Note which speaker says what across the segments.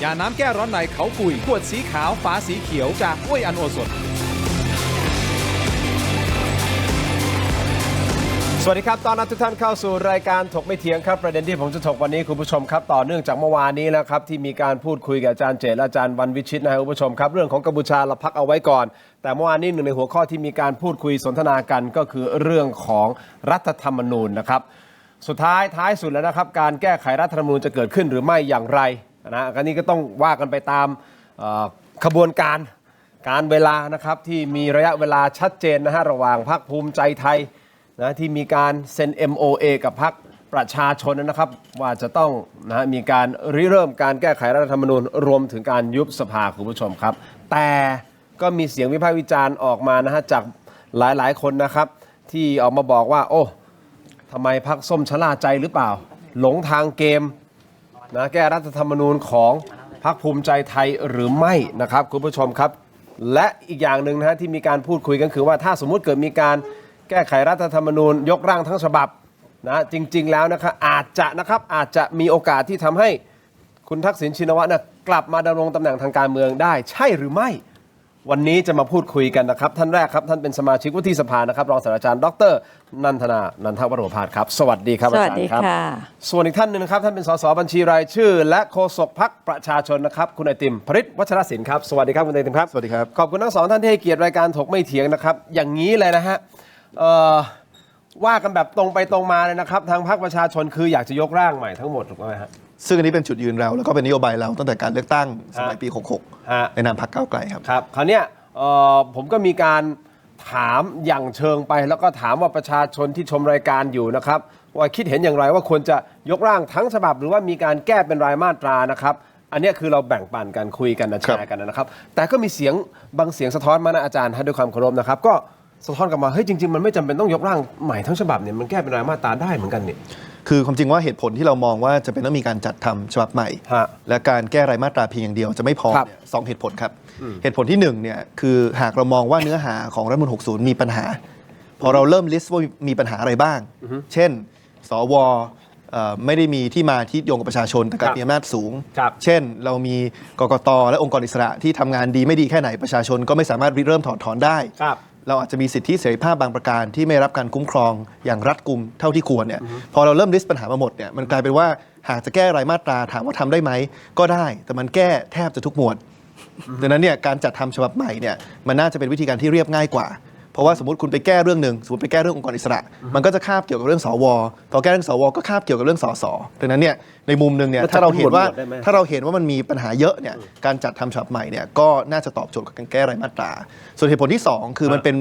Speaker 1: ยาน้ำแก้ร้อนในเขากุยขวดสีขาวฝาสีเขียวจากอ้วยอันโอสถสวัสดีครับตอนรับทุกท่านเข้าสู่รายการถกไม่เถียงครับประเด็นที่ผมจะถกวันนี้คุณผู้ชมครับต่อเนื่องจากเมื่อวานนี้แล้วครับที่มีการพูดคุยกับอาจารย์เจตและอาจารย์วันวิชิตนะครับคุณผู้ชมครับเรื่องของกัมพูชาเราพักเอาไว้ก่อนแต่เมื่อวานนี้หนึ่งในหัวข้อที่มีการพูดคุยสนทนากันก็คือเรื่องของรัฐธรรมนูญนะครับสุดท้ายสุดแล้วนะครับการแก้ไขรัฐธรรมนูญจะเกิดขึ้นหรือไม่อย่างไรนะอันนี้ก็ต้องว่ากันไปตามขบวนการเวลานะครับที่มีระยะเวลาชัดเจนนะฮะระหว่างพรรคภูมิใจไทยนะที่มีการเซ็น MOA กับพรรคประชาชนนะครับว่าจะต้องนะมีการริเริ่มการแก้ไขรัฐธรรมนูญรวมถึงการยุบสภาคุณผู้ชมครับแต่ก็มีเสียงวิพากษ์วิจารณ์ออกมานะฮะจากหลายคนนะครับที่ออกมาบอกว่าโอ้ทำไมพรรคส้มชะล่าใจหรือเปล่าหลงทางเกมนะแก้รัฐธรรมนูญของพรรคภูมิใจไทยหรือไม่นะครับคุณผู้ชมครับและอีกอย่างหนึ่งนะฮะที่มีการพูดคุยกันคือว่าถ้าสมมุติเกิดมีการแก้ไขรัฐธรรมนูญยกร่างทั้งฉบับนะจริงๆแล้วนะครับอาจจะมีโอกาสที่ทำให้คุณทักษิณชินวัตรกลับมาดำรงตำแหน่งทางการเมืองได้ใช่หรือไม่วันนี้จะมาพูดคุยกันนะครับท่านแรกครับท่านเป็นสมาชิกวุฒิสภานะครับรองศาสตราจารย์ดร.นันทนานันทวโรภาสครับสวัสดีครับอาจารย์ครับส่วนอีกท่านนึงนะครับท่านเป็นสสบัญชีรายชื่อและโฆษกพรรคประชาชนนะครับคุณไอติมพฤทธิ์วัชรศิลป์ครับสวัสดีครับคุณไอติมครับ
Speaker 2: สวัสดีครับ
Speaker 1: ขอบคุณทั้งสองท่านที่ให้เกียรติรายการถกไม่เถียงนะครับอย่างนี้เลยนะฮะว่ากันแบบตรงไปตรงมาเลยนะครับทางพรรคประชาชนคืออยากจะยกร่างใหม่ทั้งหมดถูกไหมฮะ
Speaker 2: ซึ่งอันนี้เป็นจุดยืนเราแล้วก็เป็นนโยบายเราตั้งแต่การเลือกตั้งสมัยปี66ในนามพรรคก้าวไกลครับ
Speaker 1: ครับคราวนี้ผมก็มีการถามอย่างเชิงไปแล้วก็ถามว่าประชาชนที่ชมรายการอยู่นะครับว่าคิดเห็นอย่างไรว่าควรจะยกร่างทั้งฉบับหรือว่ามีการแก้เป็นรายมาตรานะครับอันนี้คือเราแบ่งปันกันคุยกันแชร์กันนะครับแต่ก็มีเสียงบางเสียงสะท้อนมานะอาจารย์ด้วยความเคารพนะครับก็สะท้อนกลับมาเฮ้ยจริงๆมันไม่จำเป็นต้องยกร่างใหม่ทั้งฉบับเนี่ยมันแก้เป็นรายมาตราได้เหมือนกันนี่
Speaker 2: คือความจริงว่าเหตุผลที่เรามองว่าจะเป็นต้องมีการจัดทำฉบับใหม่และการแก้รายมาตราเพียงอย่างเดียวจะไม่พอสองเหตุผลครับเหตุผลที่1เนี่ยคือหากเรามองว่าเนื้อหาของรัฐธรรมนูญ60มีปัญหาพอเราเริ่มลิสต์ว่ามีปัญหาอะไรบ้างเช่นสวไม่ได้มีที่มาที่โยงกับประชาชนแต่การมีอำนาจสูงเช่นเรามีกกตและองค์กรอิสระที่ทำงานดีไม่ดีแค่ไหนประชาชนก็ไม่สามารถริเริ่มถอดถอนได้เราอาจจะมีสิทธิเสรีภาพบางประการที่ไม่รับการคุ้มครองอย่างรัดกุมเท่าที่ควรเนี่ยพอเราเริ่มลิสต์ปัญหามาหมดเนี่ยมันกลายเป็นว่าหากจะแก้รายมาตราถามว่าทำได้ไหมก็ได้แต่มันแก้แทบจะทุกหมวดดังนั้นเนี่ยการจัดทำฉบับใหม่เนี่ยมันน่าจะเป็นวิธีการที่เรียบง่ายกว่าเพราะว่าสมมติคุณไปแก้เรื่องหนึ่งสมมติไปแก้เรื่ององค์กรอิสระมันก็จะคาบเกี่ยวกับเรื่องสวพอแก้เรื่องสวก็คาบเกี่ยวกับเรื่องสสดังนั้นเนี่ยในมุมนึงเนี่ยถ้าเราเห็นว่ามันมีปัญหาเยอะเนี่ยการจัดทำฉบับใหม่เนี่ยก็น่าจะตอบโจทย์กับการแก้รายมาตราส่วนเหตุผลที่2คือมันเป็น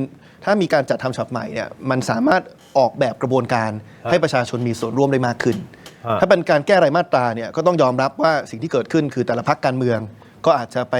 Speaker 2: ถ้ามีการจัดทำฉบับใหม่เนี่ยมันสามารถออกแบบกระบวนการให้ประชาชนมีส่วนร่วมได้มากขึ้นถ้าเป็นการแก้รายมาตราเนี่ยก็ต้องยอมรับว่าสิ่งที่เกิดขึ้นคือแต่ละพรรคการเมืองก็อาจจะไป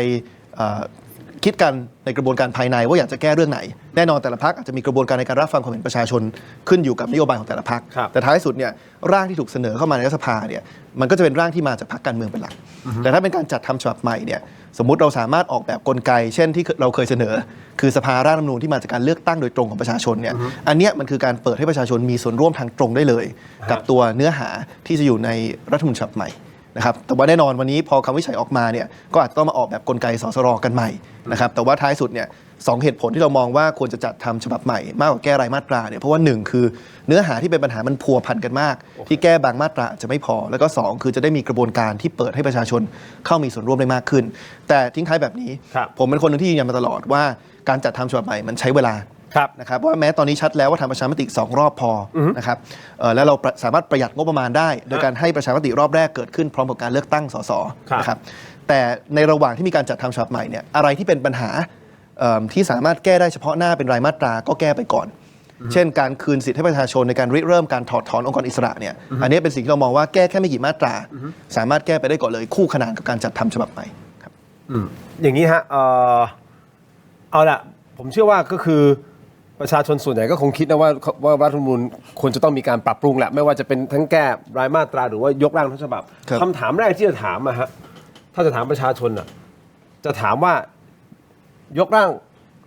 Speaker 2: คิดกันในกระบวนการภายในว่าอยากจะแก้เรื่องไหนแน่นอนแต่ละพรรคอาจจะมีกระบวนการในการรับฟังความเห็นประชาชนขึ้นอยู่กับนโยบายของแต่ละพรรคแต่ท้ายสุดเนี่ยร่างที่ถูกเสนอเข้ามาในรัฐสภาเนี่ยมันก็จะเป็นร่างที่มาจากพรรคการเมืองเป็นหลักแต่ถ้าเป็นการจัดทำฉบับใหม่เนี่ยสมมุติเราสามารถออกแบบกลไกเช่นที่เราเคยเสนอคือสภาร่างรัฐธรรมนูญที่มาจากการเลือกตั้งโดยตรงของประชาชนเนี่ยอันเนี้ยมันคือการเปิดให้ประชาชนมีส่วนร่วมทางตรงได้เลยกับตัวเนื้อหาที่จะอยู่ในรัฐธรรมนูญฉบับใหม่นะครับแต่ว่าแน่นอนวันนี้พอคำวิจัยออกมาเนี่ยก็อาจจะต้องมาออกแบบกลไกสสรกันใหม่นะครับแต่ว่าท้ายสุดเนี่ย2เหตุผลที่เรามองว่าควรจะจัดทำฉบับใหม่มากกว่าแก้รายมาตราเนี่ยเพราะว่า1คือเนื้อหาที่เป็นปัญหามันพัวพันกันมากที่แก้บางมาตราจะไม่พอแล้วก็2คือจะได้มีกระบวนการที่เปิดให้ประชาชนเข้ามีส่วนร่วมได้มากขึ้นแต่ทิ้งท้ายแบบนี้ผมเป็นคนหนึ่งที่ยืนยันมาตลอดว่าการจัดทำฉบับใหม่มันใช้เวลานะครับว่าแม้ตอนนี้ชัดแล้วว่าทำประชามติ2รอบพอนะครับแล้วเราสามารถประหยัดงบประมาณได้โดยการให้ประชามติรอบแรกเกิดขึ้นพร้อมกับการเลือกตั้งสสนะครับแต่ในระหว่างที่มีการจัดทำฉบับใหม่เนี่ยอะไรที่เป็นปัญหาที่สามารถแก้ได้เฉพาะหน้าเป็นรายมาตราก็แก้ไปก่อนเช่นการคืนสิทธิให้ประชาชนในการริเริ่มการถอดถอนองค์กรอิสระเนี่ยอันนี้เป็นสิ่งที่เรามองว่าแก้แค่ไม่กี่มาตราสามารถแก้ไปได้ก่อนเลยคู่ขนานกับการจัดทำฉบับใหม่ครับ
Speaker 1: อย่างนี้ฮะเอาละผมเชื่อว่าก็คือประชาชนส่วนใหญ่ก็คงคิดนะว่ารัฐธรรมนูญควรจะต้องมีการปรับปรุงแหละไม่ว่าจะเป็นทั้งแก้รายมาตราหรือว่ายกร่างทั้งฉบับคำถามแรกที่จะถามฮะถ้าจะถามประชาชนจะถามว่ายกร่าง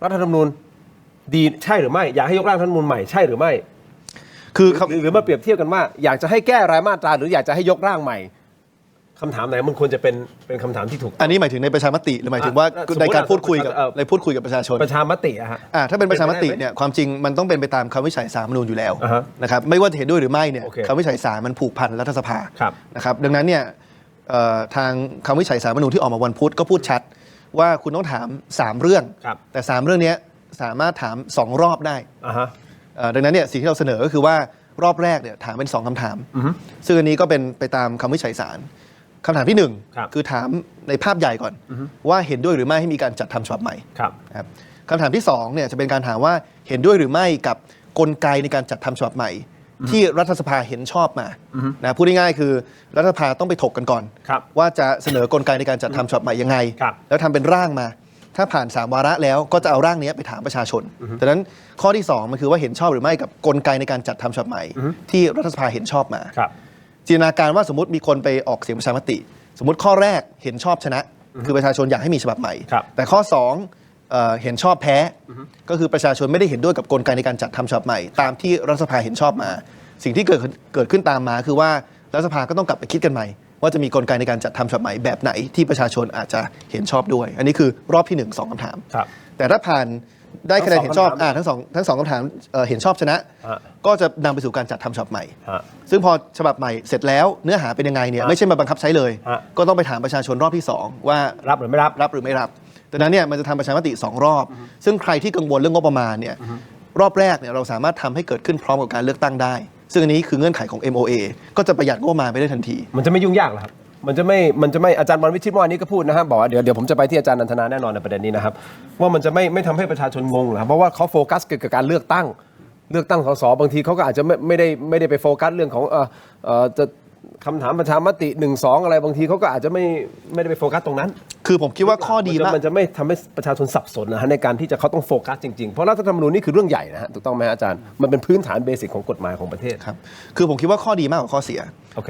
Speaker 1: รัฐธรรมนูญดีใช่หรือไม่อยากให้ยกร่างรัฐธรรมนูญใหม่ใช่หรือไม่หรือมาเปรียบเทียบกันว่าอยากจะให้แก้รายมาตราหรืออยากจะให้ยกร่างใหม่ คำถามไหนมันควรจะเป็นคำถามที่ถูก
Speaker 2: อันนี้หมายถึงในประชามติหรือหมายถึงว่าในการพูดคุยกับประชาชน
Speaker 1: ประชามติอะฮะ
Speaker 2: ถ้าเป็นประชามติเนี่ยความจริงมันต้องเป็นไปตามคำวินิจฉัยศาลรัฐธรรมนูญอยู่แล้วนะครับไม่ว่าจะเห็นด้วยหรือไม่เนี่ยคำวินิจฉัยศาลมันผูกพันรัฐสภานะครับดังนั้นเนี่ยทางคำวินิจฉัยศาลรัฐธรรมนูญที่ออกมาวันพุธก็พูดชัดว่าคุณต้องถาม3เรื่องแต่3เรื่องนี้สามารถถาม2รอบได้ดังนั้นเนี่ยสิ่งที่เราเสนอก็คือว่ารอบแรกเนี่ยถามเป็น2คำถามซึ่งอันนี้ก็เป็นไปตามคำวินิจฉัยศาลคำถามที่1คือถามในภาพใหญ่ก่อนว่าเห็นด้วยหรือไม่ให้มีการจัดทำฉบับใหม่ครับคำถามที่2เนี่ยจะเป็นการถามว่าเห็นด้วยหรือไม่กับกลไกในการจัดทำฉบับใหม่ที่รัฐสภาเห็นชอบมานะพูดง่ายๆคือรัฐสภาต้องไปถกกันก่อนว่าจะเสนอกลไกในการจัดทำฉบับใหม่ยังไงแล้วทำเป็นร่างมาถ้าผ่าน3วาระแล้วก็จะเอาร่างนี้ไปถามประชาชนดังนั้นข้อที่2มันคือว่าเห็นชอบหรือไม่กับกลไกในการจัดทำฉบับใหม่ที่รัฐสภาเห็นชอบมาจินตนาการว่าสมมติมีคนไปออกเสียงประชามติสมมติข้อแรกเห็นชอบชนะคือประชาชนอยากให้มีฉบับใหม่แต่ข้อ2เห็นชอบแพ้ก็คือประชาชนไม่ได้เห็นด้วยกับกลไกในการจัดทำฉบับใหม่ตามที่รัฐสภาเห็นชอบมาสิ่งที่เกิดขึ้นตามมาคือว่ารัฐสภาก็ต้องกลับไปคิดกันใหม่ว่าจะมีกลไกในการจัดทำฉบับใหม่แบบไหนที่ประชาชนอาจจะเห็นชอบด้วยอันนี้คือรอบที่2คำถามแต่ถ้าผ่านได้คะแนนเห็นชอบทั้งสองคำถามเห็นชอบชนะก็จะนำไปสู่การจัดทำฉบับใหม่ซึ่งพอฉบับใหม่เสร็จแล้วเนื้อหาเป็นยังไงเนี่ยไม่ใช่มาบังคับใช้เลยก็ต้องไปถามประชาชนรอบที่2ว่า
Speaker 1: รับหรือไม่รับ
Speaker 2: หรือไม่รับดังนั้นเนี่ยมันจะทำประชามติ2รอบซึ่งใครที่กังวลเรื่องงบประมาณเนี่ยรอบแรกเนี่ยเราสามารถทำให้เกิดขึ้นพร้อมกับการเลือกตั้งได้ซึ่งอันนี้คือเงื่อนไขของ MOA ก็จะประหยัดงบประมาณไปได้ทันที
Speaker 1: มันจะไม่ยุ่งยากหรอครับมันจะไม่อาจารย์วันวิชิตเมื่อวานนี้ก็พูดนะครับบอกว่าเดี๋ยวผมจะไปที่อาจารย์นันทนาแน่นอนในประเด็นนี้นะครับว่ามันจะไม่ทำให้ประชาชนงงหรอกเพราะว่าเขาโฟกัสเกี่ยวกับการเลือกตั้งสสบางทีเขาก็อาจจะไม่ได้ไปโฟกัสเรื่องของจะคำถามประชามติ1-2อะไรบางทีเขาก็อาจจะไม่ได้ไปโฟกัสตรงนั้น
Speaker 2: คือผมคิดว่าข้อดีมาก
Speaker 1: มันจะไม่ทำให้ประชาชนสับสนนะฮะในการที่จะเขาต้องโฟกัสจริงๆเพราะรัฐธรรมนูญนี่คือเรื่องใหญ่นะฮะถูกต้องไหมอาจารย์มันเป็นพื้นฐานเบสิกของกฎหมายของประเทศ
Speaker 2: ครับคือผมคิดว่าข้อดีมากกว่าข้อเสีย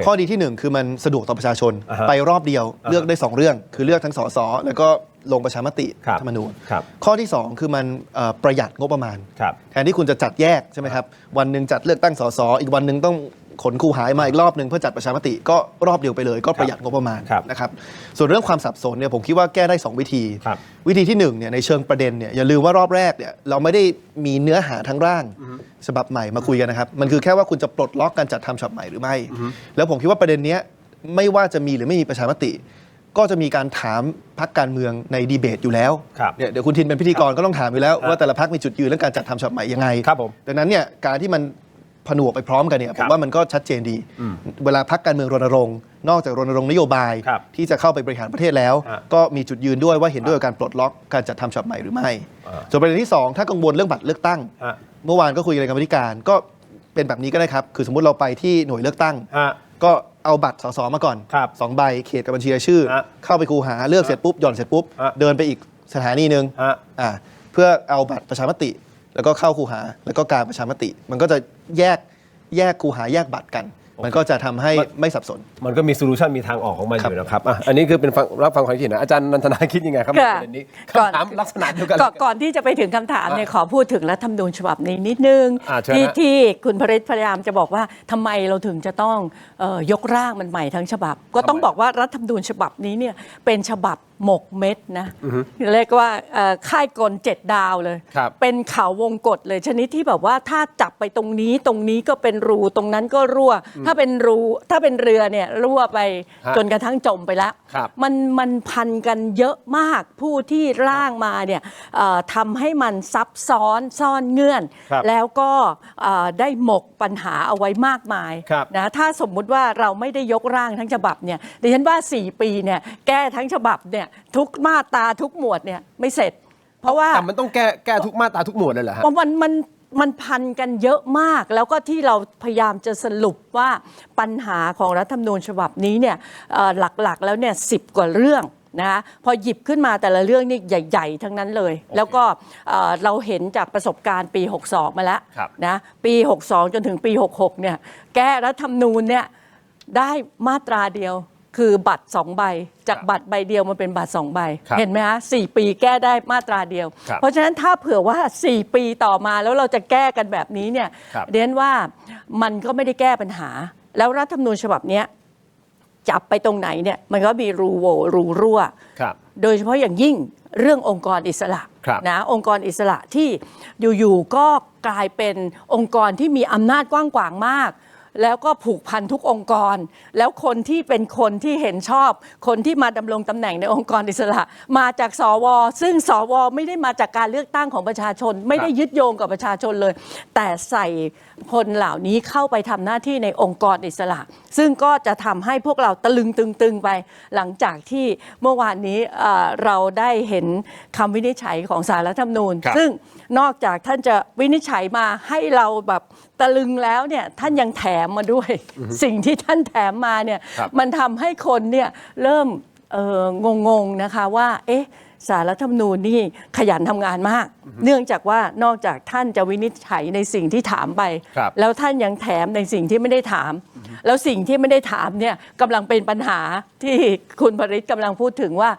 Speaker 2: ข้อดีที่1คือมันสะดวกต่อประชาชนไปรอบเดียวเลือกได้2เรื่องคือเลือกทั้งสสแล้วก็ลงประชามติรัฐธรรมนูญข้อที่2คือมันประหยัดงบประมาณแทนที่คุณจะจัดแยกใช่ไหมครับวันนึงจัดเลือกตั้งสสอีกวันนึงต้องขนคูหายมาอีกรอบหนึ่งเพื่อจัดประชามติก็รอบเดียวไปเลยก็ประหยัดงบประมาณนะครับส่วนเรื่องความสับสนเนี่ยผมคิดว่าแก้ได้2วิธีวิธีที่1เนี่ยในเชิงประเด็นเนี่ยอย่าลืมว่ารอบแรกเนี่ยเราไม่ได้มีเนื้อหาทั้งร่างฉบับใหม่มาคุยกันนะครับมันคือแค่ว่าคุณจะปลดล็อกการจัดทำฉบับใหม่หรือไม่แล้วผมคิดว่าประเด็นนี้ไม่ว่าจะมีหรือไม่มีประชามติก็จะมีการถามพรรคการเมืองในดีเบตอยู่แล้วเนี่ยเดี๋ยวคุณทินเป็นพิธีกรก็ต้องถามอยู่แล้วว่าแต่ละพรรคมีจุดยืนเรื่องการจัดทำฉบับใหม่ยังไงดังนั้นเนี่ยการที่มันผนวกไปพร้อมกันเนี่ยผมว่ามันก็ชัดเจนดีเวลาพรรคการเมืองรณรงค์นอกจากรณรงค์นโยบายที่จะเข้าไปบริหารประเทศแล้วก็มีจุดยืนด้วยว่าเห็นด้วยกับการปลดล็อกการจัดทำฉบับใหม่หรือไม่ส่วนประเด็นที่2ถ้ากังวลเรื่องบัตรเลือกตั้งเมื่อวานก็คุยกันในกรรมธิการก็เป็นแบบนี้ก็ได้ครับคือสมมุติเราไปที่หน่วยเลือกตั้งก็เอาบัตรสสมาก่อน2ใบเขตกับบัญชีรายชื่อเข้าไปคูหาเลือกเสร็จปุ๊บหย่อนเสร็จปุ๊บเดินไปอีกสถานีนึงเพื่อเอาบัตรประชามติแล้วก็เข้าคูหาแล้วก็การประชามติมันก็จะแยกคูหาแยกบัตรกันมันก็จะทำให้ไม่สับสน
Speaker 1: มันก็มีโซลูชันมีทางออกของมันอยู่นะครับอันนี้คือเป็นรับฟังความคิดเห็นนะอาจารย์นันทนาคิดยังไงครับในประเด็นนี้คำถามลักษณะเดียวกัน
Speaker 3: ก่อนที่จะไปถึงคำถามเนี่ยขอพูดถึงรัฐธรรมนูญฉบับนี้นิดนึงที่คุณพริตพยายามจะบอกว่าทำไมเราถึงจะต้องยกร่างมันใหม่ทั้งฉบับก็ต้องบอกว่ารัฐธรรมนูญฉบับนี้เนี่ยเป็นฉบับหมกเม็ดนะเรียกว่าค่ายกล7 ดาวเลยเป็นเขาวงกฏเลยชนิดที่แบบว่าถ้าจับไปตรงนี้ก็เป็นรูตรงนั้นก็รั่วถ้าเป็นเรือเนี่ยรั่วไปจนกระทั่งจมไปแล้วมันพันกันเยอะมากผู้ที่ร่างมาเนี่ยทำให้มันซับซ้อนซ่อนเงื่อนแล้วก็ได้หมกปัญหาเอาไว้มากมายนะถ้าสมมุติว่าเราไม่ได้ยกร่างทั้งฉบับเนี่ยดิฉันว่า4 ปีเนี่ยแก้ทั้งฉบับเนี่ยทุกมาตราทุกหมวดเนี่ยไม่เสร็จเพราะว่า
Speaker 1: แต่มันต้องแก้ทุกมาตราทุกหมวดเลยเหรอฮะ
Speaker 3: มันพันกันเยอะมากแล้วก็ที่เราพยายามจะสรุปว่าปัญหาของรัฐธรรมนูญฉบับนี้เนี่ยหลักๆแล้วเนี่ย10 กว่าเรื่องนะพอหยิบขึ้นมาแต่ละเรื่องนี่ใหญ่ๆทั้งนั้นเลยแล้วก็เราเห็นจากประสบการณ์ปี62มาแล้วนะปี62จนถึงปี66เนี่ยแก้รัฐธรรมนูญเนี่ยได้มาตราเดียวคือบัตร2 ใบจากบัตรใบเดียวมาเป็นบัตร2 ใบเห็นไหมฮะ4 ปีแก้ได้มาตราเดียวเพราะฉะนั้นถ้าเผื่อว่า4 ปีต่อมาแล้วเราจะแก้กันแบบนี้เนี่ยเรียนว่ามันก็ไม่ได้แก้ปัญหาแล้วรัฐธรรมนูญฉบับนี้ จับไปตรงไหนเนี่ยมันก็มีรูโหว่รูรั่ว
Speaker 1: ครับ
Speaker 3: โดยเฉพาะอย่างยิ่งเรื่ององค์กรอิสระ
Speaker 1: ครับ
Speaker 3: นะองค์กรอิสระที่อยู่ๆก็กลายเป็นองค์กรที่มีอำนาจกว้างขวางมาก แล้วก็ผูกพันทุกองค์กร แล้วคนที่เป็นคนที่เห็นชอบ คนที่มาดำรงตำแหน่งในองค์กรอิสระ มาจากสวซึ่งสวไม่ได้มาจากการเลือกตั้งของประชาชน ไม่ได้ยึดโยงกับประชาชนเลย แต่ใส่คนเหล่านี้เข้าไปทำหน้าที่ในองค์กรอิสระ ซึ่งก็จะทำให้พวกเราตะลึงตึงๆไป หลังจากที่เมื่อวานนี้เราได้เห็นคำวินิจฉัยของศาลรัฐธรรมนูญ
Speaker 1: ครับ
Speaker 3: ซึ่งนอกจากท่านจะวินิจฉัยมาให้เราแบบตะลึงแล้วเนี่ยท่านยังแถมมาด้วย สิ่งที่ท่านแถมมาเนี่ย
Speaker 1: ครับ
Speaker 3: มันทำให้คนเนี่ยเริ่มงงๆนะคะว่าเอ๊ะศาลรัฐธรรมนูญนี่ขยันทำงานมาก เนื่องจากว่านอกจากท่านจะวินิจฉัยในสิ่งที่ถามไป
Speaker 1: ครับ
Speaker 3: แล้วท่านยังแถมในสิ่งที่ไม่ได้ถาม แล้วสิ่งที่ไม่ได้ถามเนี่ยกำลังเป็นปัญหาที่คุณพริตกำลังพูดถึงว่า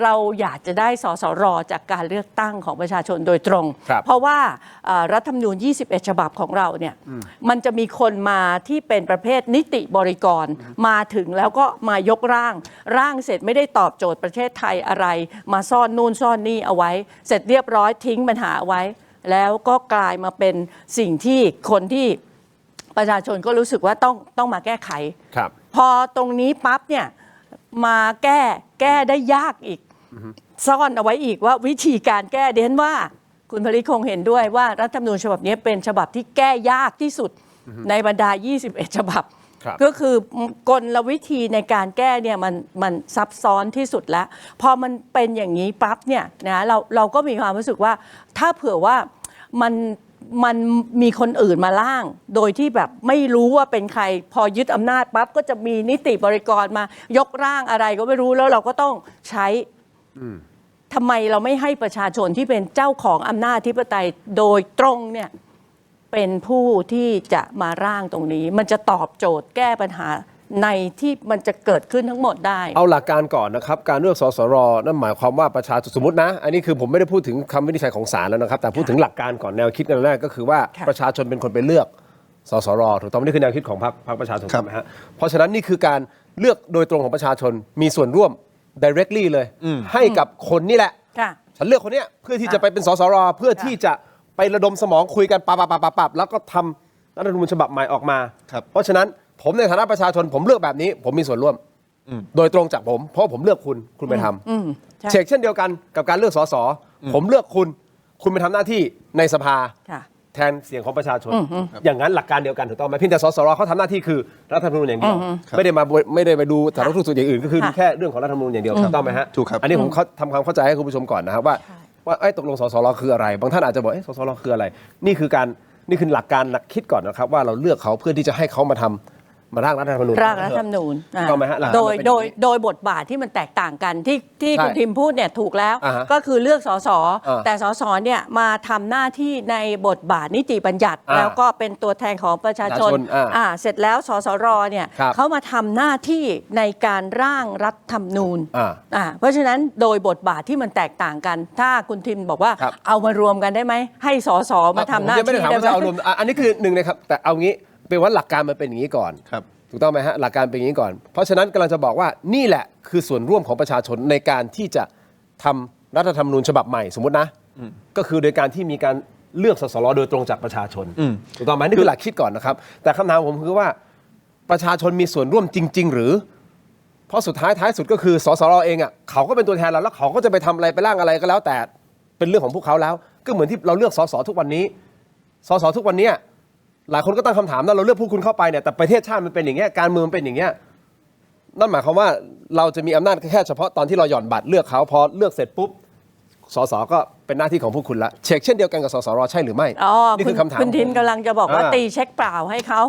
Speaker 3: เราอยากจะได้สสรจากการเลือกตั้งของประชาชนโดยตรง
Speaker 1: ครับ
Speaker 3: เพราะว่ารัฐธรรมนูญ 21 ฉบับของเราเนี่ยมันจะมีคนมาที่เป็นประเภทนิติบริกร มาถึงแล้วก็มายกร่างเสร็จไม่ได้ตอบโจทย์ประเทศไทยอะไร มาซ่อนนู่นซ่อนนี่เอาไว้ เสร็จเรียบร้อยทิ้งปัญหาเอาไว้ แล้วก็กลายมาเป็นสิ่งที่คนที่ประชาชนก็รู้สึกว่าต้องมาแก้ไข
Speaker 1: ครับ
Speaker 3: พอตรงนี้ปั๊บเนี่ยมาแก้ได้ยากอีก ซ่อนเอาไว้อีกว่าวิธีการแก้เดนว่า คุณผลิตคงเห็นด้วยว่ารัฐธรรมนูญฉบับนี้เป็นฉบับที่แก้ยากที่สุดในบรรดา 21 ฉบับ
Speaker 1: ครับ
Speaker 3: ก็คือกลวิธีในการแก้เนี่ยมันซับซ้อนที่สุดแล้ว พอมันเป็นอย่างนี้ปั๊บเนี่ยนะเราก็มีความรู้สึกว่าถ้าเผื่อว่ามันมีคนอื่นมาล่าง โดยที่แบบไม่รู้ว่าเป็นใครพอยึดอำนาจปั๊บก็จะมีนิติบริกรมายกร่างอะไรก็ไม่รู้แล้วเราก็ต้องใช้ทำไมเราไม่ให้ประชาชนที่เป็นเจ้าของอำนาจอธิปไตยโดยตรงเนี่ยเป็นผู้ที่จะมาร่างตรงนี้ มันจะตอบโจทย์แก้ปัญหาในที่มันจะเกิดขึ้นทั้งหมดได้
Speaker 1: เอาหลักการก่อนนะครับการเลือกสสรนั่นหมายความว่าประชาชนสมมตินะอันนี้คือผมไม่ได้พูดถึงคำวินิจฉัยของศาลแล้วนะครับแต่พูดถึงหลักการก่อนแนวคิดกันแรกก็คือว่า
Speaker 3: ค่ะ
Speaker 1: ประชาชนเป็นคนไปเลือกสสรถูกต้องไหมนี่คือแนวคิดของพรรคประชาชน
Speaker 2: ครับ
Speaker 1: ใช่ไหมฮะเพราะฉะนั้นนี่คือการเลือกโดยตรงของประชาชนมีส่วนร่วม directly เลยให้กับคนนี่แหละ
Speaker 3: ค่ะ
Speaker 1: ฉันเลือกคนเนี้ยเพื่อที่จะไปเป็นสสรเพื่อที่จะไประดมสมองคุยกันปับแล้วก็ทำรัฐธรรมนูญฉบับใหม่ออกมา
Speaker 2: ครับ
Speaker 1: เพราะฉะนั้นผมในฐานะประชาชนผมเลือกแบบนี้ ผมมีส่วนร่วมโดยตรงจากผมเพราะผมเลือกคุณไปท
Speaker 3: ใช่
Speaker 1: ำเช่นเดียวกันกับการเลือกสสผมเลือกคุณไปทำหน้าที่ในสภา
Speaker 3: ค่ะ
Speaker 1: แทนเสียงของประชาชน อย่างนั้นหลักการเดียวกันถูกต้องไหมเพียงแต่สสรเขาทำหน้าที่คือรัฐธรรมนูญอย่างเดียวไม่ได้ไปดูสารทุกข์สุขอย่างอื่นก็คือ
Speaker 3: ค่ะ
Speaker 1: แค่เรื่องของรัฐธรรมนูญอย่างเดียวถูกต้องไหมฮะ
Speaker 2: ถูกครับ
Speaker 1: อันนี้ผมทำความเข้าใจให้คุณผู้ชมก่อนนะครับว่าตกลงสสรคืออะไร บางท่านอาจจะบอกสสรคืออะไร นี่คือหลักการหลักคิดก่อนนะครับว่าเราเลือกเขาเพื่อที่จะให้เขามาร่างรัฐธรรมนูญ
Speaker 3: ร่างรัฐธรรมนูญ
Speaker 1: ถูกต้องไหมฮะหลักการ
Speaker 3: โด
Speaker 1: มัน
Speaker 3: ย
Speaker 1: เป็นอย่างนี้
Speaker 3: โดยบทบาทที่มันแตกต่างกันที่
Speaker 1: ใช่
Speaker 3: คุณทิมพูดเนี่ยถูกแล้ว
Speaker 1: อ่าฮะ
Speaker 3: ก็คือเลือกสส
Speaker 1: อ่า
Speaker 3: แต่สสเนี่ยมาทำหน้าที่ในบทบาทนิติบัญญัติ แล้วก็เป็นตัวแทนของประชาชน
Speaker 1: ประชาชน
Speaker 3: เสร็จแล้วสสรเนี่ย
Speaker 1: ครับ
Speaker 3: เขามาทำหน้าที่ในการร่างรัฐธรรมนูญ เพราะฉะนั้นโดยบทบาทที่มันแตกต่างกัน ถ้าคุณทิมบอกว่า
Speaker 1: ครับ
Speaker 3: เอามารวมกันได้ไหมให้สสมาทำหน้า
Speaker 1: ผมยังไม่
Speaker 3: ที่
Speaker 1: ได้ถาม
Speaker 3: ได้
Speaker 1: ว่า
Speaker 3: ไหม
Speaker 1: จะเอารวมอันนี้คือหนึ่งนะครับแต่เอางี้เป็นว่าหลักการมันเป็นอย่างนี้ก่อน
Speaker 2: ครับ
Speaker 1: ถูกต้องไหมฮะหลักการเป็นอย่างนี้ก่อน เพราะฉะนั้นกำลังจะบอกว่านี่แหละคือส่วนร่วมของประชาชนในการที่จะทำรัฐธรรมนูญฉบับใหม่สมมตินะก็คือโดยการที่มีการเลือกสสรโดยตรงจากประชาชนถูกต้องไหมนี่คือหลักคิดก่อนนะครับแต่คำถามผมคือว่าประชาชนมีส่วนร่วมจริง ๆ หรือเพราะสุดท้ายสุดก็คือสสรเองอ่ะเขาก็เป็นตัวแทนเราแล้วเขาก็จะไปทำอะไรไปร่างอะไรก็แล้ว แต่เป็นเรื่องของพวกเขาแล้ว ก็เหมือนที่เราเลือกสสทุกวันนี้สสทุกวันนี้หลายคนก็ตั้งคำถามนะเราเลือกพวกคุณเข้าไปเนี่ยแต่ประเทศชาติมันเป็นอย่างเงี้ยการเมืองเป็นอย่างเงี้ยนั่นหมายความว่าเราจะมีอำนาจแค่เฉพาะตอนที่เราหย่อนบัตรเลือกเขาพอเลือกเสร็จปุ๊บสสก็เป็นหน้าที่ของพวกคุณละเช็คเช่นเดียวกันกับสสรใช่หรือไม่ นี่คือคำถาม
Speaker 3: คุณทิมกำลังจะบอกว่า
Speaker 1: อ่า
Speaker 3: ตีเช็คเปล่าให้เขา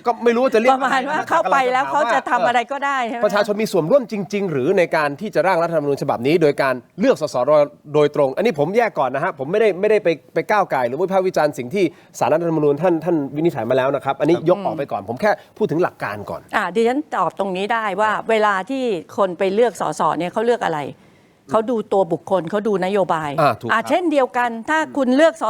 Speaker 1: ก็ไม่รู้ว่าจะเรียก
Speaker 3: ประมาณว่าเข้าไปแล้วเขาจะทำอะไรก็ได้ใช่ไหม
Speaker 1: ประชาชนมีส่วนร่วมจริง ๆ หรือในการที่จะร่างรัฐธรรมนูญฉบับนี้โดยการเลือกสสรโดยตรง อันนี้ผมแยกก่อนนะฮะผมไม่ได้ไปก้าวไก่หรือวิพากษ์วิจารณ์สิ่งที่ศาลรัฐธรรมนูญท่านวินิจฉัยมาแล้วนะครับอันนี้ยกออกไปก่อนผมแค่พูดถึงหลักการก่อน
Speaker 3: ดิฉันตอบตรงนี้ได้ว่าเวลาที่คนไปเลือกสสเนี่ยเขาเลือกอะไร เขาดูตัวบุคคลเขาดูนโยบาย
Speaker 1: ถูกครับ
Speaker 3: เช่นเดียวกันถ้าคุณเลือกส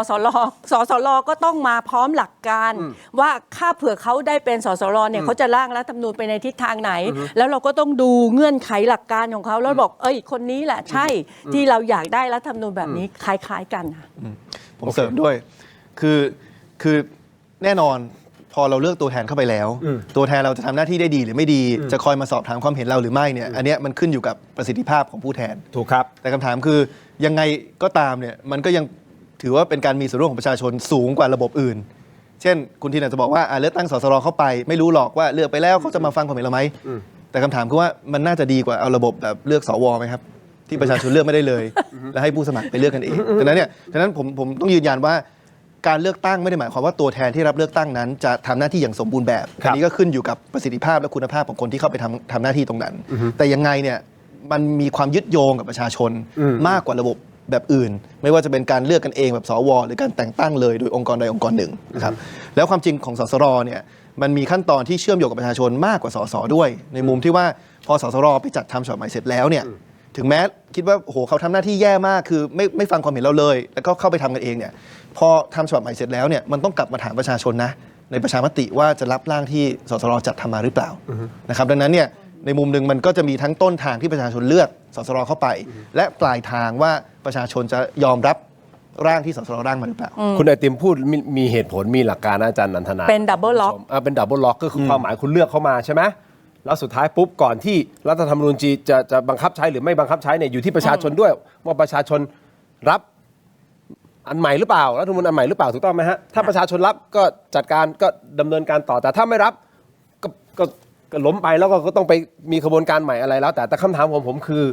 Speaker 3: สรก็ต้องมาพร้อมหลักการ ว่าถ้าเผื่อเขาได้เป็นสสรเนี่ยเขาจะร่างรัฐธรรมนูญไปในทิศทางไหน แล้วเราก็ต้องดูเงื่อนไขหลักการของเขาแล้วบอกคนนี้แหละใช่ที่เราอยากได้รัฐธรรมนูญแบบนี้คล้ายๆกันค่ะ
Speaker 2: ผมเสริมด้วยคือแน่นอนพอเราเลือกตัวแทนเข้าไปแล้ว ตัวแทนเราจะทำหน้าที่ได้ดีหรือไม่ดีจะคอยมาสอบถามความเห็นเราหรือไม่เนี่ยอันเนี้ยมันขึ้นอยู่กับประสิทธิภาพของผู้แทน
Speaker 1: ถูกครับ
Speaker 2: แต่คำถามคือยังไงก็ตามเนี่ยมันก็ยังถือว่าเป็นการมีส่วนร่วมของประชาชนสูงกว่าระบบอื่น เช่นคุณทีนอาจจะบอกว่าเลือกตั้งสสรเข้าไปไม่รู้หรอกว่าเลือกไปแล้วเขาจะมาฟังความเห็นเราไหมแต่คำถามคือว่ามันน่าจะดีกว่าเอาระบบแบบเลือกสวไหมครับที่ประชาชนเลือกไม่ได้เลย แล้วให้ผู้สมัครไปเลือกกันเองดังนั้นผมต้องยืนยันว่าการเลือกตั้งไม่ได้หมายความว่าตัวแทนที่รับเลือกตั้งนั้นจะทำหน้าที่อย่างสมบูรณ์แบบอันนี้ก็ขึ้นอยู่กับประสิทธิภาพและคุณภาพของคนที่เข้าไปทำหน้าที่ตรงนั้น แต่ยังไงเนี่ยมันมีความยึดโยงกับประชาชนมากกว่าระบบแบบอื่น ไม่ว่าจะเป็นการเลือกกันเองแบบสวหรือการแต่งตั้งเลยโดยองค์กรใดองค์กรหนึ่งนะครับแล้วความจริงของสสรเนี่ยมันมีขั้นตอนที่เชื่อมโยงกับประชาชนมากกว่าสสด้วยในมุมที่ว่าพอสสรไปจัดทำฉบับใหม่เสร็จแล้วเนี่ยถึงแม้คิดว่าโอ้โหเขาทำหน้าที่แย่มากคือไม่ฟังความเห็นเราเลย แล้วก็เข้าไปทำกันเองเนี่ยพอทำฉบับใหม่เสร็จแล้วเนี่ยมันต้องกลับมาถามประชาชนนะในประชามติว่าจะรับร่างที่สสรจัดทำมาหรือเปล่านะครับดังนั้นเนี่ยในมุมหนึ่งมันก็จะมีทั้งต้นทางที่ประชาชนเลือกสสรเข้าไป และปลายทางว่าประชาชนจะยอมรับร่างที่สสรร่างมาหรือเปล่า
Speaker 1: คุณไอติมพูดมีเหตุผลมีหลักการนะอาจารย์นันทนา
Speaker 3: เป็นดับเบิลล็อก
Speaker 1: เป็นดับเบิลล็อกก็คือความหมายคุณเลือกเข้ามาใช่ไหมแล้วสุดท้ายปุ๊บก่อนที่รัฐธรรมนูญจะบังคับใช้หรือไม่บังคับใช้เนี่ยอยู่ที่ประชาชนด้วยว่าประชาชนรับอันใหม่หรือเปล่ารัฐธรรมนูญอันใหม่หรือเปล่าถูกต้องไหมฮะถ้าประชาชนรับก็จัดการก็ดำเนินการต่อแต่ถ้าไม่รับก็ล้มไปแล้วก็ต้องไปมีกระบวนการใหม่อะไรแล้วแต่คำถามของผมคือ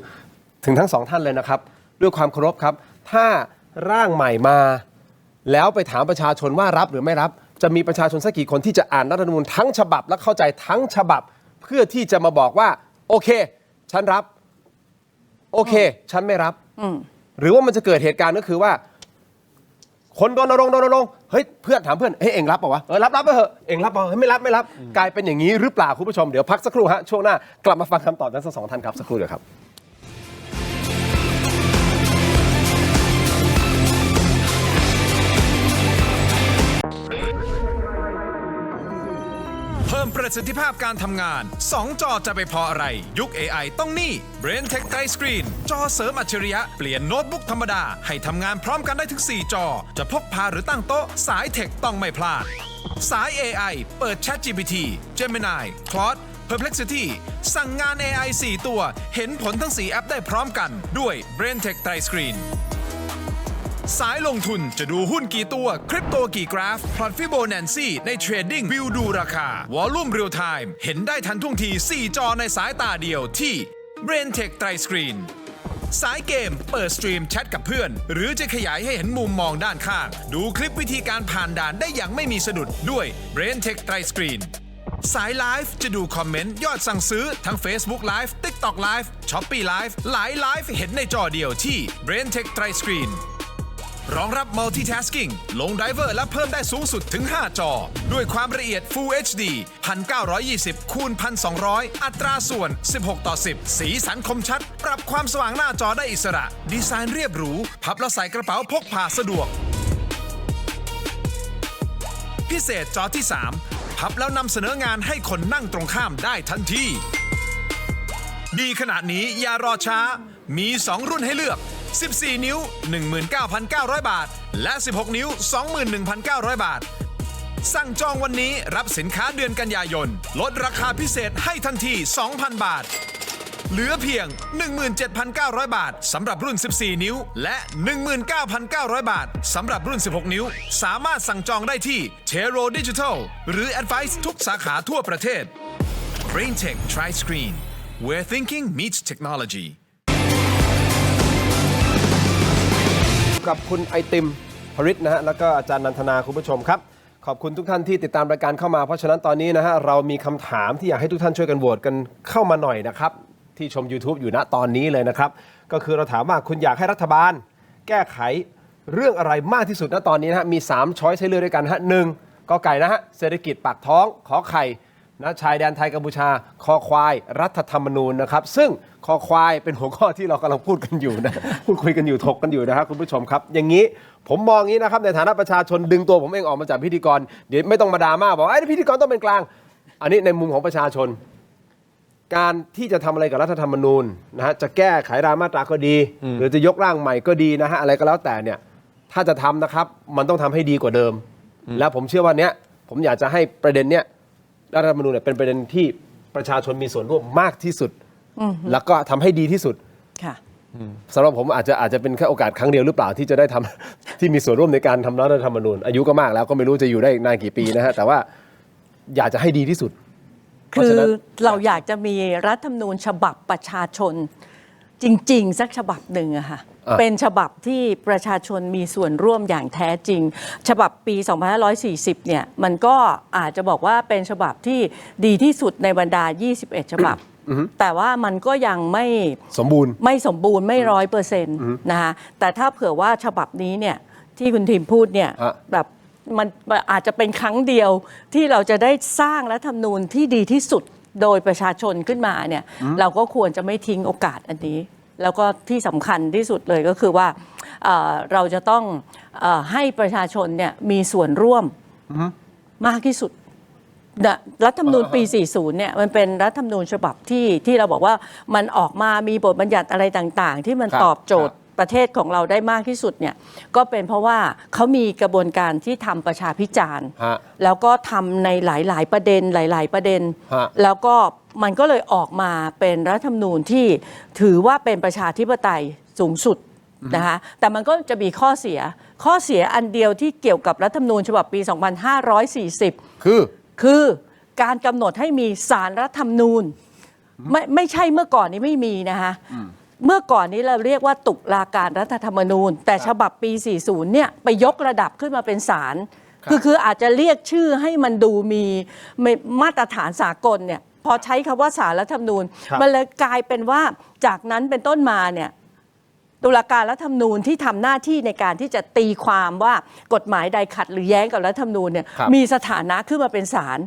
Speaker 1: ถึงทั้งสองท่านเลยนะครับด้วยความเคารพครับถ้าร่างใหม่มาแล้วไปถามประชาชนว่ารับหรือไม่รับจะมีประชาชนสักกี่คนที่จะอ่านรัฐธรรมนูญทั้งฉบับและเข้าใจทั้งฉบับเพื่อที่จะมาบอกว่าโอเคฉันรับโอเคฉันไม่รับหรือว่ามันจะเกิดเหตุการณ์ก็คือว่าคนโดนรงเฮ้ยเพื่อนถามเพื่อนเฮ้ยเอ็งรับเปล่าวะรับไปเถอะเอ็งรับเปล่าเฮ้ยไม่รับกลายเป็นอย่างนี้หรือเปล่าคุณผู้ชมเดี๋ยวพักสักครู่ฮะช่วงหน้ากลับมาฟังคำตอบทั้งสองท่านครับสักครู่เดียวครับ
Speaker 4: เพิ่มประสิทธิภาพการทำงาน2จอจะไปพออะไรยุค AI ต้องนี่ BrainTech Tight Screen จอเสริมอัจฉริยะเปลี่ยนโน้ตบุ๊กธรรมดาให้ทำงานพร้อมกันได้ถึง4จอจะพกพาหรือตั้งโต๊ะสายเทคต้องไม่พลาดสาย AI เปิด ChatGPT Gemini Claude Perplexity สั่งงาน AI 4 ตัวเห็นผลทั้ง4แอปได้พร้อมกันด้วย BrainTech Tight Screenสายลงทุนจะดูหุ้นกี่ตัวคริปโตกี่กราฟพลอตฟิโบนัชชีในเทรดดิ้งวิวดูราคาวอลลุ่มเรียลไทม์เห็นได้ทันท่วงที4จอในสายตาเดียวที่ BrainTech Tight Screen สายเกมเปิดสตรีมแชทกับเพื่อนหรือจะขยายให้เห็นมุมมองด้านข้างดูคลิปวิธีการผ่านด่านได้อย่างไม่มีสะดุดด้วย BrainTech Tight Screen สายไลฟ์จะดูคอมเมนต์ยอดสั่งซื้อทั้ง Facebook Live TikTok Live Shopee Live หลายไลฟ์เห็นในจอเดียวที่ BrainTech Tight Screenรองรับ Multitasking ลงไดเวอร์และเพิ่มได้สูงสุดถึง 5 จอด้วยความละเอียด Full HD 1920 คูณ 1200 อัตราส่วน 16:10 สีสันคมชัดปรับความสว่างหน้าจอได้อิสระดีไซน์เรียบหรูพับแล้วใส่กระเป๋าพกพาสะดวกพิเศษจอที่ 3 พับแล้วนำเสนองานให้คนนั่งตรงข้ามได้ทันทีดีขนาดนี้อย่ารอช้ามี 2 รุ่นให้เลือก14 นิ้ว 19,900 บาทและ 16 นิ้ว 21,900 บาทสั่งจองวันนี้รับสินค้าเดือนกันยายนลดราคาพิเศษให้ทันที 2,000 บาทเหลือเพียง 17,900 บาทสำหรับรุ่น14 นิ้วและ 19,900 บาทสำหรับรุ่น16 นิ้วสามารถสั่งจองได้ที่ Tero Digital หรือ Advice ทุกสาขาทั่วประเทศ BrainTech Tight Screen where thinking meets technology
Speaker 1: กับคุณไอติมพริตนะฮะแล้วก็อาจารย์นันทนาคุณผู้ชมครับขอบคุณทุกท่านที่ติดตามรายการเข้ามาเพราะฉะนั้นตอนนี้นะฮะเรามีคำถามที่อยากให้ทุกท่านช่วยกันโหวตกันเข้ามาหน่อยนะครับที่ชม YouTube อยู่ณตอนนี้เลยนะครับก็คือเราถามว่าคุณอยากให้รัฐบาลแก้ไขเรื่องอะไรมากที่สุดณตอนนี้นะฮะมี3ช้อยส์ให้เลือกด้วยกันฮะ1กอไก่นะฮะเศรษฐกิจปากท้องขอไข่ นะชายแดนไทยกัมพูชาคอควายรัฐธรรมนูญนะครับซึ่งคอควายเป็นหัวข้อที่เรากำลังพูดกันอยู่นะ พูดคุยกันอยู่ถกกันอยู่นะครับคุณผู้ชมครับอย่างนี้ผมมองงี้นะครับในฐานะประชาชนดึงตัวผมเองออกมาจากพิธีกรเดี๋ยวไม่ต้องมาดราม่าบอกไอ้พิธีกรต้องเป็นกลางอันนี้ในมุมของประชาชนการที่จะทำอะไรกับรัฐธรรมนูญนะฮะจะแก้ไขรายมาตราก็ดีหรือจะยกร่างใหม่ก็ดีนะฮะอะไรก็แล้วแต่เนี่ยถ้าจะทำนะครับมันต้องทำให้ดีกว่าเดิมแล้วผมเชื่อว่าเนี้ยผมอยากจะให้ประเด็นเนี้ยรัฐธรรมนูญเนี่ยเป็นประเด็นที่ประชาชนมีส่วนร่วมมากที่สุดแล้วก็ทำให้ดีที่สุด
Speaker 3: ค่ะ
Speaker 1: สำหรับผมอาจจะเป็นแค่โอกาสครั้งเดียวหรือเปล่าที่จะได้ทำ ที่มีส่วนร่วมในการทำรัฐธรรมนูญอายุก็มากแล้วก็ไม่รู้จะอยู่ได้นานกี่ปีนะฮะแต่ว่าอยากจะให้ดีที่สุด
Speaker 3: คือเราอยากจะมีรัฐธรรมนูญฉบับประชาชนจริงๆสักฉบับหนึ่งอะค่ะเป็นฉบับที่ประชาชนมีส่วนร่วมอย่างแท้จริงฉบับปี 2540 เนี่ยมันก็อาจจะบอกว่าเป็นฉบับที่ดีที่สุดในบรรดา 21 ฉบับแต่ว่ามันก็ยังไม่
Speaker 1: สมบูรณ์
Speaker 3: ไม่100%นะคะแต่ถ้าเผื่อว่าฉบับนี้เนี่ยที่คุณทีมพูดเนี่ยแบบมันอาจจะเป็นครั้งเดียวที่เราจะได้สร้างรัฐธรรมนูญที่ดีที่สุดโดยประชาชนขึ้นมาเนี่ยเราก็ควรจะไม่ทิ้งโอกาสอันนี้แล้วก็ที่สำคัญที่สุดเลยก็คือว่าเราจะต้องให้ประชาชนเนี่ยมีส่วนร่วมมากที่สุดรัฐธรรมนูญปี 40 เนี่ยมันเป็นรัฐธรรมนูญฉบับที่เราบอกว่ามันออกมามีบทบัญญัติอะไรต่างๆที่มันตอบโจทย์ประเทศของเราได้มากที่สุดเนี่ยก็เป็นเพราะว่าเขามีกระบวนการที่ทำประชาพิจารณ์แล้วก็ทำในหลายๆประเด็นหลายๆประเด็นแล้วก็มันก็เลยออกมาเป็นรัฐธรรมนูญที่ถือว่าเป็นประชาธิปไตยสูงสุดนะคะแต่มันก็จะมีข้อเสียอันเดียวที่เกี่ยวกับรัฐธรรมนูญฉบับปี 2540 คือการกำหนดให้มีศาลรัฐธรรมนูญไม่ใช่เมื่อก่อนนี้ไม่มีนะคะเมื่อก่อนนี้เราเรียกว่าตุลาการรัฐธรรมนูญแต่ฉบับปี 40 เนี่ยไปยกระดับขึ้นมาเป็นศาลคืออาจจะเรียกชื่อให้มันดูมีมาตรฐานสากลเนี่ยพอใช้คำว่าศาลรัฐธรรมนูญมันเลยกลายเป็นว่าจากนั้นเป็นต้นมาเนี่ยตุลาการรัฐธรรมนูญที่ทำหน้าที่ในการที่จะตีความว่ากฎหมายใดขัดหรือแย้งกับรัฐธรรมนูญเนี่ยมีสถานะขึ้นมาเป็นศาล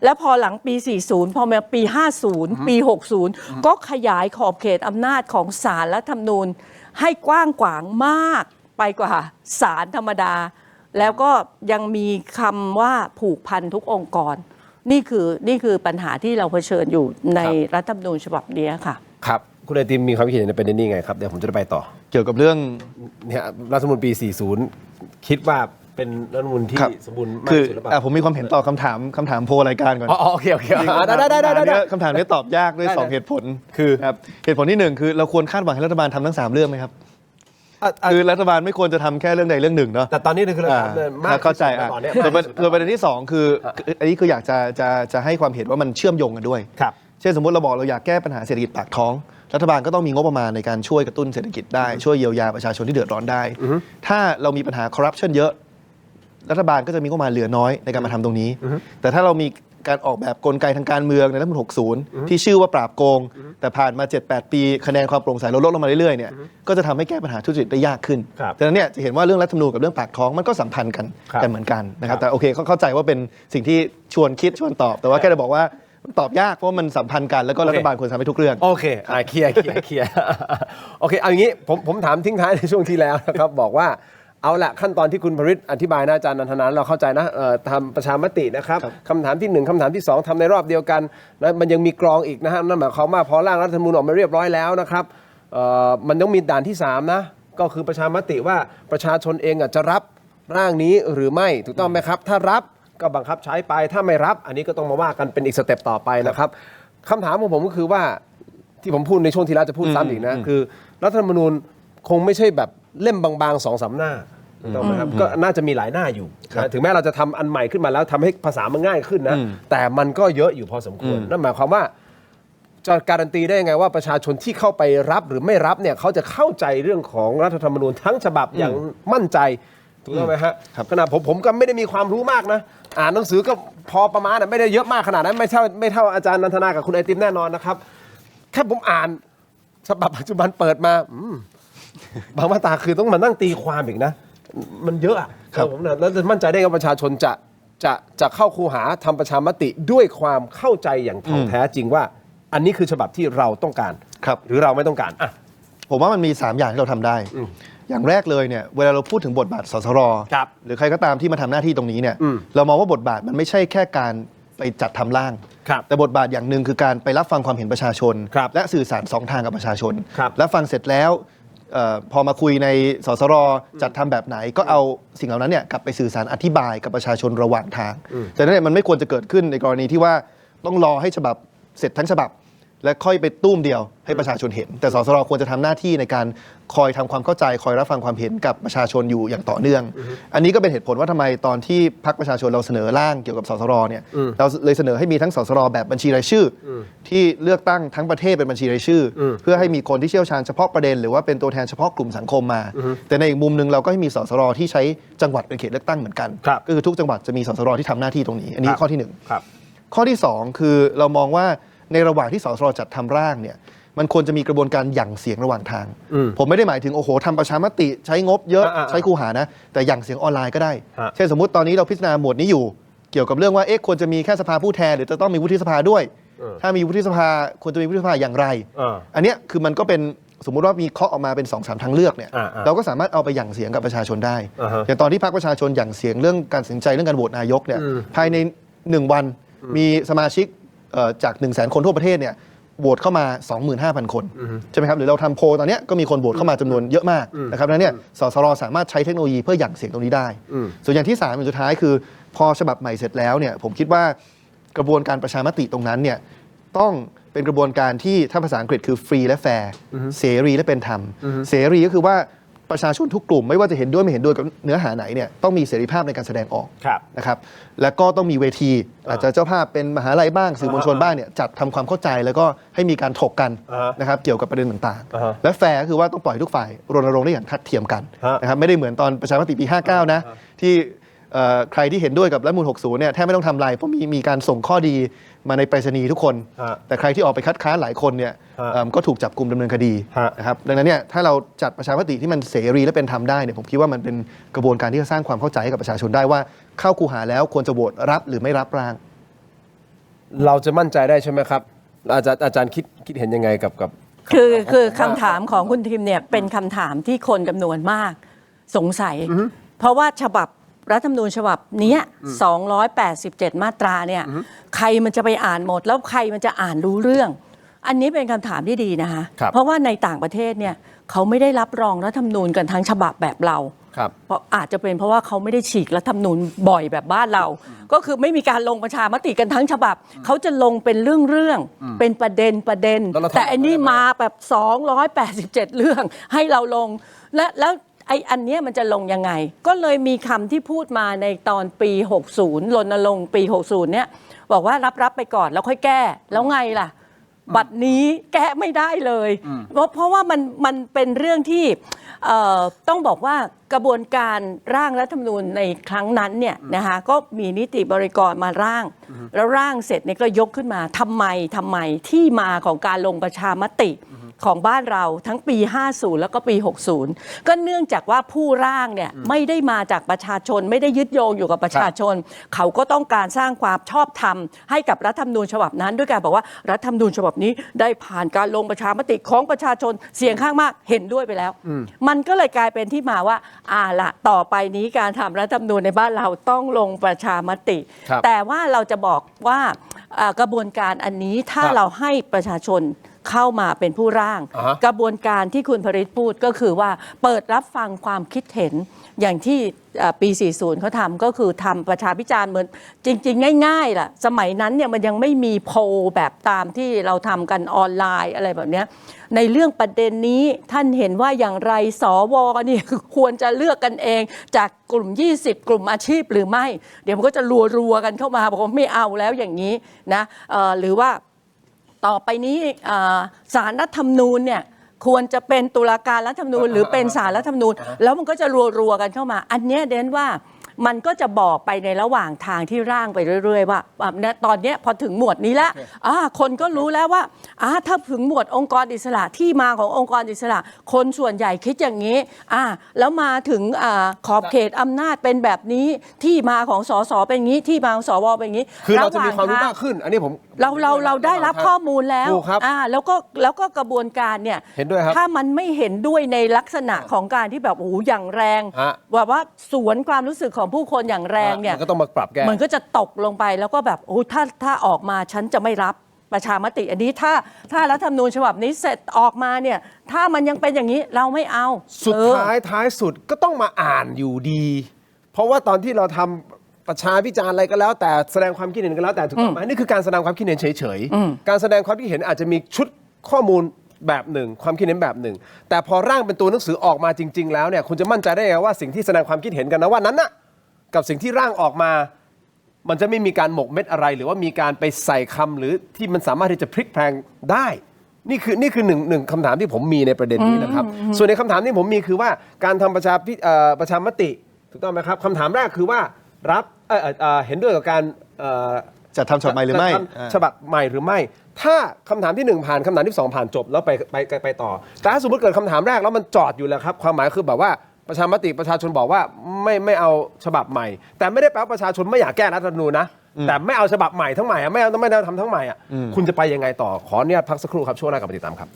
Speaker 3: แล้วพอหลังปี 40 พอมาปี 50 ปี 60 ก็ขยายขอบเขตอำนาจของศาลรัฐธรรมนูญให้กว้างขวางมากไปกว่าศาลธรรมดาแล้วก็ยังมีคำว่าผูกพันทุกองค์กรนี่คือปัญหาที่เราเผชิญอยู่ในรัฐธรรมนูญฉบับนี้ค่ะ
Speaker 1: ครับคุณไอติมมีความคิดเห็นในประเด็นนี้ไงครับเดี๋ยวผมจะไปต่อ
Speaker 2: เกี่ยวกับเรื่อง
Speaker 1: เนี่ยรัฐธรรมนูญปี 40 คิดว่าเป็นรัฐธรรมนูญที่สมบูรณ์มากที่สุดหรือเปล่า
Speaker 2: ผมมีความเห็นต่อคำถามโพลรายการก่อน
Speaker 1: โอเคได้
Speaker 2: คำถามนี้ตอบยากด้วย2เหตุผลคือครับเหตุผลที่1คือเราควรคาดหวังให้รัฐบาลทำทั้ง3เรื่องไหมครับคือรัฐบาลไม่ควรจะทำแค่เรื่องใดเรื่องหนึ่งเนาะ
Speaker 1: แต่ตอนนี้คือมาก
Speaker 2: เข้าใจส่วนประเด็นที่2คืออันนี้คืออยากจะให้ความเห็นว่ามันเชื่อมโยงกันด้วยเช่นสมมติเราบอกเราอยากแก้ปัญหาเศรษฐกิจปากท้องรัฐบาลก็ต้องมีงบประมาณในการช่วยกระตุ้นเศรษฐกิจได้ช่วยเยียวยาประชาชนที่เดือดร้อนได้ถ้าเรามีปัญหาคอร์รัปชันเยอะรัฐบาลก็จะมีงบประมาณเหลือน้อยในการมาทำตรงนี้แต่ถ้าเรามีการออกแบบกลไกทางการเมืองในรัฐธรรมนูญ 60 ที่ชื่อว่าปราบโกงแต่ผ่านมา 7-8 ปีคะแนนความโปร่งใสลดลงมาเรื่อยๆเนี่ยก็จะทำให้แก้ปัญหาทุจริตได้ยากขึ้นดังนั้นเนี่ยจะเห็นว่าเรื่องรัฐธรรมนูญกับเรื่องปากท้องมันก็สัมพันธ์กันแต่เหมือนกันนะครับแต่โอเคเข้าใจว่าเป็นสิ่งที่ชวนคิดชวนตอบแต่ว่าแค่จะบอกว่าตอบยากเพราะมันสัมพันธ์กันแล้วก็รัฐบาลควรทำให้ทุกเรื่อง
Speaker 1: โอเคเคลียร์โอเคเอาอย่างนี้ผมถามทิ้งท้ายในช่วงที่แล้วนะครับบอกว่าเอาละขั้นตอนที่คุณภริษอธิบายนะอาจารย์นันทนาเราเข้าใจนะทำประชามตินะครับคำถามที่1คำถามที่2ทำในรอบเดียวกันนะมันยังมีกรองอีกนะฮะนั่นหมายความว่าพอร่างรัฐธรรมนูญออกมาเรียบร้อยแล้วนะครับมันต้องมีด่านที่3นะก็คือประชามติว่าประชาชนเองจะรับร่างนี้หรือไม่ถูกต้องไหมครับถ้ารับก็บังคับใช้ไปถ้าไม่รับอันนี้ก็ต้องมาว่ากันเป็นอีกสเต็ปต่อไปนะครับคำถามของผมก็คือว่าที่ผมพูดในช่วงที่แล้วจะพูดซ้ำอีกนะคือรัฐธรรมนูญคงไม่ใช่แบบเล่มบางๆ 2-3 หน้าถูกไหมครับก็น่าจะมีหลายหน้าอยู่ถึงแม้เราจะทำอันใหม่ขึ้นมาแล้วทำให้ภาษามันง่ายขึ้นนะแต่มันก็เยอะอยู่พอสมควรนั่นหมายความว่าจะการันตีได้ยังไงว่าประชาชนที่เข้าไปรับหรือไม่รับเนี่ยเขาจะเข้าใจเรื่องของรัฐธรรมนูญทั้งฉบับอย่างมั่นใจถูกต้องไหมฮะขณะผมก็ไม่ได้มีความรู้มากนะอ่านหนังสือก็พอประมาณไม่ได้เยอะมากขนาดนั้นไม่เท่าอาจารย์นันทนากับคุณไอติมแน่นอนนะครับแค่ผมอ่านฉบับปัจจุบันเปิดมาบางมาตราคือต้องมานั่งตีความอีกนะมันเยอะอะผมนะแล้วจะมั่นใจได้ว่าประชาชนจะ จะเข้าคูหาทำประชามติด้วยความเข้าใจอย่างถ่องแท้จริงว่าอันนี้คือฉบับที่เราต้องการ
Speaker 2: ครับ
Speaker 1: หรือเราไม่ต้องการอ่ะ
Speaker 2: ผมว่ามันมี 3 อย่างที่เราทำได้ อย่างแรกเลยเนี่ยเวลาเราพูดถึงบทบาทสสร
Speaker 1: ครับ
Speaker 2: หรือใครก็ตามที่มาทำหน้าที่ตรงนี้เนี่ย
Speaker 1: อืม
Speaker 2: เรามองว่าบทบาทมันไม่ใช่แค่การไปจัดทำร่าง
Speaker 1: ครับ
Speaker 2: แต่บทบาทอย่างหนึ่งคือการไปรับฟังความเห็นประชาชน
Speaker 1: ครับ
Speaker 2: และสื่อสาร2 ทางกับประชาชน
Speaker 1: ครับ
Speaker 2: และฟังเสร็จแล้วพอมาคุยในสสรจัดทำแบบไหนก็เอาสิ่งเหล่านั้นเนี่ยกลับไปสื่อสารอธิบายกับประชาชนระหว่างทางแต่นั่นเนี่ยมันไม่ควรจะเกิดขึ้นในกรณีที่ว่าต้องรอให้ฉบับเสร็จทั้งฉบับ และค่อยไปตุ้มเดียวให้ประชาชนเห็น แต่สสรควรจะทำหน้าที่ในการคอยทำความเข้าใจคอยรับฟังความเห็นกับประชาชนอยู่อย่างต่อเนื่อง อันนี้ก็เป็นเหตุผลว่าทำไมตอนที่พรรคประชาชนเราเสนอร่างเกี่ยวกับสสรเนี่ยเราเลยเสนอให้มีทั้งสสรแบบบัญชีรายชื่ออที่เลือกตั้งทั้งประเทศเป็นบัญชีรายชื่ออเพื่อให้มีคนที่เชี่ยวชาญเฉพาะประเด็นหรือว่าเป็นตัวแทนเฉพาะกลุ่มสังคมมา แต่ในอีกมุมหนึ่งเราก็ให้มีสสรที่ใช้จังหวัดเป็นเขตเลือกตั้งเหมือนกัน
Speaker 1: ครับ
Speaker 2: ก็คือทุกจังหวัดจะมีสสรที่ทำหน้าที่ตรงนี้ อันนี้ข้อที่หนึ่ง
Speaker 1: ครับ
Speaker 2: ข้อที่ 2 คือเรามองว่าในระหว่างที่สสรจัดทำร่างเนี่ยมันควรจะมีกระบวนการหยั่งเสียงระหว่างทาง ผมไม่ได้หมายถึงโอ้โหทำประชามติใช้งบเยอะใช้คูหานะแต่หยั่งเสียงออนไลน์ก็ได้
Speaker 1: ฮะ
Speaker 2: เช่นสมมติตอนนี้เราพิจารณาหมวดนี้อยู่เกี่ยวกับเรื่องว่าเอ๊ะควรจะมีแค่สภาผู้แทนหรือจะต้องมีวุฒิสภาด้วย ถ้ามีวุฒิสภาควรจะมีวุฒิสภาอย่างไร อันเนี้ยคือมันก็เป็นสมมุติว่ามีเคาะออกมาเป็น 2-3 ทางเลือกเนี่ยเราก็สามารถเอาไปหยั่งเสียงกับประชาชนได้ อย่างตอนที่พรรคประชาชนหยั่งเสียงเรื่องการตัดสินใจเรื่องการโหวตนายกเนี่ยภายใน1 วันมีสมาชิกจาก 100,000 คนทั่วประเทศเนี่ยโหวตเข้ามา 25,000 คนใช่ไหมครับหรือเราทำโพลตอนเนี้ยก็มีคนโหวตเข้ามาจำนวนเยอะมากนะครับแล้วเนี่ยสสรสามารถใช้เทคโนโลยีเพื่อหยั่งเสียงตรงนี้ได้ ส่วนอย่างที่3อย่างสุดท้ายคือพอฉบับใหม่เสร็จแล้วเนี่ยผมคิดว่ากระบวนการประชามติตรงนั้นเนี่ยต้องเป็นกระบวนการที่ถ้าภาษาอังกฤษคือฟรีและแฟร์เสรีและเป็นธรรมเสรีก็คือว่าประชาชนทุกกลุ่มไม่ว่าจะเห็นด้วยไม่เห็นด้วยกับเนื้อหาไหนเนี่ยต้องมีเสรีภาพในการแสดงออก
Speaker 1: ครับ
Speaker 2: นะครับแล้วก็ต้องมีเวทีอาจจะเจ้าภาพเป็นมหาลัยบ้างสื่อมวลชนบ้างเนี่ยจัดทำความเข้าใจแล้วก็ให้มีการถกกันนะครับเกี่ยวกับประเด็นต่างๆและแฟร์ก็คือว่าต้องปล่อยทุกฝ่ายรณรงค์ได้อย่างทัดเทียมกันนะครับไม่ได้เหมือนตอนประชามติปี 59 นะที่ใครที่เห็นด้วยกับรัฐธรรมนูญ 60 เนี่ยแทบไม่ต้องทำอะไรเพราะมีการส่งข้อดีมาในไปรษณีย์ทุกคน แต่ใครที่ออกไปคัดค้านหลายคนเนี่ยก็ถูกจับกุมดำเนินคดีนะครับดังนั้นเนี่ยถ้าเราจัดประชามติที่มันเสรีและเป็นธรรมได้เนี่ยผมคิดว่ามันเป็นกระบวนการที่จะสร้างความเข้าใจให้กับประชาชนได้ว่าเข้าคูหาแล้วควรจะโหวตรับหรือไม่รับร่าง
Speaker 1: เราจะมั่นใจได้ใช่ไหมครับอาจารย์คิดเห็นยังไงกับ
Speaker 3: คือคำถามของคุณทิมเนี่ยเป็นคำถามที่คนจำนวนมากสงสัย เพราะว่าฉบับรัฐธรรมนูญฉบับนี้287 มาตราเนี่ยใครมันจะไปอ่านหมด แล้วใครมันจะอ่านรู้เรื่อง อันนี้เป็นคำถามที่ดีนะคะเพราะว่าในต่างประเทศเนี่ยเขาไม่ได้รับรองรัฐธรรมนูญกันทั้งฉบับแบบเราเพราะอาจจะเป็นเพราะว่าเขาไม่ได้ฉีกรัฐธรรมนูญบ่อยแบบบ้านเรา ก็คือไม่มีการลงประชามติกันทั้งฉบับเขาจะลงเป็นเรื่องเป็นประเด็นแต่อันนี้มาแบบ287 เรื่องให้เราลงแล้วไอ้อันเนี้ยมันจะลงยังไงก็เลยมีคำที่พูดมาในตอนปี 60 รณรงค์ปี 60 เนี่ยบอกว่ารับไปก่อนแล้วค่อยแก้แล้วไงล่ะบัดนี้แก้ไม่ได้เลยเพราะว่ามันเป็นเรื่องที่ต้องบอกว่ากระบวนการร่างรัฐธรรมนูญในครั้งนั้นเนี่ยนะคะก็มีนิติบริกรมาร่างแล้วร่างเสร็จเนี่ยก็ยกขึ้นมาทำไมที่มาของการลงประชามติของบ้านเราทั้งปี 50 แล้วก็ปี 60 ก็เนื่องจากว่าผู้ร่างเนี่ยไม่ได้มาจากประชาชนไม่ได้ยึดโยงอยู่กับประชาชนเขาก็ต้องการสร้างความชอบธรรมให้กับรัฐธรรมนูญฉบับนั้นด้วยการบอกว่ารัฐธรรมนูญฉบับนี้ได้ผ่านการลงประชามติของประชาชนเสียงข้างมากเห็นด้วยไปแล้วมันก็เลยกลายเป็นที่มาว่าละต่อไปนี้การทำรัฐธรรมนูญในบ้านเราต้องลงประชามติแต่ว่าเราจะบอกว่ากระบวนการอันนี้ถ้าเราให้ประชาชนเข้ามาเป็นผู้ร่างกระบวนการที่คุณพริตพูดก็คือว่าเปิดรับฟังความคิดเห็นอย่างที่ปี 40 เขาทำก็คือทำประชาพิจารณ์เหมือนจริงๆง่ายๆล่ะสมัยนั้นเนี่ยมันยังไม่มีโพลแบบตามที่เราทำกันออนไลน์อะไรแบบนี้ในเรื่องประเด็นนี้ท่านเห็นว่าอย่างไรสวนี่ควรจะเลือกกันเองจากกลุ่ม20กลุ่มอาชีพหรือไม่เดี๋ยวมันก็จะรัวๆกันเข้ามาบอกว่าไม่เอาแล้วอย่างนี้นะหรือว่าต่อไปนี้ศาลรัฐธรรมนูญเนี่ยควรจะเป็นตุลาการรัฐธรรมนูญหรือเป็นศาลรัฐธรรมนูญแล้วมันก็จะรัวๆกันเข้ามาอันนี้เดนว่า มันก็จะบอกไปในระหว่างทางที่ร่างไปเรื่อยๆว่าตอนนี้พอถึงหมวดนี้แล้วคนก็รู้แล้วว่าถ้าถึงหมวดองค์กรอิสระที่มาขององค์กรอิสระคนส่วนใหญ่คิดอย่างนี้แล้วมาถึงขอบเขตอำนาจเป็นแบบนี้ที่มาของสสเป็นอย่างนี้ที่มาของสวเป็นอย่างนี้
Speaker 1: คือเราจะมีความรู้มากขึ้นอันนี้ผม
Speaker 3: เราได้รับข้อมูลแล้ว
Speaker 1: ครับ
Speaker 3: แล้วก็กระบวนการเนี่ย
Speaker 1: เห็นด้วยครับ
Speaker 3: ถ้ามันไม่เห็นด้วยในลักษณะของการที่แบบโอ้โหอย่างแรงว่าสวนความรู้สึกของผู้คนอย่างแรงเนี่ย
Speaker 1: มันก็ต้องมาปรับแก้
Speaker 3: มันก็จะตกลงไปแล้วก็แบบโอ้ถ้าออกมาฉันจะไม่รับประชามติอันนี้ถ้ารัฐธรรมนูญฉบับนี้เสร็จออกมาเนี่ยถ้ามันยังเป็นอย่างนี้เราไม่เอา
Speaker 1: สุดท้ายสุดก็ต้องมาอ่านอยู่ดี เพราะว่าตอนที่เราทำประชาพิจารณ์อะไรก็แล้วแต่แสดงความคิดเห็นก็แล้วแต่ถูกต้องไหมนี่คือการแสดงความคิดเห็นเฉยๆการแสดงความคิดเห็นอาจจะมีชุดข้อมูลแบบหนึ่งความคิดเห็นแบบหนึ่งแต่พอร่างเป็นตัวหนังสือออกมาจริงๆแล้วเนี่ยคุณจะมั่นใจได้ไงว่าสิ่งที่แสดงความคิดเห็นกันนะว่านั้นน่ะกับสิ่งที่ร่างออกมามันจะไม่มีการหมกเม็ดอะไรหรือว่ามีการไปใส่คำหรือที่มันสามารถที่จะพลิกแพลงได้นี่คือหนึ่งคำถามที่ผมมีในประเด็นนี้นะครับส่วนในคำถามที่ผมมีคือว่าการทำประชามติถูกต้องไหมครับคำถามแรกคือว่ารับเห็นด้วยกับการ
Speaker 2: จัดทำฉบับใหม่หรือไม่
Speaker 1: ฉบับใหม่หรือไม่ถ้าคำถามที่1ผ่านคำถามที่2ผ่านจบแล้วไปต่อแต่ถ้าสมมติเกิดคำถามแรกแล้วมันจอดอยู่แล้วครับความหมายคือแบบว่าประชามติประชาชนบอกว่าไม่เอาฉบับใหม่แต่ไม่ได้แปลว่าประชาชนไม่อยากแก้รัฐธรรมนูญนะแต่ไม่เอาฉบับใหม่ทั้งใหม่ไม่ได้ทำทั้งใหม่คุณจะไปยังไงต่อขออนุญาตพักสักครู่ครับช่วงหน้ากลับมาติดตามครับ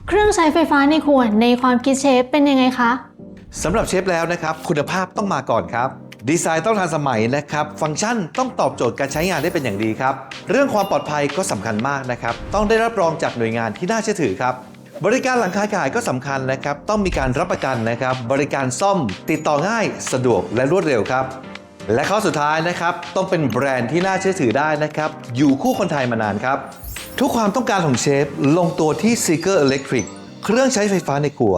Speaker 5: เครื่องใช้ไฟฟ้าในครัวในความคิดเชฟเป็นยังไงคะ
Speaker 6: สำหรับเชฟแล้วนะครับคุณภาพต้องมาก่อนครับดีไซน์ต้องทันสมัยนะครับฟังก์ชันต้องตอบโจทย์การใช้งานได้เป็นอย่างดีครับเรื่องความปลอดภัยก็สำคัญมากนะครับต้องได้รับรองจากหน่วยงานที่น่าเชื่อถือครับบริการหลังคาขายก็สำคัญนะครับต้องมีการรับประกันนะครับบริการซ่อมติดต่อง่ายสะดวกและรวดเร็วครับและข้อสุดท้ายนะครับต้องเป็นแบรนด์ที่น่าเชื่อถือได้นะครับอยู่คู่คนไทยมานานครับทุกความต้องการของเชฟลงตัวที่ Seeker Electric เครื่องใช้ไฟฟ้าในครัว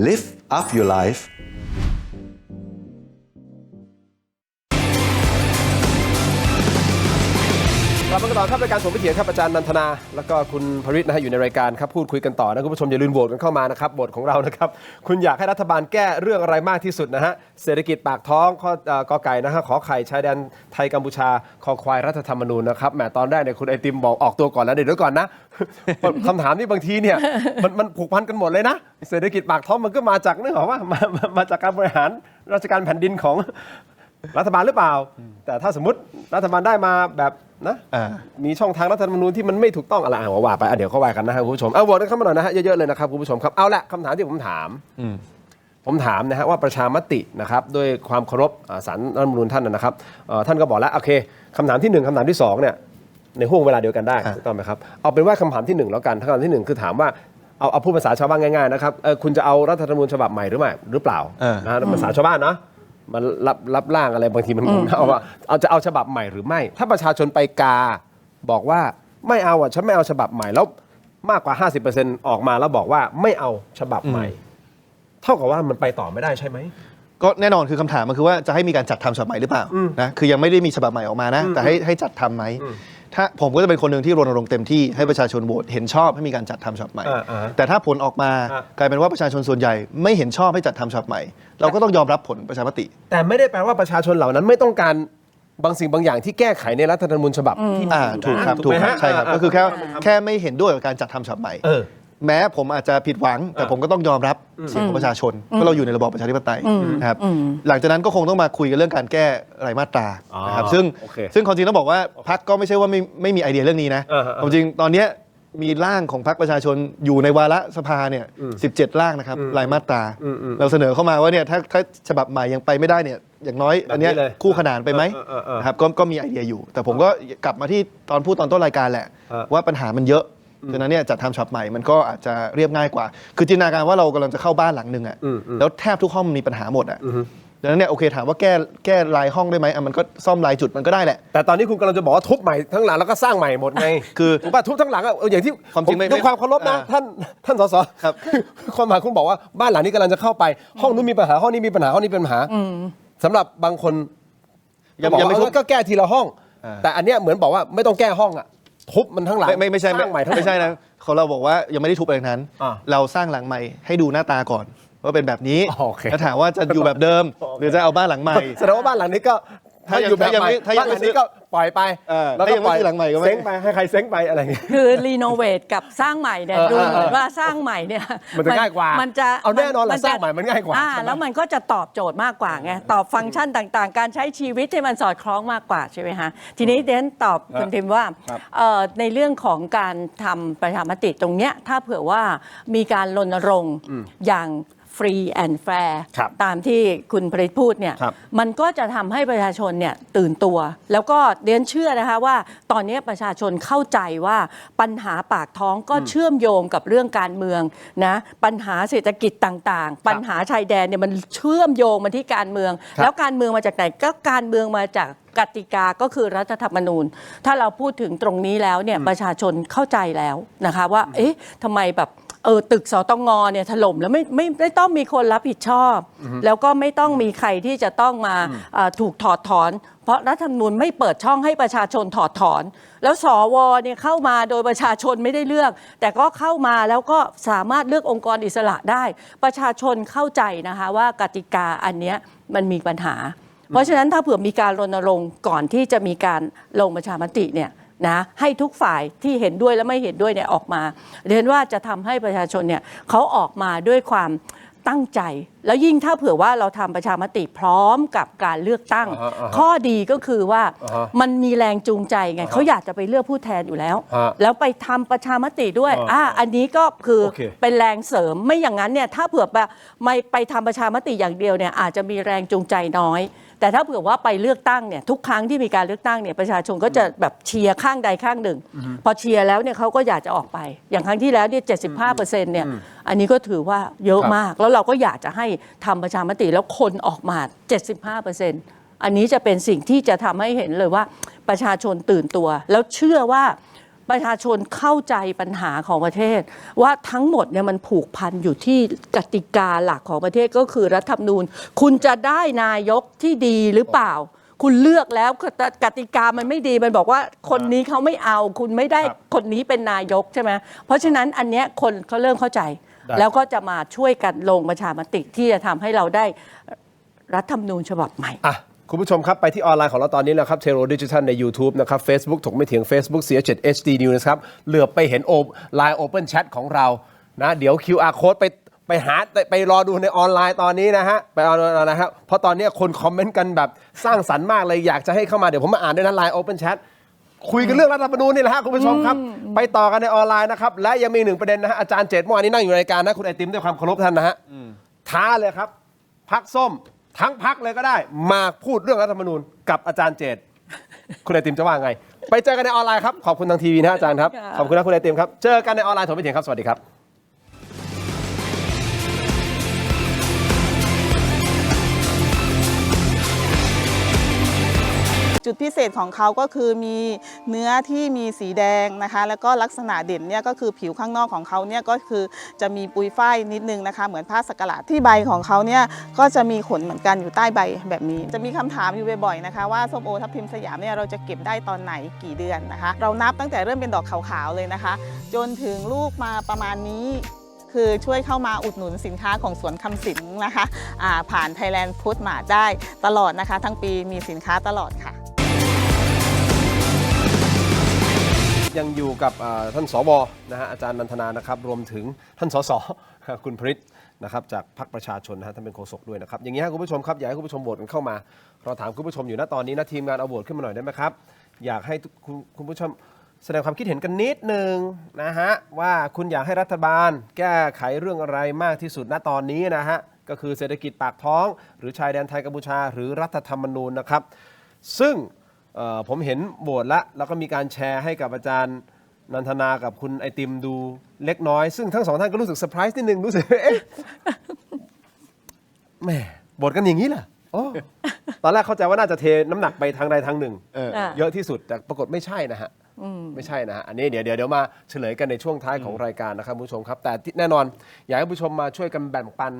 Speaker 6: Lift up your life
Speaker 1: กลับมากันต่อครับรายการถกไม่เถียงครับอาจารย์นันทนาแล้วก็คุณภริษนะฮะอยู่ในรายการครับพูดคุยกันต่อนะคุณผู้ชมอย่าลืมโหวตกันเข้ามานะครับโหวตของเรานะครับคุณอยากให้รัฐบาลแก้เรื่องอะไรมากที่สุดนะฮะเศรษฐกิจปากท้องข้อกอไก่นะฮะขอไข่ชายแดนไทยกัมพูชาคอควายรัฐธรรมนูญนะครับแหมตอนแรกเนี่ยคุณไอติมบอกออกตัวก่อนแล้วเดี๋ยวก่อนนะ คำถามนี่บางทีเนี่ยมันผูกพันกันหมดเลยนะเศรษฐกิจปากท้องมันก็มาจากนึกออกว่ามาจากการบริหารราชการแผ่นดินของรัฐบาลหรือเปล่าแต่ถ้าสมมติรัฐบาลได้มาแบบนะมีช่องทางรัฐธรรมนูญที่มันไม่ถูกต้องอะไรว่าไปเดี๋ยวเขาว่ากันนะครับคุณผู้ชมโหวตกันเข้ามาหน่อยนะฮะเยอะๆเลยนะครับคุณผู้ชมครับเอาละคำถามที่ผมถามนะฮะว่าประชามตินะครับด้วยความเคารพศาลรัฐธรรมนูญท่านนะครับท่านก็บอกแล้วโอเคคำถามที่1คำถามที่2เนี่ยในห่วงเวลาเดียวกันได้ถูกต้องไหมครับเอาเป็นว่าคำถามที่1แล้วกันคำถามที่1คือถามว่าเอาพูดภาษาชาวบ้านง่ายๆนะครับคุณจะเอารัฐธรรมนูญฉบับใหม่หรือไม่หรือเปล่านะภาษาชาวบ้านนะมันรับร่างอะไรบางทีมันงงนะว่าจะเอาฉบับใหม่หรือไม่ถ้าประชาชนไปกาบอกว่าไม่เอาฉันไม่เอาฉบับใหม่แล้วมากกว่า 50% ออกมาแล้วบอกว่าไม่เอาฉบับใหม่เท่ากับว่ามันไปต่อไม่ได้ใช่ไหม
Speaker 2: ก็แน่นอนคือคำถามมันคือว่าจะให้มีการจัดทำฉบับใหม่หรือเปล่านะคือยังไม่ได้มีฉบับใหม่ออกมานะแต่ให้จัดทำไหมถ้าผมก็จะเป็นคนหนึ่งที่รณรงค์เต็มที่ให้ประชาชนโหวตเห็นชอบให้มีการจัดทำฉบับใหม่แต่ถ้าผลออกมากลายเป็นว่าประชาชนส่วนใหญ่ไม่เห็นชอบให้จัดทำฉบับใหม่เราก็ต้องยอมรับผลประชามติ
Speaker 1: แต่ไม่ได้แปลว่าประชาชนเหล่านั้นไม่ต้องการบางสิ่งบางอย่างที่แก้ไขในรัฐธรรมนูญฉบับที่
Speaker 2: ถูกครับใช่ครับก็คือแค่ไม่เห็นด้วยกับการจัดทำฉบับใหม่แม้ผมอาจจะผิดหวังแต่ผมก็ต้องยอมรับเสียงของประชาชนเพราะเราอยู่ในระบอบประชาธิปไตยนะครับหลังจากนั้นก็คงต้องมาคุยกันเรื่องการแก้รายมาตรานะครับซึ่งความจริงต้องบอกว่าพรรคก็ไม่ใช่ว่าไม่มีไอเดียเรื่องนี้นะความจริงตอนนี้มีร่างของพรรคประชาชนอยู่ในวาระสภาเนี่ย17 ร่างนะครับรายมาตราเราเสนอเข้ามาว่าเนี่ยถ้าฉบับใหม่ยังไปไม่ได้เนี่ยอย่างน้อยอันนี้คู่ขนานไปไหมนะครับก็มีไอเดียอยู่แต่ผมก็กลับมาที่ตอนพูดตอนต้นรายการแหละว่าปัญหามันเยอะดังนั้นเนี่ยจัดทำฉบับใหม่มันก็อาจจะเรียบง่ายกว่าคือจินตนาการว่าเรากำลังจะเข้าบ้านหลังนึงอ่ะแล้วแทบทุกห้องมีปัญหาหมดอ่ะดังนั้นเนี่ยโอเคถามว่าแก้รายห้องได้ไหมมันก็ซ่อมรายจุดมันก็ได้แหละ
Speaker 1: แต่ตอนนี้คุณกำลังจะบอกว่าทุบใหม่ทั้งหลังแล้วก็สร้างใหม่หมดไงคือถูกป่ะทุบทั้งหลังอย่างที่
Speaker 2: ความจริง
Speaker 1: ด้วยความเคารพนะท่านสส
Speaker 2: ครับ
Speaker 1: ความหมายคุณบอกว่าบ้านหลังนี้กำลังจะเข้าไปห้องนู้นมีปัญหาห้องนี้มีปัญหาห้องนี้เป็นปัญหาสำหรับบางคนยังไม่ทุบก็แก้ทีละห้องแต่อันเนี้ยเหมือนบอกว่าไม่ต้องแก้ห้องอ่ะทุบมันทั้งหลัง
Speaker 2: ไม่ใช่นะ เขาเราบอกว่ายังไม่ได้ทุบอะไรทั้งนั้น เราสร้างหลังใหม่ให้ดูหน้าตาก่อนว่าเป็นแบบนี้
Speaker 1: โอเค
Speaker 2: แล้วถามว่าจะอยู่แบบเดิม หรือจะเอาบ้านหลังใหม่
Speaker 1: แสดงว่าบ้านหลังนี้ก็
Speaker 2: ถ้ายัง
Speaker 1: อยู่แบบใหม่
Speaker 2: ถ้ายัง
Speaker 1: บ้านหลังนี้ก็ปล่อยไป
Speaker 2: ถ้ายังไม่ซื้อหลังใหม่ก็ไม่
Speaker 1: เซ้งไปให้ใครเซ้งไปอะไรอย่างเงี้ย
Speaker 3: คือรีโนเวทกับสร้างใหม่เนี่ยดูเหมือนว่าสร้างใหม่เนี่ย
Speaker 1: มันจะง่ายกว่า
Speaker 3: มันจะ
Speaker 1: เอาแน่นอนแหละสร้างใหม่มันง่ายกว่าใช่ไหม
Speaker 3: แล้วมันก็จะตอบโจทย์มากกว่าไงตอบฟังก์ชันต่างๆ การใช้ชีวิตให้มันสอดคล้องมากกว่าใช่ไหมฮะทีนี้เดนตอบคุณทิมว่าในเรื่องของการทำประชามติตรงเนี้ยถ้าเผื่อว่ามีการรณรงค์อย่างฟรีแอนด์แฟร์ตามที่คุณผลิตพูดเนี่ยมันก็จะทำให้ประชาชนเนี่ยตื่นตัว แล้วก็เรียนเชื่อนะคะว่าตอนนี้ประชาชนเข้าใจว่าปัญหาปากท้องก็เชื่อมโยงกับเรื่องการเมืองนะปัญหาเศรษฐกิจต่างๆปัญหาชายแดนเนี่ยมันเชื่อมโยงมาที่การเมืองแล้วการเมืองมาจากไหนก็การเมืองมาจากกติกาก็คือรัฐธรรมนูญถ้าเราพูดถึงตรงนี้แล้วเนี่ยประชาชนเข้าใจแล้วนะคะว่าเอ๊ะทำไมแบบตึกสตงเนี่ยถล่มแล้วไม่ต้องมีคนรับผิดชอบ แล้วก็ไม่ต้องมีใครที่จะต้องมาถูกถอดถอน เพราะรัฐธรรมนูญไม่เปิดช่องให้ประชาชนถอดถอน แล้วสวเนี่ยเข้ามาโดยประชาชนไม่ได้เลือก แต่ก็เข้ามาแล้วก็สามารถเลือกองค์กรอิสระได้ ประชาชนเข้าใจนะคะว่ากติกาอันเนี้ยมันมีปัญหา เพราะฉะนั้นถ้าเผื่อมีการรณรงค์ก่อนที่จะมีการลงประชามติเนี่ยนะให้ทุกฝ่ายที่เห็นด้วยและไม่เห็นด้วยเนี่ยออกมาเรียนว่าจะทำให้ประชาชนเนี่ยเขาออกมาด้วยความตั้งใจ แล้วยิ่งถ้าเผื่อว่าเราทำประชามติพร้อมกับการเลือกตั้ง ข้อดีก็คือว่ามันมีแรงจูงใจไงเขาอยากจะไปเลือกผู้แทนอยู่แล้ว แล้วไปทำประชามติด้วยอันนี้ก็คือเป็นแรงเสริมไม่อย่างนั้นเนี่ยถ้าเผื่อไม่ไปทำประชามติอย่างเดียวเนี่ยอาจจะมีแรงจูงใจน้อยแต่ถ้าเผื่อว่าไปเลือกตั้งเนี่ยทุกครั้งที่มีการเลือกตั้งเนี่ยประชาชนก็จะแบบเชียร์ข้างใดข้างหนึ่งพอเชียร์แล้วเนี่ยเขาก็อยากจะออกไปอย่างครั้งที่แล้วเนี่ย75%เนี่ยอันนี้ก็ถือว่าเยอะมากแล้วเราก็อยากจะให้ทำประชามติแล้วคนออกมา 75%อันนี้จะเป็นสิ่งที่จะทำให้เห็นเลยว่าประชาชนตื่นตัวแล้วเชื่อว่าประชาชนเข้าใจปัญหาของประเทศว่าทั้งหมดเนี่ยมันผูกพันอยู่ที่กติกาหลักของประเทศก็คือรัฐธรรมนูญคุณจะได้นายกที่ดีหรือเปล่าคุณเลือกแล้วกติกามันไม่ดีมันบอกว่าคนนี้เขาไม่เอาคุณไม่ได้คนนี้เป็นนายกใช่ไหมเพราะฉะนั้นอันเนี้ยคนเขาเริ่มเข้าใจแล้วก็จะมาช่วยกันลงประชามติที่จะทำให้เราได้รัฐธรรมนูญฉบับใหม่
Speaker 1: คุณผู้ชมครับไปที่ออนไลน์ของเราตอนนี้นะครับเทโรดิจิทัลใน YouTube นะครับ Facebook ถกไม่เถียง Facebook เสีย7 HD News นะครับเหลือบไปเห็นLine Open Chat ของเรานะเดี๋ยว QR Code ไปหาไปรอดูในออนไลน์ตอนนี้นะฮะไปออนไลน์นะครับเพราะตอนนี้คนคอมเมนต์กันแบบสร้างสรรค์มากเลยอยากจะให้เข้ามาเดี๋ยวผมมาอ่านด้วยนะ Line Open Chat คุยกันเรื่องรัฐธรรมนูญนี่แหละฮะคุณผู้ชมครับไปต่อกันในออนไลน์นะครับและยังมีหนึ่งประเด็นนะฮะอาจารย์เจตเมื่อวานนี้นั่งอยู่ในรายการนะคุณไอติมด้วยความเคารพท่านนะฮะท้าเลยครับพรรคส้มทั้งพรรคเลยก็ได้มาพูดเรื่องรัฐธรรมนูญกับอาจารย์เจตคุณไอติมจะว่าไงไปเจอกันในออนไลน์ครับขอบคุณทางทีวีนะอาจารย์ครับขอบคุณนะคุณไอติมครับเจอกันในออนไลน์ถกไม่เถียงครับสวัสดีครับ
Speaker 7: จุดพิเศษของเขาก็คือมีเนื้อที่มีสีแดงนะคะแล้วก็ลักษณะเด่นเนี่ยก็คือผิวข้างนอกของเขาเนี่ยก็คือจะมีปุยฝ้ายนิดนึงนะคะเหมือนผ้าสักหลาดที่ใบของเขาเนี่ยก็จะมีขนเหมือนกันอยู่ใต้ใบแบบนี้จะมีคำถามอยู่บ่อยๆนะคะว่าส้มโอทับทิมสยามเนี่ยเราจะเก็บได้ตอนไหนกี่เดือนนะคะเรานับตั้งแต่เริ่มเป็นดอกขาวๆเลยนะคะจนถึงลูกมาประมาณนี้คือช่วยเข้ามาอุดหนุนสินค้าของสวนคำสินนะคะผ่าน Thailand Food Mart ได้ตลอดนะคะทั้งปีมีสินค้าตลอดค่ะ
Speaker 1: ยังอยู่กับท่านสวนะฮะอาจารย์นันทนานะครับรวมถึงท่านสสคุณพฤทธิ์นะครับจากพรรคประชาชนนะฮะท่านเป็นโฆษกด้วยนะครับอย่างนี้ครับคุณผู้ชมครับอยากให้คุณผู้ชมโหวตกันเข้ามาเราถามคุณผู้ชมอยู่ณตอนนี้นะทีมงานเอาโหวตขึ้นมาหน่อยได้ไหมครับอยากให้คุณผู้ชมแสดงความคิดเห็นกันนิดนึงนะฮะว่าคุณอยากให้รัฐบาลแก้ไขเรื่องอะไรมากที่สุดณตอนนี้นะฮะก็คือเศรษฐกิจปากท้องหรือชายแดนไทยกัมพูชาหรือรัฐธรรมนูญนะครับซึ่งผมเห็นโหวตแล้วก็มีการแชร์ให้กับอาจารย์นันทนากับคุณไอติมดูเล็กน้อยซึ่งทั้งสองท่านก็รู้สึกเซอร์ไพรส์นิดนึงรู้สึกแหมโหวตกันอย่างนี้แหละตอนแรกเข้าใจว่าน่าจะเทน้ำหนักไปทางใดทางหนึ่งเยอะที่สุดแต่ปรากฏไม่ใช่นะฮะไม่ใช่นะฮะอันนี้เดี๋ยวมาเฉลยกันในช่วงท้ายของรายการนะครับผู้ชมครับแต่แน่นอนอยากให้ผู้ชมมาช่วยกันแบ่งปัน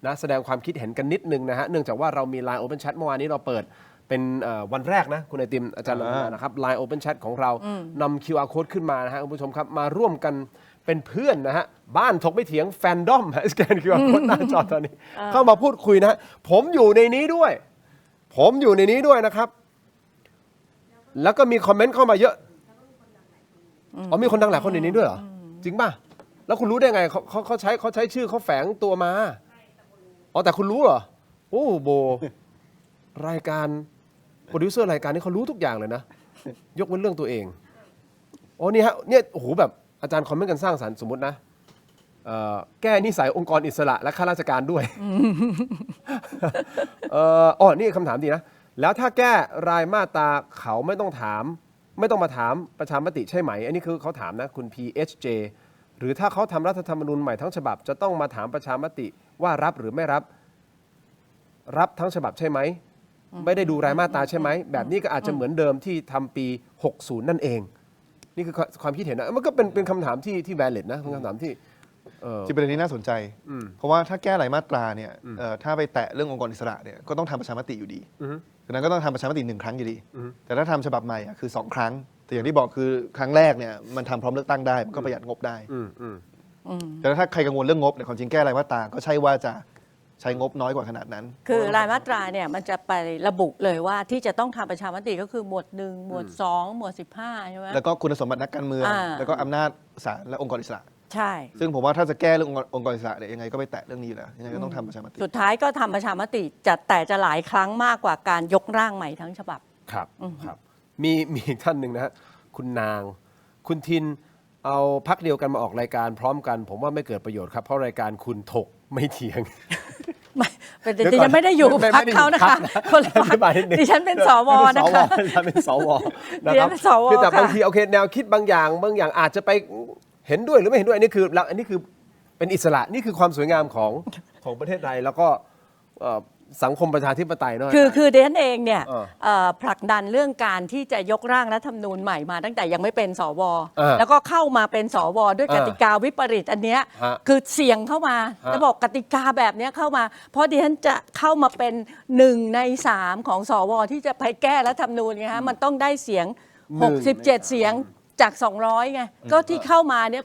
Speaker 1: นะแสดงความคิดเห็นกันนิดนึงนะฮะเนื่องจากว่าเรามี Line Open Chat เมื่อวานนี้เราเปิดเป็นวันแรกนะคุณไอติมอาจารย์นันทนานะครับ Line Open Chat ของเรานำ QR Code ขึ้นมานะฮะคุณผู้ชมครับมาร่วมกัน เป็นเพื่อนนะฮะบ้านถกไม่เถียงแฟนดอมสแกนคิวอาร์โค้ดหน้าจอตอนนี้ เข้ามาพูดคุยนะฮะผมอยู่ในนี้ด้วยนะครับ แล้วก็มีคอมเมนต์เข้ามาเยอะอ๋อมีคนดังหลายคนในนี้ด้วยเหรอจริงป่ะแล้วคุณรู้ได้ไงเขาใช้ชื่อเขาแฝงตัวมาอ๋อแต่คุณรู้เหรอโอ้โบรายการโปรดิวเซอร์รายการนี้เขารู้ทุกอย่างเลยนะยกเว้นเรื่องตัวเองโอ้นี่ฮะเนี่ยโอ้โหแบบอาจารย์คอมเมนต์กันสร้างสรรค์สมมตินะแก้นิสัยองค์กรอิสระและข้าราชการด้วยอ๋อนี่คำถามดีนะแล้วถ้าแก้รายมาตราเขาไม่ต้องมาถามประชามติใช่ไหมอันนี้คือเขาถามนะคุณ PHJ หรือถ้าเขาทำรัฐธรรมนูญใหม่ทั้งฉบับจะต้องมาถามประชามติว่ารับหรือไม่รับทั้งฉบับใช่ไหมไม่ได้ดูรายมาตราใช่ไหมแบบนี้ก็อาจจะเหมือนเดิมที่ทำปี 60 นั่นเองนี่คือความคิดเห็นนะมันก็เป็นคำถามที่ valid นะเป็นคำถามที่
Speaker 2: ที่ประเด็นนี้น่าสนใจเพราะว่าถ้าแก้รายมาตราเนี่ยถ้าไปแตะเรื่ององค์กรอิสระเนี่ยก็ต้องทำประชามติอยู่ดีดังนั้นก็ต้องทำประชามติ1 ครั้งอยู่ดีแต่ถ้าทำฉบับใหม่คือ2 ครั้งแต่อย่างที่บอกคือครั้งแรกเนี่ยมันทำพร้อมเลือกตั้งได้มันก็ประหยัดงบได้แต่ถ้าใครกังวลเรื่องงบเนี่ยความจริงแก้รายมาตราก็ใช่ว่าจะใช้งบน้อยกว่าขนาดนั้น
Speaker 3: คือรายมาตราเนี่ยมันจะไประบุเลยว่าที่จะต้องทำประชามติก็คือหมวด 1 หมวด 2 หมวด 15ใช่ไหม
Speaker 2: แล้วก็คุณสมบัตินักการเมืองแล้วก็อำนาจศาลและองค์กรอิสระ
Speaker 3: ใช่
Speaker 2: ซึ่งผมว่าถ้าจะแก้เรื่ององค์กรอิสระเนี่ยยังไงก็ไปแตะเรื่องนี้อยู่แล้วยังไงก็ต้องทำประชามติ
Speaker 3: สุดท้ายก็ทำประชามติจะหลายครั้งมากกว่าการยกร่างใหม่ทั้งฉบับ
Speaker 1: ครับมีอีกท่านหนึ่งนะฮะคุณนางคุณทินเอาพักเดียวกันมาออกรายการพร้อมกันผมว่าไม่เกิดประโยชน์ครับเพราะรายการคุณถกไม่เถียง
Speaker 3: ไม่ดิฉันไม่ได้อยู่พักเขานะคะคนละพักดิฉันเป็นสวนะคะ
Speaker 1: เป็นสวนะครับคือแต่บางทีโอเคแนวคิดบางอย่างอาจจะไปเห็นด้วยหรือไม่เห็นด้วยอันนี้คือเป็นอิสระนี่คือความสวยงามของประเทศไทยแล้วก็สังคมประชาธิปไตยเนาะ
Speaker 3: คือดิฉันเองเนี่ยผลักดันเรื่องการที่จะยกร่างรัฐธรรมนูญใหม่มาตั้งแต่ยังไม่เป็นสวแล้วก็เข้ามาเป็นสวด้วยกติกาวิปริตอันเนี้ยคือเสี่ยงเข้ามาจะบอกกติกาแบบนี้เข้ามาเพราะดิฉันจะเข้ามาเป็น1 ใน 3ของสวที่จะไปแก้รัฐธรรมนูญไงฮะมันต้องได้เสียง67เสียงจาก200ไงก็ที่เข้ามาเนี่ย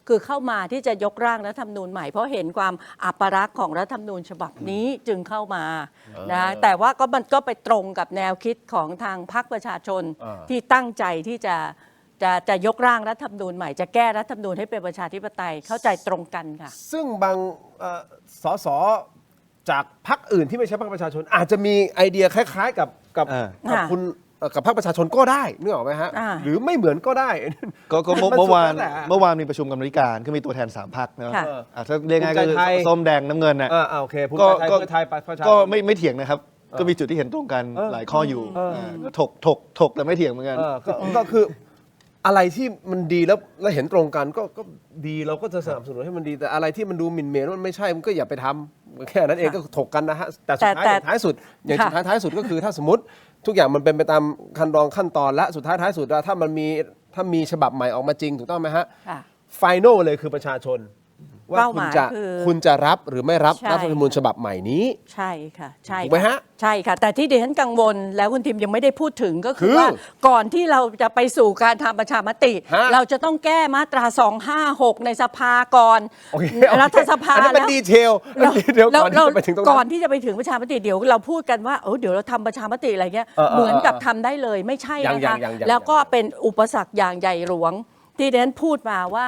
Speaker 3: คือเข้ามาที่จะยกร่างรัฐธรรมนูญใหม่เพราะเห็นความอัปรักษ์ของรัฐธรรมนูญฉบับนี้จึงเข้ามานะแต่ว่ามันก็ไปตรงกับแนวคิดของทางพรรคประชาชนที่ตั้งใจที่จะยกร่างรัฐธรรมนูญใหม่จะแก้รัฐธรรมนูญให้เป็นประชาธิปไตยเข้าใจตรงกันค่ะ
Speaker 1: ซึ่งบางสสจากพรรคอื่นที่ไม่ใช่พรรคประชาชนอาจจะมีไอเดียคล้ายๆกับคุณกับพรรคประชาชนก็ได้นึกออกไหมฮะหรือไม่เหมือนก็ได้
Speaker 2: ก็เมื่อวานมีประชุมกรรมธิการก็มีตัวแทน3 พรรคนะถ้าเรียกง่ายก็คือส้มแดงน้ำเงินน่ะ
Speaker 1: โอเคภูมิใจไทยเพื่อไทย
Speaker 2: ก็ไม่เถียงนะครับก็มีจุดที่เห็นตรงกันหลายข้ออยู่ถกแต่ไม่เถียงเหมือนกัน
Speaker 1: ก็คืออะไรที่มันดีแล้วเห็นตรงกันก็ดีเราก็จะสนับสนุนให้มันดีแต่อะไรที่มันดูหมิ่นเหม่มันไม่ใช่มันก็อย่าไปทำแค่นั้นเองก็ถกกันนะฮะแต่สุดท้ายสุดอย่างสุดท้ายสุดก็คือถ้าสมมติทุกอย่างมันเป็นไปตามขั้นตอนและสุดท้ายสุดถ้ามีฉบับใหม่ออกมาจริงถูกต้องไหมฮะไฟนอลเลยคือประชาชนว่าคุณจะรับหรือไม่รับรัฐธรรมนูญฉบับใหม่นี้
Speaker 3: ใช่ค่ะใช่
Speaker 1: ถูกไหมฮะ
Speaker 3: ใช่ค่ะแต่ที่ดิฉันกังวลแล้วคุณทิมยังไม่ได้พูดถึงก็คือว่าก่อนที่เราจะไปสู่การทำประชามติเราจะต้องแก้มาตรา256ในสภาก่อนรัฐสภา
Speaker 1: แล้วเป็นดีเทล
Speaker 3: ก่อนที่จะไปถึงประชามติเดี๋ยวเราพูดกันว่าเดี๋ยวเราทำประชามติอะไรเงี้ยเหมือนกับทำได้เลยไม่ใช่นะคะแล้วก็เป็นอุปสรรคอย่างใหญ่หลวงที่ดิฉันพูดมาว่า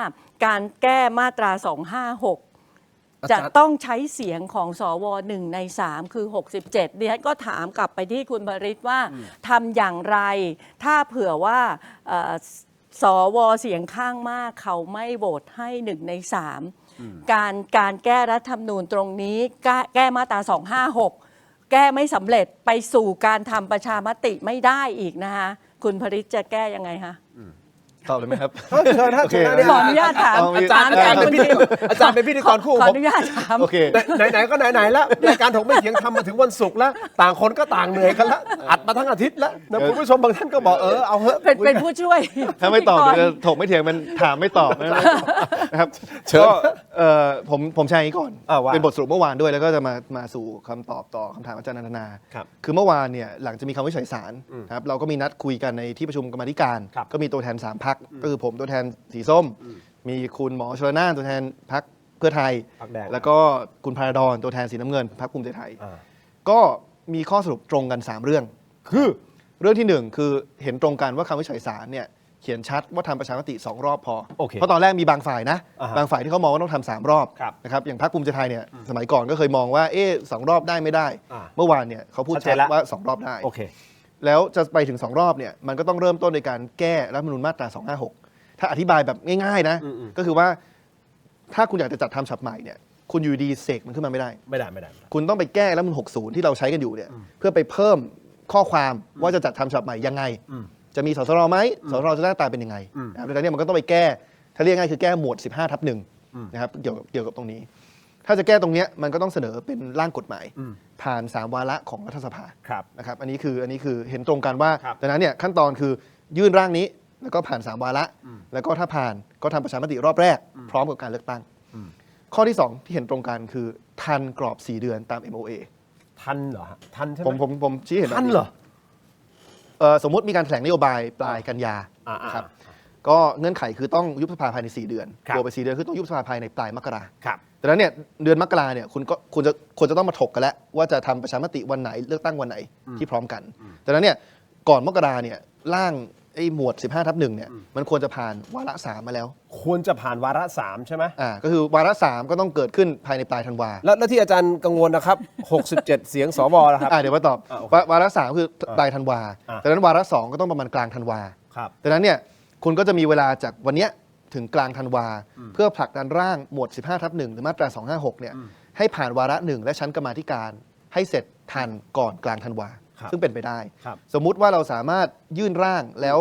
Speaker 3: การแก้มาตรา256จะต้องใช้เสียงของสว1 ใน 3คือ67ดิฉันก็ถามกลับไปที่คุณบริษว่าทำอย่างไรถ้าเผื่อว่าสวเสียงข้างมากเขาไม่โหวตให้1 ใน 3การแก้รัฐธรรมนูญตรงนี้แก้มาตรา256แก้ไม่สำเร็จไปสู่การทำประชามติไม่ได้อีกนะคะคุณบริษจะแก้ยังไงคะ
Speaker 2: ตอบเลยไหมครับ
Speaker 3: ขออนุญาตถาม
Speaker 1: อาจารย์เป็นพิธีกรคู่
Speaker 3: ขออนุญาตถาม
Speaker 1: โอเคไหนก็ไหนแล้วรายการถกไม่เถียงทำมาถึงวันศุกร์แล้วต่างคนก็ต่างเหนื่อยกันแล้วอัดมาทั้งอาทิตย์แล้วนะคุณผู้ชมบางท่านก็บอกเอาเถอะ
Speaker 3: เป็นผู้ช่วย
Speaker 2: ถ้าไม่ตอบถกไม่เถียงมันถามไม่ตอบนะครับก็ผมใช้ก่อนเป็นบทสรุปเมื่อวานด้วยแล้วก็จะมาสู่คำตอบต่อคำถามอาจารย์นันทนาคือเมื่อวานเนี่ยหลังจะมีคำวินิจฉัยศาลครับเราก็มีนัดคุยกันในที่ประชุมกรรมธิการก็มีตัวแทน3 พรรคก็คือผมตัวแทนสีส้ม มีคุณหมอชลน่านตัวแทนพรรคเพื่อไทย
Speaker 1: พรรคแดง
Speaker 2: แล้วก็คุณพาราดอนตัวแทนสีน้ำเงินพรรคภูมิใจไทย
Speaker 1: อ่า
Speaker 2: ก็มีข้อสรุปตรงกัน 3 เรื่อง คือเรื่องที่ 1 คือเห็นตรงกันว่าคำวินิจฉัยศาลเนี่ยเขียนชัดว่าทำประชามติ2 รอบพอ
Speaker 1: โอเค
Speaker 2: เพราะตอนแรกมีบางฝ่ายนะ
Speaker 1: อ่าฮะ
Speaker 2: บางฝ่ายที่เขามองว่าต้องทำ3 รอบ
Speaker 1: ครับ
Speaker 2: นะครับอย่างพรรคภูมิใจไทยเนี่ยสมัยก่อนก็เคยมองว่าสองรอบได้ไม่ได้
Speaker 1: อ่า
Speaker 2: เมื่อวานเนี่ยเขาพูด
Speaker 1: ชัดเจ
Speaker 2: ชั
Speaker 1: น
Speaker 2: ด
Speaker 1: ละ
Speaker 2: ว่า 2 รอบได้
Speaker 1: โอเค
Speaker 2: แล้วจะไปถึง 2 รอบเนี่ยมันก็ต้องเริ่มต้นในการแก้รัฐธรรมนูญมาตรา 256 ถ้าอธิบายแบบง่ายๆนะ
Speaker 1: อืม
Speaker 2: ก็คือว่าถ้าคุณอยากจะจัดทำฉบับใหม่เนี่ยคุณอยู่ดีเสกมันขึ้นมาไม่ได้
Speaker 1: ไม่ได้
Speaker 2: คุณต้องไปแก้รัฐธรรมนูญ60 ที่เราใช้กันอยู่เนี่ยเพื่อไปเพิ่มข้อความว่าจะจัดทำฉบับใหม่ยังไง จะมีสสรไหมสสรจะหน้าตาเป็นยังไงนะครับดังนั้นเนี่ยมันก็ต้องไปแก้ถ้าเรียกง่ายคือแก้หมวด 15/1นะครับเกี่ยวกับตรงนี้ ถ้าจะแก้ตรงเนี้ยมันก็ต้องเสนอเป็นร่างกฎหมาย ผ่าน 3 วาระของรัฐสภา
Speaker 1: ครับ
Speaker 2: นะครับอันนี้คือเห็นตรงกันว่า
Speaker 1: ครับ
Speaker 2: ดังนั้นเนี่ยขั้นตอนคือยื่นร่างนี้แล้วก็ผ่าน 3 วาระแล้วก็ถ้าผ่านก็ทำประชามติรอบแรก พร้อมกับการเลือกตั้ง ข้อที่ 2 ที่เห็นตรงกันคือทันกรอบ 4 เดือนตาม MOA
Speaker 1: ทันเหรอฮะทันใช่ไหม
Speaker 2: ผมชี้เห็นแบบ
Speaker 1: ทันเหรอ
Speaker 2: สมมติมีการแถลงนโยบายปลายกันยา
Speaker 1: อ่า
Speaker 2: ครับก็เงื่อนไขคือต้องยุบสภาภายใน 4 เดือน
Speaker 1: ครับ
Speaker 2: รวมไป4 เดือนคือต้องยุบสภาภายในปลายมกรา
Speaker 1: ครับ
Speaker 2: ดังนั้นเนี่ยเดือนมกราเนี่ยคุณจะต้องมาถกกันแล้วว่าจะทำประชามติวันไหนเลือกตั้งวันไหนที่พร้อมกันดังนั้นเนี่ยก่อนมกราเนี่ยร่างไอ้หมวด 15/1เนี่ยมันควรจะผ่านวาระ 3 มาแล้ว
Speaker 1: ควรจะผ่านวาระ 3 ใช่ไหม
Speaker 2: ก็คือวาระ 3 ก็ต้องเกิดขึ้นภายในปลายธันวา
Speaker 1: แล้วที่อาจารย์กังวลนะครับ 67 เสียงสวนะครับ
Speaker 2: เดี๋ยวมาตอบ
Speaker 1: โอเค
Speaker 2: วาระ 3 คือปลายธันวา
Speaker 1: อ่า
Speaker 2: ดังนั้นวาระ 2 ก็ต้องประมาณกลางธันวา
Speaker 1: ครับ
Speaker 2: ดังนั้นเนี่ยคุณก็จะมีเวลาจากวันเนี้ยถึงกลางธันวา เพื่อผลักดันร่างหมวด 15/1 หรือมาตรา 256 เนี่ยให้ผ่านวาระ 1 และชั้นกรรมาธิการให้เสร็จทันก่อนกลางธันวา
Speaker 1: ครับ
Speaker 2: ซึ่งเป็นไปได้
Speaker 1: ครับ
Speaker 2: สมมุติว่าเราสามารถยื่นร่างแล้ว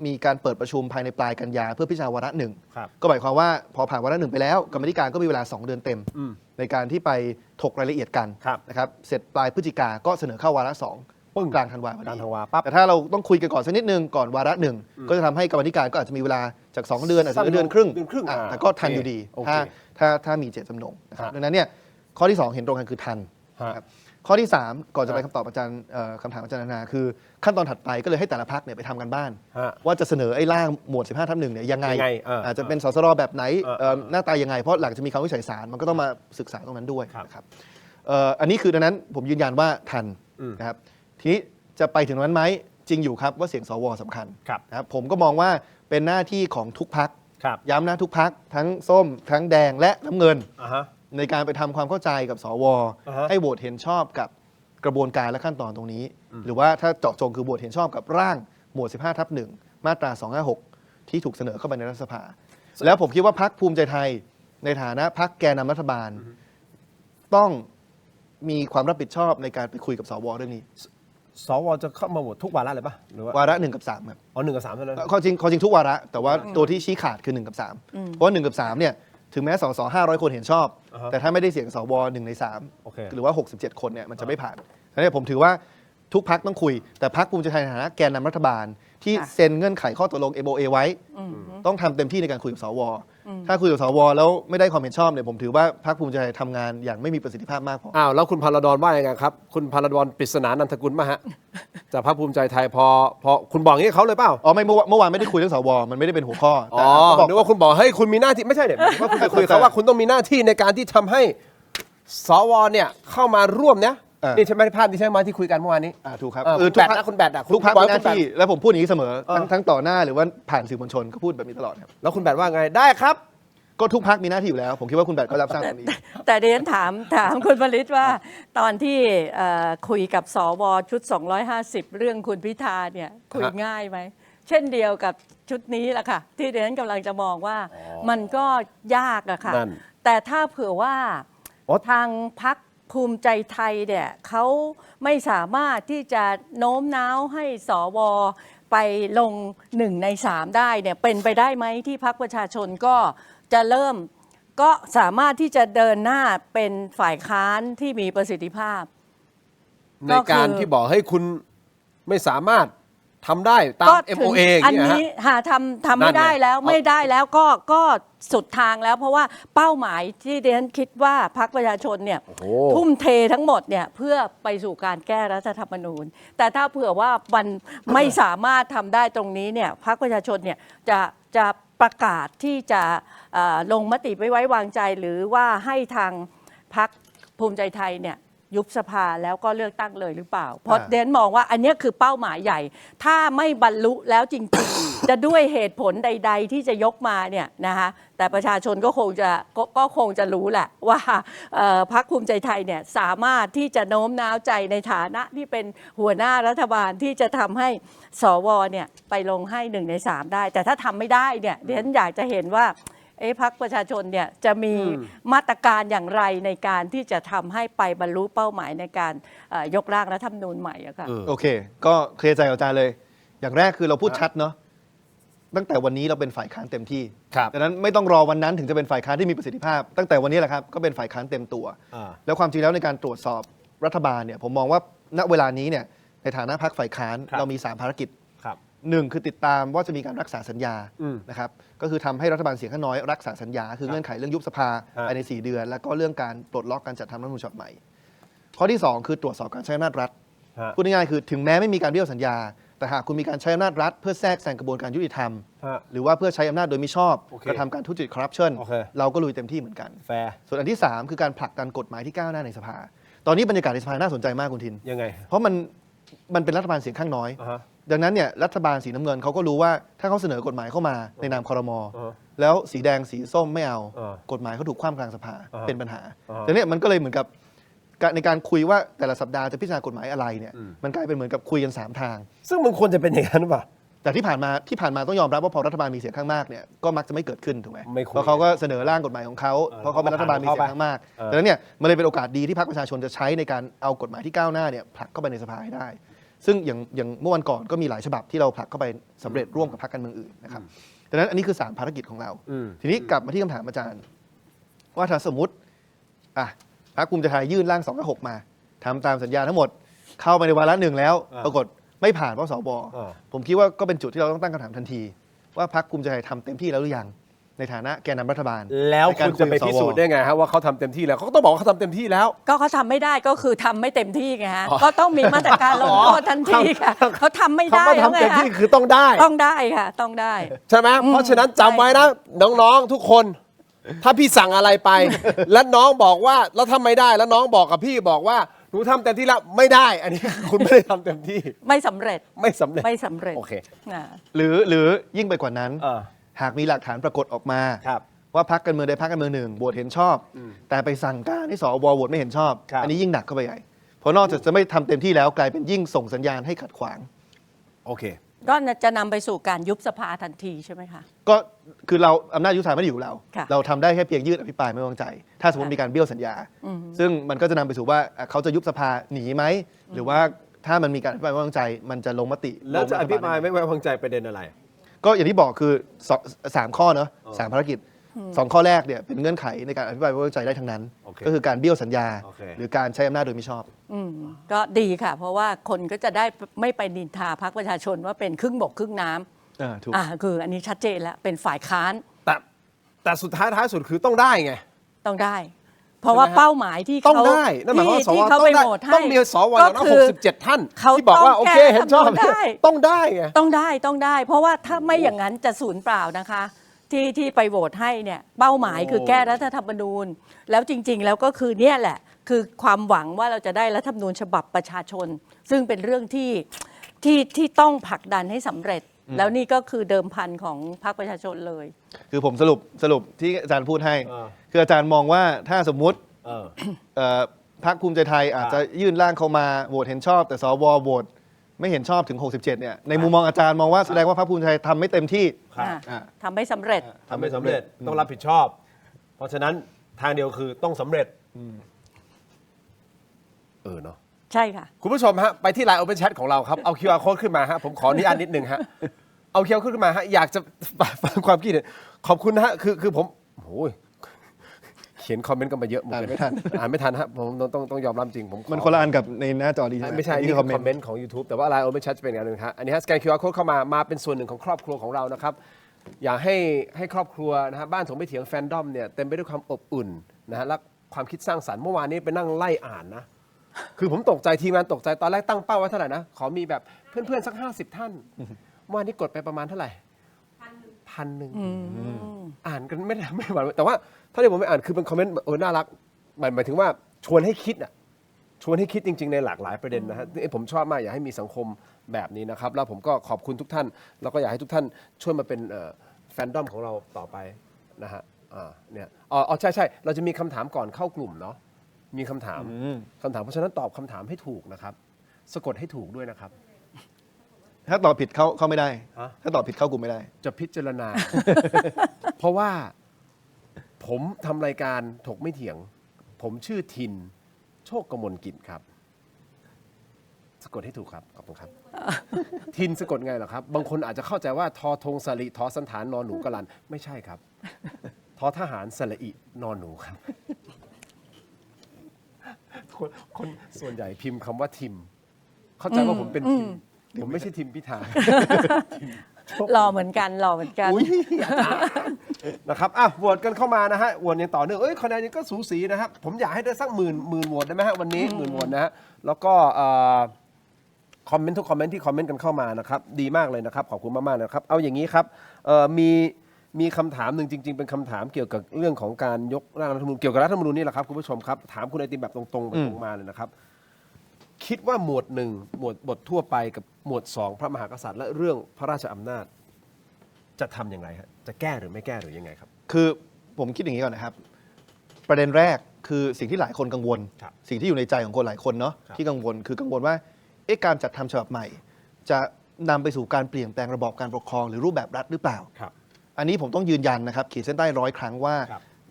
Speaker 2: มีการเปิดประชุมภายในปลายกันยาเพื่อพิจารณาวาระ
Speaker 1: ครับ
Speaker 2: 1 ก็หมายความว่าพอผ่านวาระ 1 ไปแล้วกรรมาธิการก็มีเวลา 2 เดือนเต็ม ในการที่ไปถกรายละเอียดกัน
Speaker 1: ครับ
Speaker 2: นะครับเสร็จปลายพฤศจิกาก็เสนอเข้าวาระ 2
Speaker 1: ปึ้ง
Speaker 2: กลางธันวาพอดี
Speaker 1: กลางธันวาปั๊บ
Speaker 2: แต่ถ้าเราต้องคุยกันก่อนสักนิดนึงก่อนวาระ 1 ก็จะทำให้กรรมาธิการก็อาจจะมีเวลาจาก 2 เดือนอาจจะเหลือเดือนครึ่ง
Speaker 1: เดือนครึ่ง
Speaker 2: แต่ก็ทันอยู่ดี
Speaker 1: โอเค
Speaker 2: ถ้ามีเจตจำนงนะครับ
Speaker 1: ฮะ
Speaker 2: ดังนั้นเนี่ยข้อที่ 2 เห็นตรงกันคือทัน
Speaker 1: ฮะ
Speaker 2: นะครับข้อที่ 3 ก่อนจะไปคำตอบอาจารย์คำถามอาจารย์นานาคือขั้นตอนถัดไปก็เลยให้แต่ละพักเนี่ยไปทำกันบ้าน
Speaker 1: ฮะ
Speaker 2: ว่าจะเสนอไอ้ร่างหมวด 15/1 เนี่ยยังไง
Speaker 1: ยังไง
Speaker 2: อาจจะเป็นสสรแบบไหน หน้าตายังไง เพราะหลังจะมีคำวินิจฉัยศาลมันก็ต้องมาศึกษาตรงนั้นด้วย
Speaker 1: ครับ
Speaker 2: นะครับอันนี้คือดังนั้นผมยืนยันว่าทันนะครับทีนี้จะไปถึงนั้นไหมจริงอยู่ครับว่าเสียงสวสำคัญ
Speaker 1: ครับ
Speaker 2: นะครับผมก็มองว่าเป็นหน้าที่ของทุกพัก
Speaker 1: ครับ
Speaker 2: ย้ำนะทุกพักทั้งส้ม ทั้งแดงและน้ำเงิน
Speaker 1: อ่าฮะ
Speaker 2: ในการไปทำความเข้าใจกับสว
Speaker 1: อ่าฮะ
Speaker 2: ให้โหวตเห็นชอบกับกระบวนการและขั้นตอนตรงนี้ หรือว่าถ้าเจาะจงคือโหวตเห็นชอบกับร่างหมวด 15/1 มาตรา 256 ที่ถูกเสนอเข้าไปในรัฐสภา แล้วผมคิดว่าพรรคภูมิใจไทยในฐานะพรรคแกนนำรัฐบาล ต้องมีความรับผิดชอบในการไปคุยกับสวเรื่องนี้
Speaker 1: สวจะเข้ามาโหวตทุกวาระเลยป่ะหรือว่าว
Speaker 2: าระ 1 กับ 3 ครับ
Speaker 1: อ๋อ1 กับ 3เท่านั้น
Speaker 2: ข้อจริงทุกวาระ แต่ว่าตัวที่ชี้ขาดคือ 1 กับ 3 เพราะว่า 1 กับ 3 เนี่ยถึงแม้สส500 คนเห็นชอบ
Speaker 1: อ่าฮะ
Speaker 2: แต่ถ้าไม่ได้เสียงสว1 ใน
Speaker 1: โอเค
Speaker 2: 3 หรือว่า 67 คนเนี่ยมันจะไม่ผ่านดังนั้นผมถือว่าทุกพักต้องคุย แต่พักภูมิใจไทยในฐานะแกนนำรัฐบาล ที่
Speaker 3: ค่ะ
Speaker 2: เซ็นเงื่อนไขข้อตกลง MOA ไว้ ต้องทำเต็มที่ในการคุยกับสว ถ้าคุยกับสวแล้วไม่ได้ความเห็นชอบเนี่ยผมถือว่าพรรคภูมิใจไทยทำงานอย่างไม่มีประสิทธิภาพมากพอ
Speaker 1: อ้าวแล้วคุณพาราดอนว่ายังไงครับ คุณพาราดอนปริศนานันทกุลมาฮะ จากพรรคภูมิใจไทยพอคุณบอกอย่างนี้เขาเลยเปล่า
Speaker 2: อ๋อไม่เมื่อวานไม่ได้คุยเรื่องสวมันไม่ได้เป็นหัวข้อ
Speaker 1: อ๋
Speaker 2: แต่
Speaker 1: อ
Speaker 2: เขาบอก
Speaker 1: นึกว่าคุณบอกให้ยคุณมีหน้าที่ไม่ใช่เดี๋ยวว่าคุณไปคุยกับเขาว่าคุณต้องมีหน้าที่ในการที่ทำให้สวเนี่ยเข้ามาร่วมเนี่ยนี่ใช่ไหมภาพที่ใช่ไหมที่คุยกันเมื่อวานนี้
Speaker 2: ถูกครับ
Speaker 1: คุณ
Speaker 2: ทุก
Speaker 1: แบด
Speaker 2: พรร
Speaker 1: นะคุณแบดอะ
Speaker 2: ทุกพรรค
Speaker 1: คุณ
Speaker 2: มีหน้าที่แล้วผมพูดอย่างนี้เสมอทั้งต่อหน้าหรือว่าผ่านสื่อมวลชนก็พูดแบบนี้ตลอดครับ
Speaker 1: แล้วคุณแบดว่าไงได้ครับ
Speaker 2: ก็ทุกพรรคมีหน้าที่อยู่แล้ว ผมคิดว่าคุณแบดก็รับทราบตรงนี้
Speaker 3: แต่เรียนถามคุณผลิตว่าตอนที่คุยกับสวชุด 250 เรื่องคุณพิธาเนี่ยคุยง่ายไหม เช่นเดียวกับชุดนี้แหละค่ะ ที่เรียนกำลังจะมองว่ามันก็ยากอะค่ะ
Speaker 1: นั่น
Speaker 3: แต่ถ้าเผื่อว่า
Speaker 1: โอ๊ย
Speaker 3: ทางพักภูมิใจไทยเนี่ยเขาไม่สามารถที่จะโน้มน้าวให้สวไปลง1 ใน 3 ได้เนี่ยเป็นไปได้ไหมที่พรรคประชาชนก็จะเริ่มก็สามารถที่จะเดินหน้าเป็นฝ่ายค้านที่มีประสิทธิภาพ
Speaker 1: ในการที่บอกให้คุณไม่สามารถทำได้ตาม
Speaker 3: ก็ถึง
Speaker 1: MOA
Speaker 3: อัน
Speaker 1: อย่างเงี้ย
Speaker 3: นี้
Speaker 1: ฮะ
Speaker 3: หาทำไม่ได้แล้ว
Speaker 1: นั่นไง
Speaker 3: ไม่ได้แล้วก็สุดทางแล้ว เพราะว่าเป้าหมายที่เดนคิดว่าพรรคประชาชนเนี่ย
Speaker 1: โอ้โห
Speaker 3: ทุ่มเททั้งหมดเนี่ยเพื่อไปสู่การแก้รัฐธรรมนูญ แต่ถ้าเผื่อว่ามันไม่สามารถทำได้ตรงนี้เนี่ยพรรคประชาชนเนี่ยจะ ประกาศที่จะลงมติไม่ไว้วางใจหรือว่าให้ทางพรรคภูมิใจไทยเนี่ยยุบสภาแล้วก็เลือกตั้งเลยหรือเปล่าเพราะเดนมองว่าอันนี้คือเป้าหมายใหญ่ ถ้าไม่บรรลุแล้วจริงๆ จะด้วยเหตุผลใดๆที่จะยกมาเนี่ยนะคะแต่ประชาชนก็คงจะรู้แหละว่าพรรคภูมิใจไทยเนี่ยสามารถที่จะโน้มน้าวใจในฐานะที่เป็นหัวหน้ารัฐบาลที่จะทำให้สวเนี่ยไปลงให้1 ใน 3ได้แต่ถ้าทำไม่ได้เนี่ยดิฉันอยากจะเห็นว่าพรรคประชาชนเนี่ยจะมีมาตรการอย่างไรในการที่จะทำให้ไปบรรลุเป้าหมายในการยกร่างรัฐธรรมนูญใหม่อะค่ะ
Speaker 2: โอเค ก็เคลียร์ใจกับอาจารย์เลย อย่างแรกคือเราพูดชัดเนาะตั้งแต่วันนี้เราเป็นฝ่ายค้านเต็มที่ดังนั้นไม่ต้องรอวันนั้นถึงจะเป็นฝ่ายค้านที่มีประสิทธิภาพ ตั้งแต่วันนี้แหละครับก็เป็นฝ่ายค้านเต็มตัวแล้วความจริงแล้วในการตรวจสอบรัฐบาลเนี่ยผมมองว่าณเวลานี้เนี่ยในฐานะพรรคฝ่ายค้านเรามี3ภารกิจหนึ่งคือติดตามว่าจะมีการรักษาสัญญานะครับก็คือทำให้รัฐบาลเสียงข้างน้อยรักษาสัญญาคือเงื่อนไขเรื่องยุบสภาภายใน4 เดือนแล้วก็เรื่องการปลดล็อกการจัดทำรัฐธรรมนูญฉบับใหม่ข้อที่2คือตรวจสอบการใช้อำนาจรัฐพูดง่ายๆคือถึงแม้ไม่มีการเบี้ยวสัญญาแต่หากคุณมีการใช้อำนาจรัฐเพื่อแทรกแซงกระบวนการยุติธรรมหรือว่าเพื่อใช้อำนาจโดยมิชอบกระทำการทุจริตคอร์รัปชันเราก็ลุยเต็มที่เหมือนกันส่วนอันที่3คือการผลักดันกฎหมายที่ก้าวหน้าในสภาตอนนี้บรรยากาศในสภาน่าสนใจมากคุณทิน
Speaker 1: ยังไง
Speaker 2: เพราะมันเป็นรัฐบาลเสียงข้างน้อยดังนั้นเนี่ยรัฐบาลสีน้ำเงินเขาก็รู้ว่าถ้าเขาเสนอกฎหมายเข้ามาในนามครม.แล้วสีแดงสีส้มไม่เอากฎหมายเขาถูกคว่ำกลางสภาเป็นปัญหาแต่เนี่ยมันก็เลยเหมือนกับในการคุยว่าแต่ละสัปดาห์จะพิจารณากฎหมายอะไรเนี่ยมันกลายเป็นเหมือนกับคุยกัน3 ทาง
Speaker 1: ซึ่งมันควรจะเป็นอย่างนั้นป่ะ
Speaker 2: แต่ที่ผ่านมาต้องยอมรับว่าพอรัฐบาลมีเสียงข้างมากเนี่ยก็มักจะไม่เกิดขึ้นถูกไหมเพราะเขาก็เสนอร่างกฎหมายของเขาเพราะเขาเป็นรัฐบาลมีเสียงข้างมากดังนั้นเนี่ยมันเลยเป็นโอกาสดีที่พรรคประชาชนจะใช้ในการเอากฎหมายที่ก้าวหน้าเนี่ยผลักเข้าไปในสภาให้ได้ซึ่งอย่างเมื่อวันก่อนก็มีหลายฉบับที่เราผลักเข้าไปสำเร็จร่วมกับพรรคการเมืองอื่นนะครับดังนั้นอันนี้คือ3ภารกิจของเราทีนี้กลับมาที่คำถามอาจารย์ว่าถ้าสมมติพรรคภูมิใจไทยยื่นร่าง256มาทำตามสัญญาทั้งหมดเข้าไปในวาระหนึ่งแล้วปรากฏไม่ผ่านเพราะสบผมคิดว่าก็เป็นจุดที่เราต้องตั้งคำถามทันทีว่าพรรคภูมิใจไทยทำเต็มที่แล้วหรือยังในฐานะแกนนำรัฐบาล
Speaker 1: แล้วคุณจะไปพิสูจน์ได้ไงฮะว่าเขาทำเต็มที่แล้วเขาก็ต้องบอกว่าเขาทำเต็มที่แล้ว
Speaker 3: ก็เขาทำไม่ได้ก็คือทำไม่เต็มที่ไงฮะก็ต้องมีมาตรการลงโทษทันทีค่ะเขาทำไม่ได้
Speaker 1: แล้วไงฮะทำเต็มที่คือต้องได้
Speaker 3: ค่ะต้องได้
Speaker 1: ใช่ไหมเพราะฉะนั้นจำไว้นะน้องๆทุกคนถ้าพี่สั่งอะไรไปแล้วน้องบอกว่าแล้วทำไม่ได้แล้วน้องบอกกับพี่บอกว่าหนูทำเต็มที่แล้วไม่ได้อันนี้คุณไม่ได้ทำเต็มที่
Speaker 3: ไม่สำเร็จ
Speaker 1: โอเค
Speaker 2: หรือยิ่งไปกว่านั้นหากมีหลักฐานปรากฏออกมาว่าพรรคการเมืองใดพรรคการเมืองหนึ่งโหวตเห็นชอบแต่ไปสั่งการให้สวโหวตไม่เห็นชอบอันนี้ยิ่งหนักเข้าไปใหญ่เพราะนอกจากจะไม่ทำเต็มที่แล้วกลายเป็นยิ่งส่งสัญญาณให้ขัดขวาง
Speaker 1: โอเค
Speaker 3: ก็จะนำไปสู่การยุบสภาทันทีใช่ไหมคะ
Speaker 2: ก็คือเราอำนาจยุบสภาไม่ได้อยู่เราทำได้แค่เพียงยื่นอภิปรายไม่ไว้วางใจถ้าสมมติมีการเบี้ยวสัญญาซึ่งมันก็จะนำไปสู่ว่าเขาจะยุบสภาหนีไหมหรือว่าถ้ามันมีการอภิปรายไม่ไว้วางใจมันจะลงมติ
Speaker 1: แล้วจะอภิปรายไม่ไว้วางใจประเด็นอะไร
Speaker 2: ก็อย่างที่บอกคือ3 ข้อเนอะ3 ภารกิจ2 ข้อแรกเนี่ยเป็นเงื่อนไขในการอภิปรายไม่ไว้วางใจได้ทั้งนั้นก็คือการเบี้ยวสัญญาหรือการใช้อำนาจโดยมิชอบ
Speaker 3: ก็ดีค่ะเพราะว่าคนก็จะได้ไม่ไปนินทาพรรคประชาชนว่าเป็นครึ่งบกครึ่งน้ำคืออันนี้ชัดเจนแล้วเป็นฝ่ายค้าน
Speaker 1: แต่สุดท้ายสุดคือต้องได้ไง
Speaker 3: ต้องได้เพราะว่าเป้าหมายที่เขา
Speaker 1: ต้องได้นั่นหมายความว่าสว
Speaker 3: เขาไปโหวตให้
Speaker 1: ต้องมีสวอย่างน้อย67 ท่านที่บอกว่าโอเคเห็นชอบต้องได้ไง
Speaker 3: ต้องได้เพราะว่าถ้าไม่อย่างนั้นจะสูญเปล่านะคะที่ไปโหวตให้เนี่ยเป้าหมายคือแก้รัฐธรรมนูญแล้วจริงๆแล้วก็คือเนี่ยแหละคือความหวังว่าเราจะได้รัฐธรรมนูญฉบับประชาชนซึ่งเป็นเรื่องที่ต้องผลักดันให้สำเร็จแล้วนี่ก็คือเดิมพันของพรรคประชาชนเลย
Speaker 2: คือผมสรุปที่อาจารย์พูดให้คืออาจารย์มองว่าถ้าสมมุติพรรคภูมิใจไทยอาจจะยื่นร่างเข้ามาโหวตเห็นชอบแต่สวโหวตไม่เห็นชอบถึง67เนี่ยในมุมมองอาจารย์มองว่าแสดงว่าพรรคภูมิใจไทยทำไม่เต็มที่
Speaker 3: ทำไม่สำเร็จ
Speaker 1: ต้องรับผิดชอบเพราะฉะนั้นทางเดียวคือต้องสำเร็จเนาะ
Speaker 3: ใช่ค่ะ
Speaker 1: คุณผู้ชมฮะไปที่ LINE Open Chat ของเราครับเอา QR Code ขึ้นมาฮะผมขออนุญาตนิดนึงฮะเอา QR Code ขึ้นมาฮะอยากจะฟังความคิดเห็นขอบคุณนะฮะคือผมโอ้ยเขียนคอมเมนต์กันมาเยอะ
Speaker 2: อ่านไม่ทัน
Speaker 1: ฮะผมต้องยอมรับจริงผม
Speaker 2: มันคนละอันกับในหน้าจอดี
Speaker 1: ไม่ใช่นี่คือคอมเมนต์ของ YouTube แต่ว่า LINE Open Chat จะเป็นอย่างนึงฮะอันนี้ฮะสแกน QR Code เข้ามาเป็นส่วนหนึ่งของครอบครัวของเรานะครับอยากให้ครอบครัวนะฮะบ้านถงไม่เถียงแฟนดอมเนี่ยเต็มไปด้วยความอบอุ่นนะฮะและความคิดสร้างสรรค์เมื่อวานนี้ไปนั่งไล่อ่านนะคือผมตกใจทีมงานตกใจตอนแรกตั้งเป้าไว้เท่าไหร่นะขอมีแบบเพื่อนๆสัก50 ท่านวันนี้กดไปประมาณเท่าไหร่ อ่านกันไม่หวานแต่ว่าถ้าที่ผมไปอ่านคือเป็นคอมเมนต์น่ารักหมายถึงว่าชวนให้คิดอ่ะชวนให้คิดจริงๆในหลากหลายประเด็นนะฮะผมชอบมากอยากให้มีสังคมแบบนี้นะครับแล้วผมก็ขอบคุณทุกท่านแล้วก็อยากให้ทุกท่านช่วยมาเป็นแฟนดอมของเราต่อไปนะฮะเนี่ยใช่เราจะมีคำถามก่อนเข้ากลุ่มเนาะมีคำถามเพราะฉะนั้นตอบคำถามให้ถูกนะครับสะกดให้ถูกด้วยนะครับ
Speaker 2: ถ้าตอบผิดเข้าไม่ได้ถ้าตอบผิดเข้ากลุ่มไม่ได้
Speaker 1: จะพิจารณา เพราะว่าผมทำรายการถกไม่เถียงผมชื่อทินโชคกมลกิจครับสะกดให้ถูกครับขอบคุณครับ ทินสะกดไงเหรอครับบางคนอาจจะเข้าใจว่าทอธงสลิทอสันฐานนอนหนูกะลันไม่ใช่ครับทอทหารสระอินอนหนูครับ คนส่วนใหญ่พิมพ์คำว่าทิมเข้าใจว่าผมเป็นทิมผมไม่ใช่ทิมพิธา
Speaker 3: หล่อเหมือนกัน
Speaker 1: นะครับโหวตกันเข้ามานะฮะโหวตยังต่อเนื่องคะแนนยังก็สูสีนะครับผมอยากให้ได้สักหมื่นโหวตได้ไหมฮะวันนี้10,000โหวตนะฮะแล้วก็คอมเมนต์ทุกคอมเมนต์ที่คอมเมนต์กันเข้ามานะครับดีมากเลยนะครับขอบคุณมากๆนะครับเอาอย่างนี้ครับมีคำถามหนึ่งจริงๆเป็นคำถามเกี่ยวกับเรื่องของการยกร่างรัฐธรรมนูญเกี่ยวกับรัฐธรรมนูญนี่แหละครับคุณผู้ชมครับถามคุณไอติมแบบตรงๆไปตรงมาเลยนะครับคิดว่าหมวด1หมวดบททั่วไปกับหมวด2พระมหากษัตริย์และเรื่องพระราชอำนาจจะทำอย่างไรครับจะแก้หรือไม่แก้หรือยังไงครับ
Speaker 2: คือผมคิดอย่างนี้ก่อนนะครับประเด็นแรกคือสิ่งที่หลายคนกังวลสิ่งที่อยู่ในใจของคนหลายคนเนาะที่กังวลคือกังวลว่าการจัดทำฉบับใหม่จะนำไปสู่การเปลี่ยนแปลงระบอบการปกครองหรือรูปแบบรัฐหรือเปล่าอันนี้ผมต้องยืนยันนะครับขีดเส้นใต้100 ครั้งว่า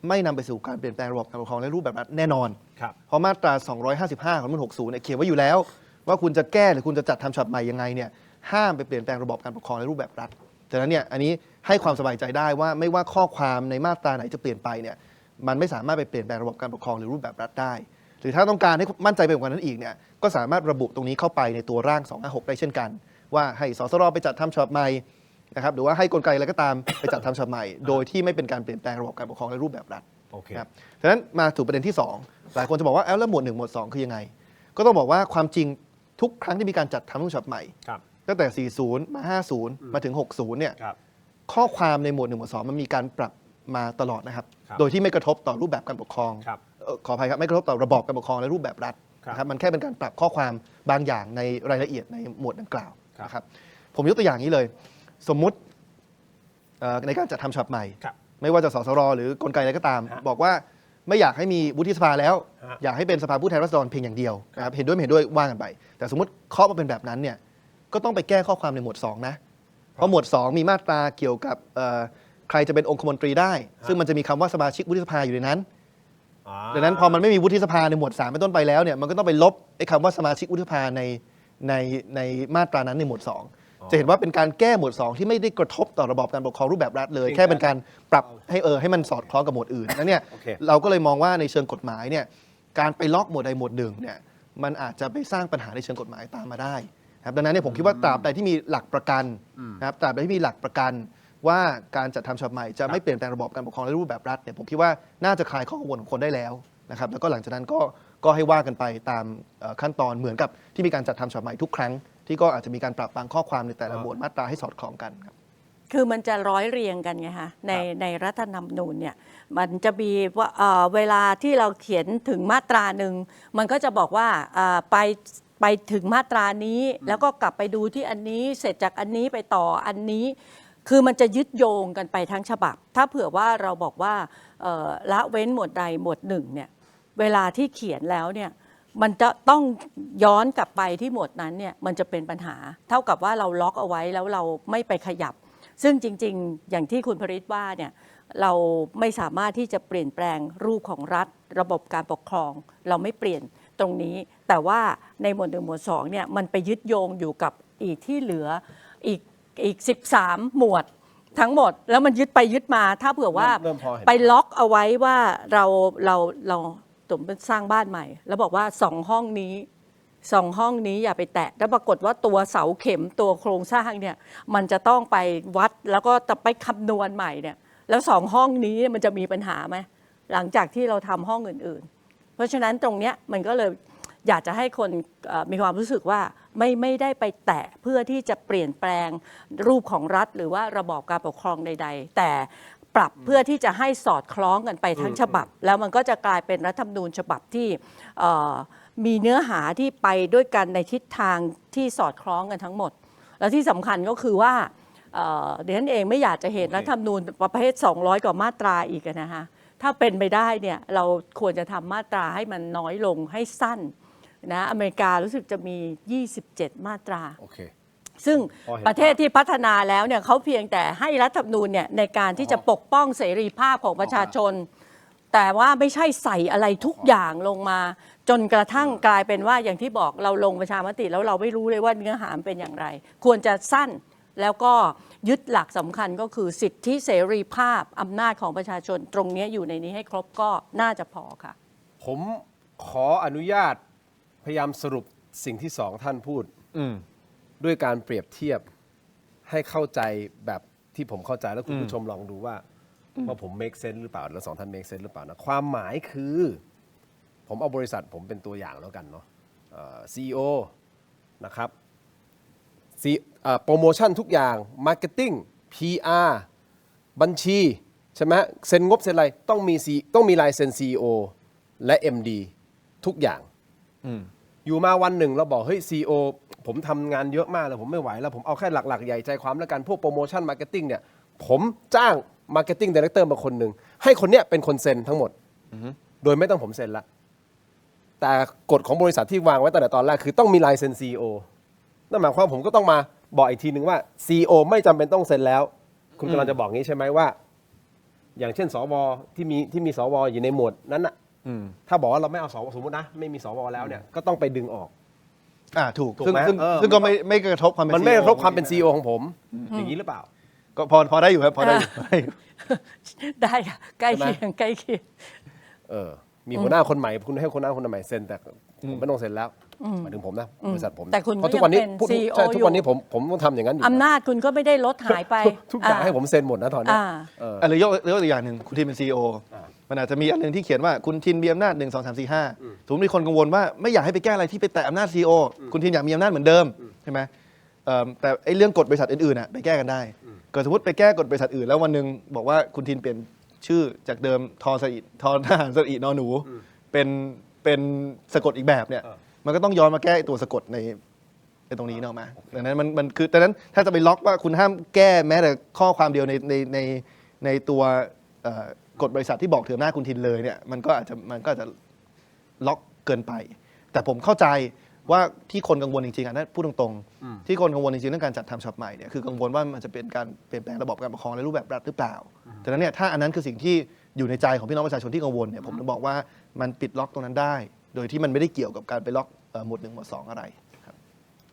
Speaker 2: ไม่นำไปสู่การเปลี่ยนแปลงระบบการปกครองและรูปแบบรัฐแน่นอนเพราะมาตรา 255 ของรัฐธรรมนูญ 60 เนี่ยเขียนไว้อยู่แล้วว่าคุณจะแก้หรือคุณจะจัดทำฉบับใหม่ยังไงเนี่ยห้ามไปเปลี่ยนแปลงระบบการปกครองและรูปแบบรัฐฉะนั้นเนี่ยอันนี้ให้ความสบายใจได้ว่าไม่ว่าข้อความในมาตราไหนจะเปลี่ยนไปเนี่ยมันไม่สามารถไปเปลี่ยนแปลงระบบการปกครองหรือรูปแบบรัฐได้หรือถ้าต้องการให้มั่นใจไปกว่านั้นอีกเนี่ยก็สามารถระบุตรงนี้เข้าไปในตัวร่าง 256 ได้เช่นกันว่าให้สสรไปจัดทำฉบับใหม่นะครับหรือว่าให้กลไกอะไรก็ตามไปจัดทำฉบับใหม่โดยที่ไม่เป็นการเปลี่ยนแปลงระบบการปกครองและรูปแบบรัฐครับฉะนั้นมาถึงประเด็นที่2หลายคนจะบอกว่าแล้วหมวด1หมวด2คือยังไงก็ต้องบอกว่าความจริงทุกครั้งที่มีการจัดทำรัฐธรรมนูญฉบับใหม่ตั้งแต่ 40 มา 50 มาถึง 60 เนี่ยข้อความในหมวด1หมวด2มันมีการปรับมาตลอดนะครับโดยที่ไม่กระทบต่อรูปแบบการปกครองขออภัยครับไม่กระทบต่อระบอบการปกครองและรูปแบบรัฐนะครับมันแค่เป็นการปรับข้อความบางอย่างในรายละเอียดในหมวดดังกล่าวนะครับผมยกตัวอย่างนี้เลยสมมุติในการจัดทำฉบับใหม่ไม่ว่าจะสสรหรือกลไกอะไรก็ตามบอกว่าไม่อยากให้มีวุฒิสภาแล้วอยากให้เป็นสภาผู้แทนราษฎรเพียงอย่างเดียวนะครับเห็นด้วยไม่เห็นด้วยว่ากันไปแต่สมมติข้อมาเป็นแบบนั้นเนี่ยก็ต้องไปแก้ข้อความในหมวด2นะเพราะหมวด2มีมาตราเกี่ยวกับใครจะเป็นองคมนตรีได้ซึ่งมันจะมีคำว่าสมาชิกวุฒิสภาอยู่ในนั้นดังนั้นพอมันไม่มีวุฒิสภาในหมวด3เป็นต้นไปแล้วเนี่ยมันก็ต้องไปลบไอ้คำว่าสมาชิกวุฒิสภาในมาตรานั้นในหมวด2จะเห็นว่าเป็นการแก้หมวด2ที่ไม่ได้กระทบต่อระบอบการปกครองรูปแบบรัฐเลยแค่เป็นการปรับให้มันสอดคล้องกับหมวดอื่นนั่นเนี่ยเราก็เลยมองว่าในเชิงกฎหมายเนี่ยการไปล็อกหมวดใดหมวดหนึ่งเนี่ยมันอาจจะไปสร้างปัญหาในเชิงกฎหมายตามมาได้ครับดังนั้นเนี่ยผมคิดว่าตราบใดที่มีหลักประกันนะครับตราบใดที่มีหลักประกันว่าการจัดทำฉบับใหม่จะไม่เปลี่ยนแปลงระบอบการปกครองและรูปแบบรัฐเนี่ยผมคิดว่าน่าจะคลายข้อกังวลของคนได้แล้วนะครับแล้วก็หลังจากนั้นก็ให้ว่ากันไปตามขั้นตอนเหมือนกับที่มีการจัดทำฉบับใหม่ทุกครั้งที่ก็อาจจะมีการปรับบางข้อความในแต่ละหมวดมาตราให้สอดคล้องกันครับ
Speaker 3: คือมันจะร้อยเรียงกันไงคะในรัฐธรรมนูญเนี่ยมันจะมีว่าเวลาที่เราเขียนถึงมาตราหนึ่งมันก็จะบอกว่าไปถึงมาตรานี้แล้วก็กลับไปดูที่อันนี้เสร็จจากอันนี้ไปต่ออันนี้คือมันจะยึดโยงกันไปทั้งฉบับถ้าเผื่อว่าเราบอกว่าละเว้นหมวดใดหมวดหนึ่งเนี่ยเวลาที่เขียนแล้วเนี่ยมันจะต้องย้อนกลับไปที่หมวดนั้นเนี่ยมันจะเป็นปัญหาเท่ากับว่าเราล็อกเอาไว้แล้วเราไม่ไปขยับซึ่งจริงๆอย่างที่คุณพริตว่าเนี่ยเราไม่สามารถที่จะเปลี่ยนแปลงรูปของรัฐระบบการปกครองเราไม่เปลี่ยนตรงนี้แต่ว่าในหมวด1หมวด2เนี่ยมันไปยึดโยงอยู่กับอีกที่เหลืออีก13หมวดทั้งหมดแล้วมันยึดไปยึดมาถ้าเผื่อว่าไปล็อกเอาไว้ว่าเราสมมติสร้างบ้านใหม่แล้วบอกว่า2ห้องนี้อย่าไปแตะแล้วปรากฏว่าตัวเสาเข็มตัวโครงสร้างเนี่ยมันจะต้องไปวัดแล้วก็จะไปคำนวณใหม่เนี่ยแล้ว2ห้องนี้มันจะมีปัญหาไหมหลังจากที่เราทำห้องอื่นๆเพราะฉะนั้นตรงเนี้ยมันก็เลย อยากจะให้คนมีความรู้สึกว่าไม่ได้ไปแตะเพื่อที่จะเปลี่ยนแปลงรูปของรัฐหรือว่าระบอบการปกครองใดๆแต่ปรับเพื่อที่จะให้สอดคล้องกันไปทั้งฉบับ แล้วมันก็จะกลายเป็นรัฐธรรมนูญฉบับที่มีเนื้อหาที่ไปด้วยกันในทิศทางที่สอดคล้องกันทั้งหมด แล้วที่สำคัญก็คือว่าเดี๋ยวฉันเองไม่อยากจะเห็นรัฐธรรมนูญประเภท200 กว่ามาตราอีกนะคะถ้าเป็นไปได้เนี่ยเราควรจะทำมาตราให้มันน้อยลงให้สั้นนะอเมริการู้สึกจะมี27 มาตราซึ่งประเทศที่พัฒนาแล้วเนี่ยเขาเพียงแต่ให้รัฐธรรมนูญเนี่ยในการที่จะปกป้องเสรีภาพของประชาชนแต่ว่าไม่ใช่ใส่อะไรทุกอย่างลงมาจนกระทั่งกลายเป็นว่าอย่างที่บอกเราลงประชามติแล้วเราไม่รู้เลยว่าเนื้อหาเป็นอย่างไร ควรจะสั้นแล้วก็ยึดหลักสำคัญก็คือสิทธิเสรีภาพอำนาจของประชาชนตรงนี้อยู่ในนี้ให้ครบก็น่าจะพอค่ะ
Speaker 1: ผมขออนุญาตพยายามสรุปสิ่งที่สองท่านพูดด้วยการเปรียบเทียบให้เข้าใจแบบที่ผมเข้าใจแล้วคุณผู้ชมลองดูว่าผม make sense หรือเปล่าแล้วสองท่าน make sense หรือเปล่านะความหมายคือผมเอาบริษัทผมเป็นตัวอย่างแล้วกันเนาะCEO นะครับโปรโมชั่นทุกอย่าง Marketing PR บัญชีใช่ไหมเซ็นงบเซ็นอะไรต้องมีลายเซ็น CEO และ MD ทุกอย่างอยู่มาวันหนึ่งเราบอกเฮ้ย CEO ผมทำงานเยอะมากเลยผมไม่ไหวแล้วผมเอาแค่หลักๆใหญ่ใจความแล้วกันพวกโปรโมชั่นมาร์เก็ตติ้งเนี่ยผมจ้างมาร์เก็ตติ้งไดเรคเตอร์มาคนหนึ่งให้คนเนี้ยเป็นคนเซ็นทั้งหมดโดยไม่ต้องผมเซ็นละแต่กฎของบริษัทที่วางไว้ตั้งแต่ตอนแรกคือต้องมีลายเซ็น CEO นั่นหมายความว่าผมก็ต้องมาบอกอีกทีหนึ่งว่า CEO ไม่จำเป็นต้องเซ็นแล้วคุณกำลังจะบอกงี้ใช่ไหมว่าอย่างเช่นสวที่มีสวอยู่ในหมวดนั้นน่ะถ้าบอกว่าเราไม่เอาสวสมมตินะไม่มีสวแล้วเนี่ยก็ต้องไปดึงออก
Speaker 2: ถูกซึ่งก็ไม่กระทบความเป็น
Speaker 1: มันไม่กระทบความเป็น CEO ของผมอย่างนี้หรือเปล่า
Speaker 2: ก็พอได้อยู่ครับพอได้อยู่
Speaker 3: ได้ค่ะใกล้เคียง
Speaker 1: มีหัวหน้าคนใหม่คุณให้หัวหน้าคนใหม่เซ็นแต่ผมไม่ต้องเซ็นแล้วหมายถึงผมนะบริษัทผม
Speaker 3: แต่คุณ
Speaker 1: ทุกวันนี้ทุกวันนี้ผมต้องทำอย่างนั้นอยู่
Speaker 3: อำนาจคุณก็ไม่ได้ลดหายไป
Speaker 1: ทุกอย่างให้ผมเซ็นหมดนะตอนนี้
Speaker 2: หรือยกตัวอย่างหนึ่งคุณทีมเป็น CEO มันอาจจะมีอันหนึ่งที่เขียนว่าคุณทินมีอำนาจ1 2 3 4 5สมมติมีคนกังวลว่าไม่อยากให้ไปแก้อะไรที่ไปแตะอำนาจ CEO คุณทินอยากมีอำนาจเหมือนเดิมใช่ไหมแต่ไอ้เรื่องกฎบริษัทอื่นๆไปแก้กันได้เกิดสมมติไปแก้กฎบริษัทอื่นแล้ววันหนึ่งบอกว่าคุณทินเปลี่ยนชื่อจากเดิมทอทหารสระอีนอหนูเป็นสะกดอีกแบบเนี่ยมันก็ต้องย้อนมาแก้ตัวสะกดในตรงนี้เนาะมาดังนั้นมันคือดังนั้นถ้าจะไปล็อกว่าคุณห้ามแก้แม้แต่ข้อความเดียวในตัวกฎบริษัทที่บอกถึงหน้าคุณทินเลยเนี่ยมันก็อาจจะล็อกเกินไปแต่ผมเข้าใจว่าที่คนกังวลจริงๆนะพูดตรงๆที่คนกังวลจริงๆเรื่องการจัดทำฉบับใหม่เนี่ยคือกังวลว่ามันจะเป็นการเปลี่ยนแปลงระบบการปกครองในรูปแบบรัฐหรือเปล่าดังนั้นเนี่ยถ้าอันนั้นคือสิ่งที่อยู่ในใจของพี่น้องประชาชนที่กังวลเนี่ยผมจะบอกว่ามันปิดล็อกตรงนั้นได้โดยที่มันไม่ได้เกี่ยวกับการไปล็อกหมวด1หมวด2อะไรครับ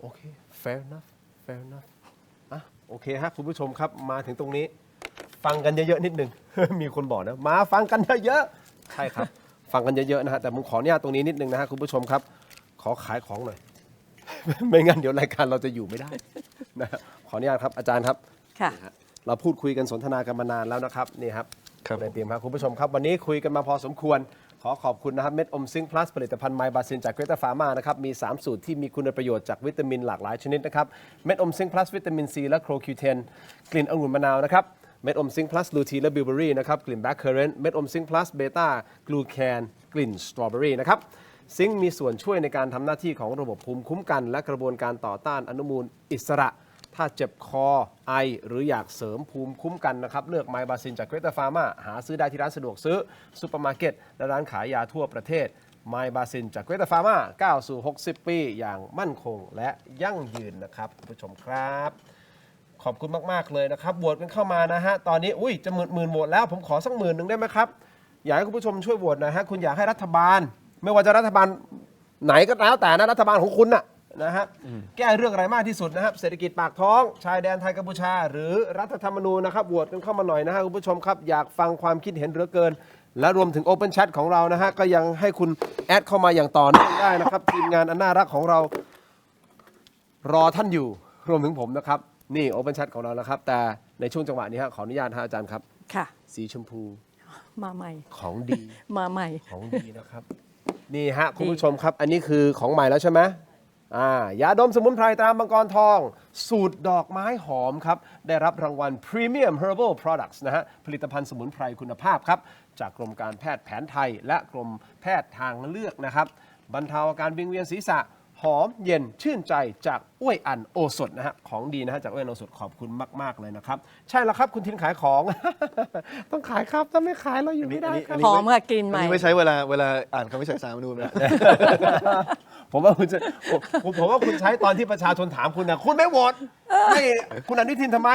Speaker 1: โอเค fair enough โอเคฮะคุณผู้ชมครับมาถึงตรงนี้ฟังกันเยอะๆนิดนึง มีคนบอกนะมาฟังกันเยอะๆใช่ครับฟังกันเยอะๆนะฮะแต่ผมขออนุญาตตรงนี้นิดนึงนะฮะคุณผู้ชมครับขอขายของหน่อย ไม่งั้นเดี๋ยวรายการเราจะอยู่ไม่ได้นะขออนุญาตครับอาจารย์ครับเราพูดคุยกันสนทนากันมานานแล้วนะครับนี่ครับในเตรียมครับคุณผู้ชมครับวันนี้คุยกันมาพอสมควรขอขอบคุณนะครับเม็ดอมซิงค์พลัสผลิตภัณฑ์ไมบาซินจากเกรตาฟาร์มานะครับมี3สูตรที่มีคุณประโยชน์จากวิตามินหลากหลายชนิดนะครับเม็ดอมซิงค์พลัสวิตามินซีและโครคิวเทนกลิ่นองุ่นมะนาวนะครับเม็ดอมซิงค์พลัสลูทีและบิลเบอรี่นะครับกลิ่นแบล็คเคอร์เรนต์เม็ดอมซิงค์พลัสเบต้ากลูแคนกลิ่นสตรอเบอรี่นะครับซิงค์มีส่วนช่วยในการทำหน้าที่ของระบบภูมิคุ้มกันและกระบวนการต่อต้านอนุมูลอิสระถ้าเจ็บคอไอหรืออยากเสริมภูมิคุ้มกันนะครับเลือกไมบาซินจากเกรตาฟาร์มาหาซื้อได้ที่ร้านสะดวกซื้อซูเปอร์มาร์เก็ตและร้านขายยาทั่วประเทศไมบาซินจากเกรตาฟาร์มาก้าวสู่60 ปีอย่างมั่นคงและยั่งยืนนะครับคุณผู้ชมครับขอบคุณมากๆเลยนะครับโหวตกันเข้ามานะฮะตอนนี้จะหมื่นโหวตแล้วผมขอสัก10,000ได้ไหมครับอยากให้คุณผู้ชมช่วยโหวตนะฮะคุณอยากให้รัฐบาลไม่ว่าจะรัฐบาลไหนก็แล้วแต่นะรัฐบาลของคุณนะฮะแก้เรื่องอะไรมากที่สุดนะครับเศรษฐกิจปากท้องชายแดนไทยกัมพูชาหรือรัฐธรรมนูญนะครับโหวตกันเข้ามาหน่อยนะฮะคุณผู้ชมครับอยากฟังความคิดเห็นเหลือเกินและรวมถึง Open Chat ของเรานะฮะก็ยังให้คุณแอดเข้ามาอย่างต่อเนื่องได้นะครับทีมงานอันน่ารักของเรารอท่านอยู่รวมถึงผมนะครับนี่ Open Chat ของเรานะครับแต่ในช่วงจังหวะนี้ขออนุญาตอาจารย์ครับสีชมพู
Speaker 3: มาใหม่
Speaker 1: ของดี
Speaker 3: มาใหม่
Speaker 1: ของดีนะครับ นี่ฮะคุณผู้ชมครับ อันนี้คือของใหม่แล้วใช่ไหมยาดมสมุนไพรตรามังกรทอง สูตรดอกไม้หอมครับ ได้รับรางวัล Premium Herbal Products นะฮะผลิตภัณฑ์สมุนไพรคุณภาพครับ จากกรมการแพทย์แผนไทย และกรมแพทย์ทางเลือกนะครับ บรรเทาอาการวิงเวียนศีรษะ หอมเย็นชื่นใจจากอ้วยอันโอสถนะฮะของดีนะฮะจากอ้วยอันโอสถขอบคุณมากๆเลยนะครับใช่แล้วครับคุณทินขายของ ต้องขายครับถ้าไม่ขายเราอยู่ไม่ได้ครับ
Speaker 3: หอมค่ะกลิ่นให
Speaker 2: อัน
Speaker 3: ม่
Speaker 2: นี้ไม่ใช้เวลาอ่านคำวิจัยสารรัฐธรรมนูญนะ
Speaker 1: ผมว่าคุณจะผมว่าคุณใช้ตอนที่ประชาชนถามคุณนะคุณไม่โหวตให้คุณอนุทินทำไม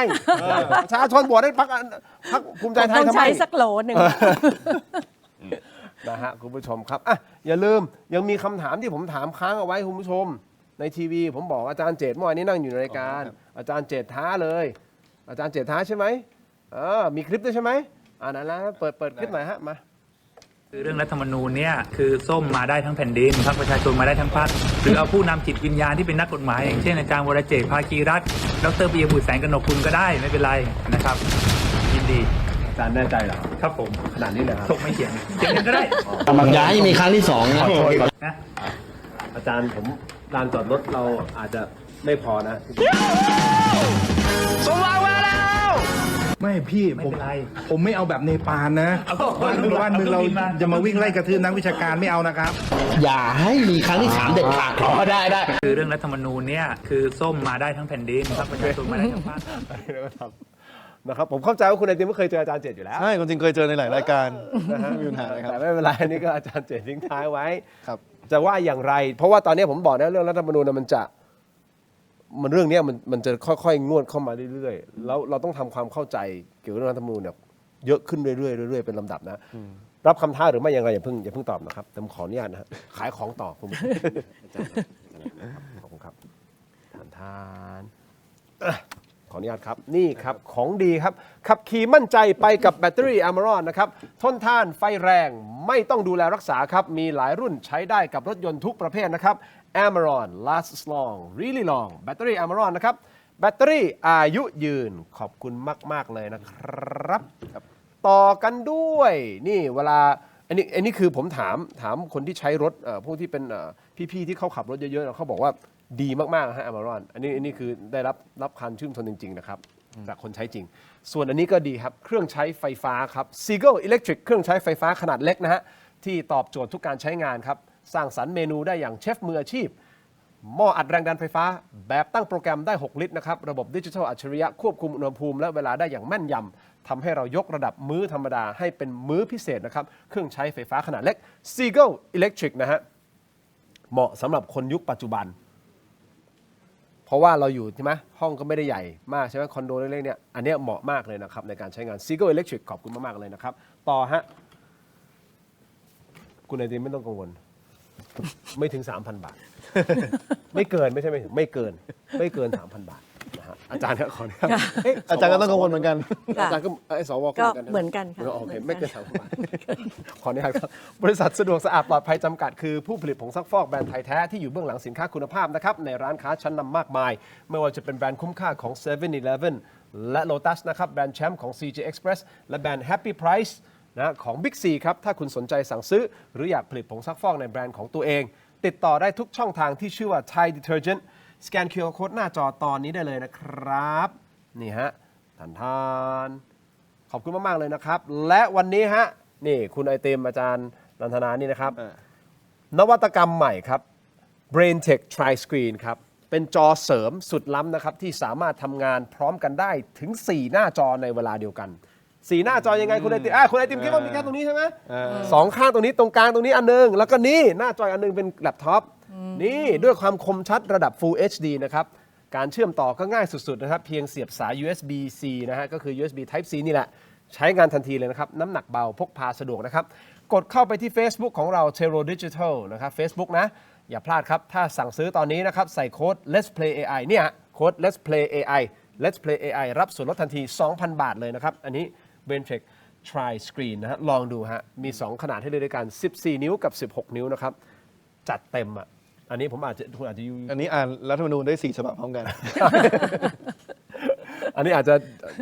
Speaker 1: ประชาชนโหวตให้พรรคภูมิใจไทย
Speaker 3: ต้อง
Speaker 1: ทำไม
Speaker 3: ใช้สักโหลหนึ่ง
Speaker 1: นะฮะคุณผู้ชมครับอ่ะอย่าลืมยังมีคำถามที่ผมถามค้างเอาไว้คุณผู้ชมในทีวีผมบอกอาจารย์เจตเมื่อวานนี้นั่งอยู่ในรายการ อาจารย์เจตท้าเลย อาจารย์เจตท้าใช่ไหมมีคลิปด้วยใช่ไหมนั่นแล้วเปิดคลิปหน่อยฮะมา
Speaker 8: คือเรื่องรัฐธรรมนูญเนี่ยคือส้มมาได้ทั้งแผ่นดินพรรคประชาชนมาได้ทั้งพรรคหรือเอาผู้นำจิตวิญญาณที่เป็นนักกฎหมายอย่างเช่นอาจารย์วรเจตน์ภาคีรัตน์ดร.ปิยบุตรแสงกนกกุลก็ได้ไม่เป็นไรนะครับยินดี
Speaker 1: อาจารย์แน่ใจเหรอ
Speaker 8: ครับผม
Speaker 1: ขนาดนี้เลยครับ
Speaker 8: ส่งไม่เขียนกันก็ได้
Speaker 9: อย่าให้มีครั้งที่สองนะ
Speaker 8: นะ
Speaker 1: อาจารย์ผมลานจอดรถเราอาจจะไม่พอนะ
Speaker 9: ไม่พี่
Speaker 8: ไม่
Speaker 9: ผม
Speaker 8: เป็นไร
Speaker 9: ผมไม่เอาแบบเนปาลนะ
Speaker 8: เอาก็
Speaker 9: บ้านเมืองเราจะมาวิ่งไล่กระทืบนักวิชาการไม่เอานะครับ อย่าให้มีครั้งที่สามเด็ดขาดได้
Speaker 8: คือเรื่องรัฐธรรมนูญเนี่ยคือส้มมาได้ทั้งแผ่นดินพรรคประชาชนมาได้ทั้งพรรค
Speaker 1: นะครับผมเข้าใจว่าคุณไอติมก็เคยเจออาจารย์เจตอยู่แล้ว
Speaker 2: ใช่ความจริงเคยเจอในหลายรายการนะฮะไม่มีปัญหาเลยครับ
Speaker 1: แต่ไม่เป็นไรนี่ก็อาจารย์เจตทิ้งท้ายไว้
Speaker 2: ครับ
Speaker 1: จะว่าอย่างไร เพราะว่าตอนนี้ผมบอกนะเรื่องรัฐธรรมนูญนะมันเรื่องนี้มันจะค่อยๆงวดเข้ามาเรื่อยๆแล้วเราต้องทำความเข้าใจเกี่ยวกับเรื่องรัฐธรรมนูญเนี่ยเยอะขึ้นเรื่อยๆเรื่อยๆเป็นลำดับนะรับคำท้าหรือไม่ยังไงอย่าเพิ่งตอบนะครับแต่ผมขออนุญาตนะฮะขายของต่อคุณอาจารย์ขอบคุณครับทานขออนุญาตครับนี่ครับของดีครับขับขี่มั่นใจไปกับแบตเตอรี่ Amaron นะครับทนทานไฟแรงไม่ต้องดูแลรักษาครับมีหลายรุ่นใช้ได้กับรถยนต์ทุกประเภทนะครับ Amaron lasts long really long แบตเตอรี่ Amaron นะครับแบตเตอรี่อายุยืนขอบคุณมากๆเลยนะครับต่อกันด้วยนี่เวลาอันนี้คือผมถามคนที่ใช้รถพวกที่เป็นพี่ๆที่เขาขับรถเยอะๆเขาบอกว่าดีมากๆนะฮะ Amaron อันนี้คือได้รับการชื่นชมจริงๆนะครับจากคนใช้จริงส่วนอันนี้ก็ดีครับเครื่องใช้ไฟฟ้าครับ Seagull Electric เครื่องใช้ไฟฟ้าขนาดเล็กนะฮะที่ตอบโจทย์ทุกการใช้งานครับสร้างสรรค์เมนูได้อย่างเชฟมืออาชีพหม้ออัดแรงดันไฟฟ้าแบบตั้งโปรแกรมได้6ลิตรนะครับระบบดิจิทัลอัจฉริยะควบคุมอุณหภูมิและเวลาได้อย่างแม่นยำทำให้เรายกระดับมื้อธรรมดาให้เป็นมื้อพิเศษนะครับเครื่องใช้ไฟฟ้าขนาดเล็ก Seagull Electric นะฮะเหมาะสำหรับคนยุคปัจจุบันเพราะว่าเราอยู่ใช่ไหมห้องก็ไม่ได้ใหญ่มากใช่ไหมคอนโดเล็กๆเนี่ยอันนี้เหมาะมากเลยนะครับในการใช้งาน Seagull Electric ขอบคุณมากๆเลยนะครับต่อฮะคุณไอติมไม่ต้องกังวลไม่ถึง 3,000 บาท ไม่เกินไม่ใช่ไม่เกิน 3,000 บาทนะฮะอาจารย์ครับขออนุญาต
Speaker 2: อาจารย์ก็ต้องกังวลเหมือนกัน
Speaker 1: อาจารย์ก็สว
Speaker 3: ก็เหมือนกันค่ะ
Speaker 1: โอเคไม่เกิน 3,000 บาทขออนุญาตครับบริษัทสะดวกสะอาดปลอดภัยจำกัดคือผู้ผลิตผงซักฟอกแบรนด์ไทยแท้ที่อยู่เบื้องหลังสินค้าคุณภาพนะครับในร้านค้าชั้นนำมากมายไม่ว่าจะเป็นแบรนด์คุ้มค่าของ 7-Eleven และ Lotus นะครับแบรนด์แชมป์ของ CJ Express และแบรนด์ Happy Price นะของ Big C ครับถ้าคุณสนใจสั่งซื้อหรืออยากผลิตผงซักฟอกในแบรนด์ของตัวเองติดต่อได้ทุกช่องทางที่ชื่อว่า Thai Detergent สแกน QR Code หน้าจอตอนนี้ได้เลยนะครับนี่ฮะทานขอบคุณมาก ๆ เลยนะครับ และวันนี้ฮะนี่คุณไอติมอาจารย์นันทนานี่นะครับ นวัตกรรมใหม่ครับ Brain Tech Tri Screen ครับ เป็นจอเสริมสุดล้ำนะครับ ที่สามารถทำงานพร้อมกันได้ถึง 4 หน้าจอในเวลาเดียวกัน 4 หน้าจอยังไงคุณไอติมคุณไอติมคิดว่ามีแค่ตรงนี้ใช่ไหมสองข้างตรงนี้ตรงกลางตรงนี้อันนึง แล้วก็นี่หน้าจออันนึงเป็นแล็ปท็อปนี่ด้วยความคมชัดระดับ Full HD นะครับ การเชื่อมต่อก็ง่ายสุดๆนะครับเพียงเสียบสาย USB-C นะฮะก็คือ USB Type C นี่แหละใช้งานทันทีเลยนะครับน้ำหนักเบาพกพาสะดวกนะครับกดเข้าไปที่ Facebook ของเรา Tero Digital นะครับ Facebook นะอย่าพลาดครับถ้าสั่งซื้อตอนนี้นะครับใส่โค้ด Let's Play AI เนี่ยโค้ด Let's Play AI Let's Play AI รับส่วนลดทันที 2,000 บาทเลยนะครับอันนี้ BrainTech Tri Screen นะฮะลองดูฮะมี2ขนาดให้เลือกด้วยกัน14นิ้วกับ16นิ้วนะครับจัดเต็มอ่ะอันนี้ผมคุณอาจจะอยู่
Speaker 2: อันนี้อ่านรัฐธรรมนูญได้4ฉบับพร้อมกัน
Speaker 1: อันนี้อาจจะ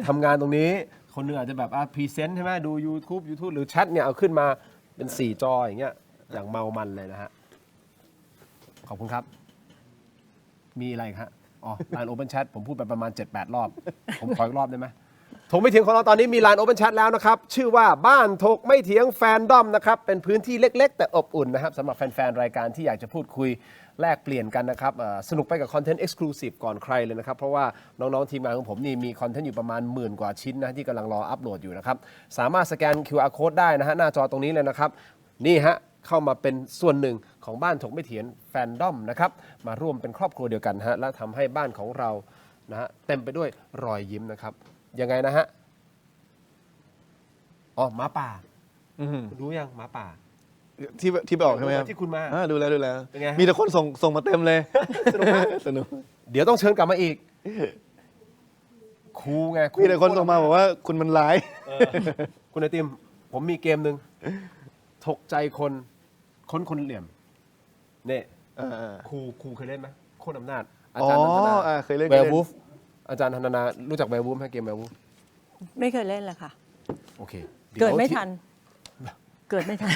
Speaker 1: ทำงานตรงนี้คนหนึงอาจจะแบบพรีเซนต์ใช่ไหมดู YouTube หรือแชทเนี่ยเอาขึ้นมาเป็น4จออย่างเงี้ย อย่างเมามันเลยนะฮะขอบคุณครับ มีอะไรอีกฮะอ๋อไลน์ Open Chat ผมพูดไปประมาณ 7-8 รอบ ผมขออีกรอบได้ไหมถกไม่เถียงของเราตอนนี้มีไลน์ Open Chat แล้วนะครับ ชื่อว่าบ้านถกไม่เถียงแฟนดอมนะครับ เป็นพื้นที่เล็ก ๆ แต่อบอุ่นนะครับสำหรับแฟนๆรายการที่อยากจะพูดคุยแลกเปลี่ยนกันนะครับสนุกไปกับคอนเทนต์ Exclusive ก่อนใครเลยนะครับ เพราะว่าน้องๆทีมงานของผมนี่มีคอนเทนต์อยู่ประมาณ10,000 กว่าชิ้นนะที่กำลังรออัปโหลดอยู่นะครับสามารถสแกน QR Code ได้นะฮะหน้าจอตรงนี้เลยนะครับนี่ฮะเข้ามาเป็นส่วนหนึ่งของบ้านถกไม่เถียงแฟนดอมนะครับมาร่วมเป็นครอบครัวเดียวกันฮะและทำให้บ้านของเรานะฮะเต็มไปด้วยรอยยิ้มนะครับยังไงนะฮะอ๋อหมาป่ารู้ยังหมาป่า
Speaker 2: ที่ไปออกใช่ไหมครับ
Speaker 1: ที่คุณมา
Speaker 2: ดูแล้ว
Speaker 1: เป็นไงฮะ
Speaker 2: มีแต่คนส่งมาเต็มเลย สนุกมากสนุก
Speaker 1: เดี๋ยวต้องเชิญกลับมาอีกครูไง
Speaker 2: มีแต่คนส่งมาบอกว่าคุณมันร้าย
Speaker 1: คุณไอติมผมมีเกมหนึ่งถกใจคนค้นคนเหลี่ยมเนี่ยครูเคยเล่นไหมโค่นอำนาจอาจารย์นันทนา
Speaker 2: เคยเล่น
Speaker 1: แวร์วูฟอาจารย์ธนนารู้จักแวร์วูฟไหมเกมแวร์วูฟ
Speaker 3: ไม่เคยเล่นเลยค่ะ
Speaker 1: โอเค
Speaker 3: เกิดไม่ทัน เกิดไม่ทัน